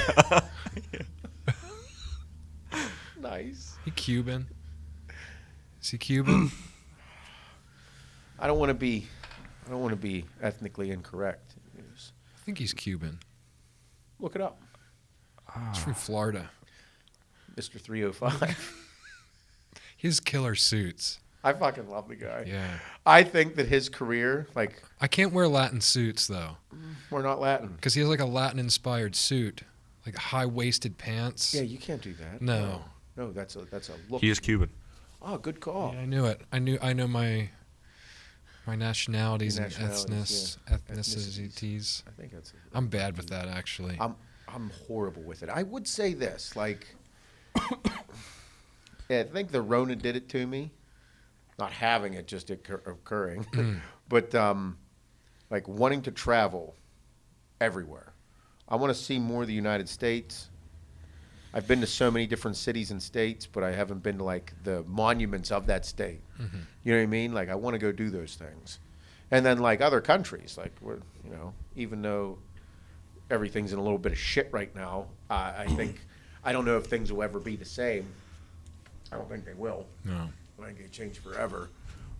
Nice. He Cuban. Is he Cuban? I don't want to be ethnically incorrect. I think he's Cuban. Look it up. He's from Florida. Mr. 305. He has killer suits. I fucking love the guy. Yeah. I think that his career, like, I can't wear Latin suits, though. we're not Latin. Because he has like a Latin-inspired suit. Like high-waisted pants. Yeah, you can't do that. No. No, that's a look. He is Cuban. Oh, good call. Yeah, I knew it. I know my nationalities and Nationalities, ethnicities. I think that's. I'm bad with that, actually. I'm horrible with it. I would say this, like, I think the Rona did it to me. Not having it, just occurring, but like wanting to travel everywhere. I want to see more of the United States. I've been to so many different cities and states, but I haven't been to like the monuments of that state. Mm-hmm. You know what I mean? Like I want to go do those things, and then like other countries, like we're, you know, even though everything's in a little bit of shit right now, I think I don't know if things will ever be the same. I don't think they will. No. I think they change forever.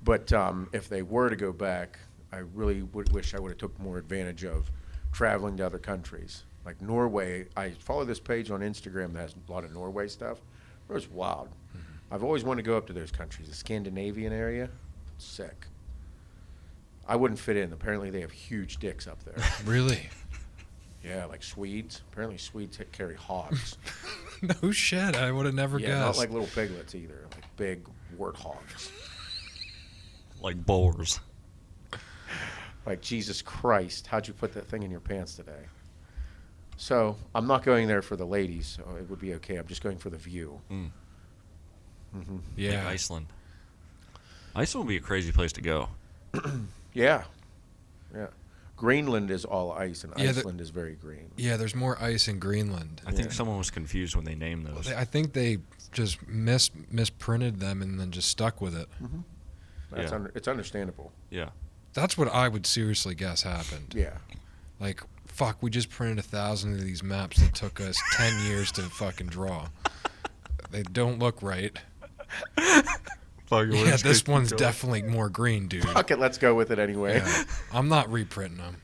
But if they were to go back, I really would wish I would have took more advantage of traveling to other countries. Like Norway, I follow this page on Instagram that has a lot of Norway stuff. It was wild. Mm-hmm. I've always wanted to go up to those countries. The Scandinavian area, sick. I wouldn't fit in. Apparently they have huge dicks up there. Really? Yeah, like Swedes. Apparently Swedes carry hogs. No shit. I would have never Yeah, guessed. not like little piglets either. Like big warthogs. Like boars. Like, Jesus Christ, how'd you put that thing in your pants today? So I'm not going there for the ladies, so it would be okay. I'm just going for the view. Mm. Mm-hmm. Yeah. Like Iceland. Iceland would be a crazy place to go. Yeah. Yeah. Greenland is all ice, and Yeah, Iceland is very green. Yeah, there's more ice in Greenland. I think someone was confused when they named those. I think they just misprinted them and then just stuck with it. Mm-hmm. That's Yeah. it's understandable. Yeah. That's what I would seriously guess happened. Yeah. Like, fuck, we just printed 1,000 of these maps that took us 10 years to fucking draw. They don't look right. Yeah, this one's definitely more green, dude. Fuck it, let's go with it anyway. Yeah. I'm not reprinting them.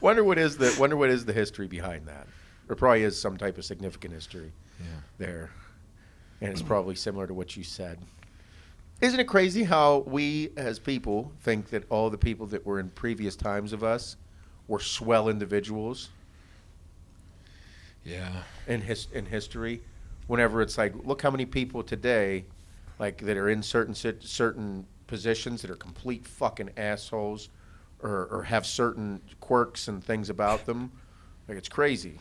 Wonder what is the history behind that. There probably is some type of significant history there. And it's probably similar to what you said. Isn't it crazy how we as people think that all the people that were in previous times of us were swell individuals Yeah. in history? Whenever it's like, look how many people today, like that are in certain positions that are complete fucking assholes, or have certain quirks and things about them. Like it's crazy.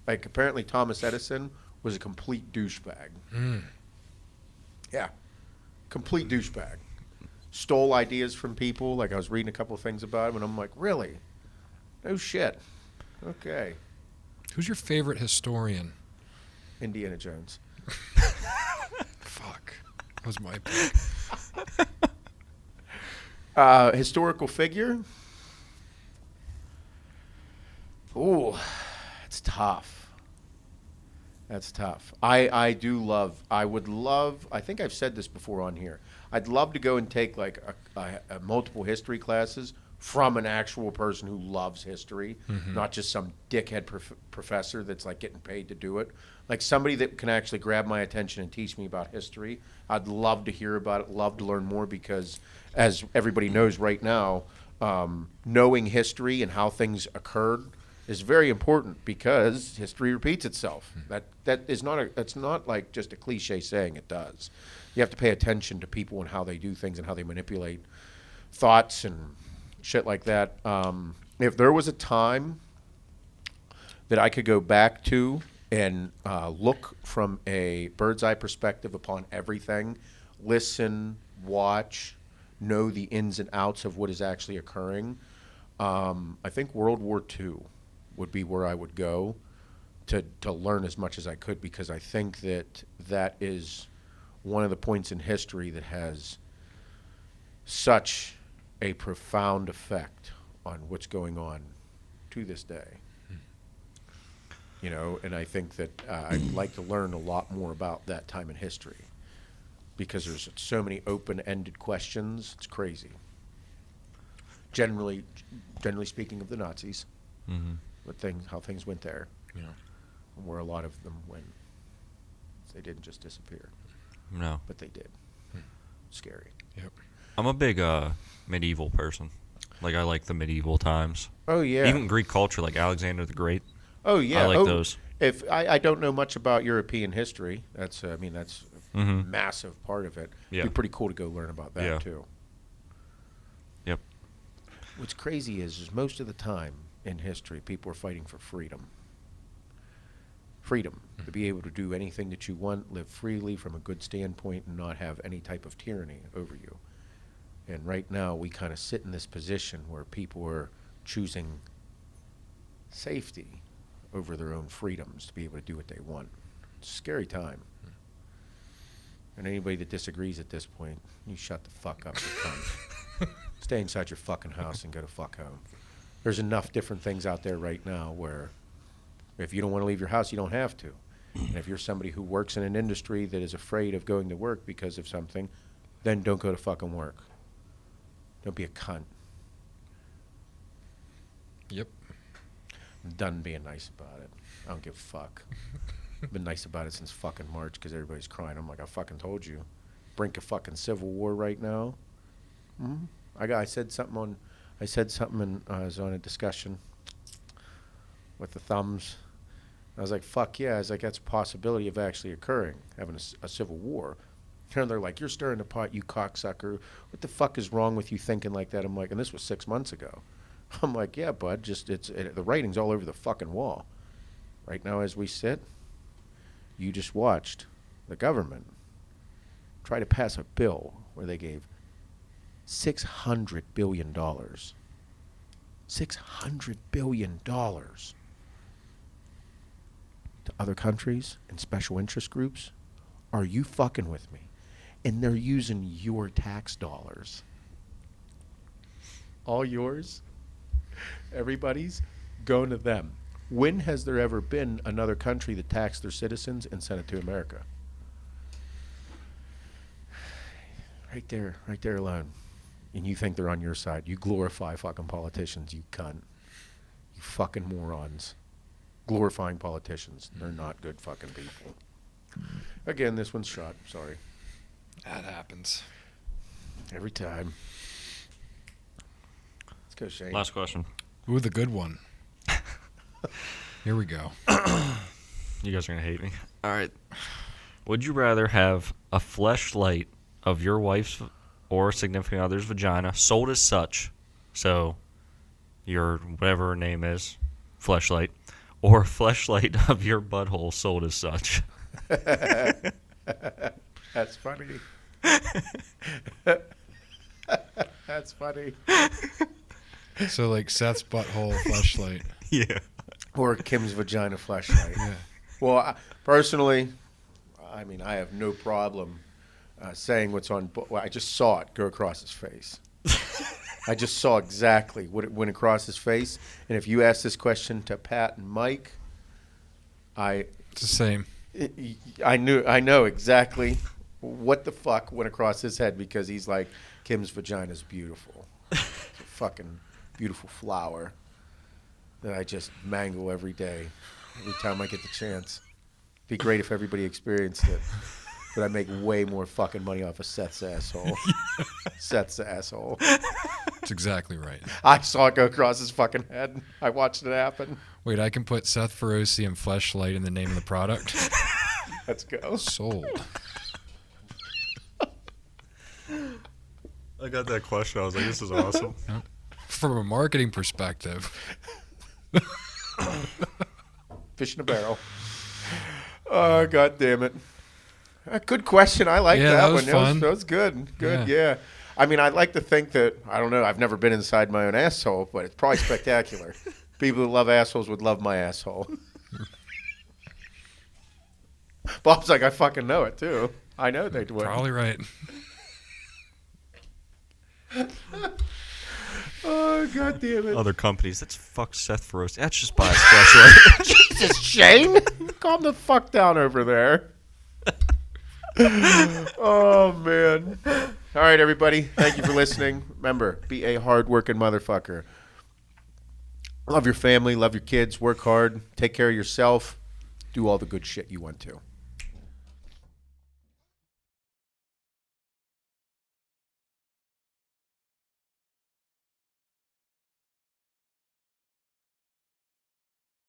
Like apparently Thomas Edison was a complete douchebag. Mm. Yeah. Complete douchebag. Stole ideas from people. Like I was reading a couple of things about him, and I'm like, really? No shit. Okay. Who's your favorite historian? Indiana Jones. Fuck. That was my pick. Historical figure? Ooh, it's tough. That's tough. I would love, I think I've said this before on here. I'd love to go and take like a multiple history classes from an actual person who loves history, not just some dickhead professor that's like getting paid to do it. Like somebody that can actually grab my attention and teach me about history. I'd love to hear about it, love to learn more, because as everybody knows right now, knowing history and how things occurred is very important, because history repeats itself. That's not like just a cliche saying it does. You have to pay attention to people and how they do things and how they manipulate thoughts and shit like that. If there was a time that I could go back to and look from a bird's eye perspective upon everything, listen, watch, know the ins and outs of what is actually occurring, I think World War II would be where I would go to learn as much as I could, because I think that is one of the points in history that has such a profound effect on what's going on to this day. You know, and I think that I'd like to learn a lot more about that time in history because there's so many open-ended questions. It's crazy. Generally speaking of the Nazis, how things went there, Yeah. and where a lot of them went. They didn't just disappear. No. But they did. Scary. Yep. I'm a big medieval person. Like, I like the medieval times. Oh, yeah. Even Greek culture, like Alexander the Great. Oh, yeah. I like those. If I don't know much about European history. That's a Mhm. massive part of it. Yeah. It'd be pretty cool to go learn about that, Yeah. too. Yep. What's crazy is most of the time in history, people are fighting for freedom. Freedom. To be able to do anything that you want, live freely from a good standpoint, and not have any type of tyranny over you. And right now, we kind of sit in this position where people are choosing safety over their own freedoms to be able to do what they want. It's a scary time. And anybody that disagrees at this point, you shut the fuck up, you cunt. Stay inside your fucking house and go to fuck home. There's enough different things out there right now where if you don't want to leave your house, you don't have to. And if you're somebody who works in an industry that is afraid of going to work because of something, then don't go to fucking work. Don't be a cunt. Yep. I'm done being nice about it. I don't give a fuck. I've been nice about it since fucking March because everybody's crying. I'm like, I fucking told you. Brink of fucking civil war right now. I said something and I was on a discussion with the thumbs. I was like, fuck yeah. I was like, that's a possibility of actually occurring, having a civil war. And they're like, you're stirring the pot, you cocksucker. What the fuck is wrong with you thinking like that? I'm like, and this was 6 months ago. I'm like, yeah, bud, the writing's all over the fucking wall. Right now as we sit, you just watched the government try to pass a bill where they gave $600 billion. $600 billion to other countries and special interest groups. Are you fucking with me? And they're using your tax dollars. All yours. Everybody's going to them. When has there ever been another country that taxed their citizens and sent it to America? Right there alone. And you think they're on your side. You glorify fucking politicians, you cunt. You fucking morons. Glorifying politicians. They're not good fucking people. Again, this one's shot. Sorry. That happens. Every time. Let's go, Shane. Last question. Ooh, the good one. Here we go. You guys are going to hate me. All right. Would you rather have a fleshlight of your wife's or significant other's vagina sold as such, so your whatever her name is, fleshlight, or a fleshlight of your butthole sold as such? That's funny. That's funny. So like Seth's butthole fleshlight. Yeah. Or Kim's vagina flashlight. Yeah. Well, personally, I mean, I have no problem saying what's on. Well, I just saw it go across his face. I just saw exactly what it went across his face. And if you ask this question to Pat and Mike, It's the same. I know exactly what the fuck went across his head because he's like, Kim's vagina's beautiful. It's a fucking beautiful flower that I just mangle every day, every time I get the chance. It'd be great if everybody experienced it. But I make way more fucking money off of Seth's asshole. Seth's asshole. That's exactly right. I saw it go across his fucking head. I watched it happen. Wait, I can put Seth Feroce and fleshlight in the name of the product? Let's go. Sold. I got that question. I was like, this is awesome. From a marketing perspective. Fish in a barrel. Oh, God damn it. Good question. I like Yeah, that that was one. fun. That was good. Good, yeah. I mean, I'd like to think that, I don't know, I've never been inside my own asshole, but it's probably spectacular. People who love assholes would love my asshole. Bob's like, I fucking know it, too. I know they would. Probably right. Oh, God damn it. Other companies. That's fuck Seth Feroce. That's just buy a flashlight. Jesus, Shane. Calm the fuck down over there. Oh, man. All right, everybody. Thank you for listening. Remember, be a hard-working motherfucker. Love your family. Love your kids. Work hard. Take care of yourself. Do all the good shit you want to.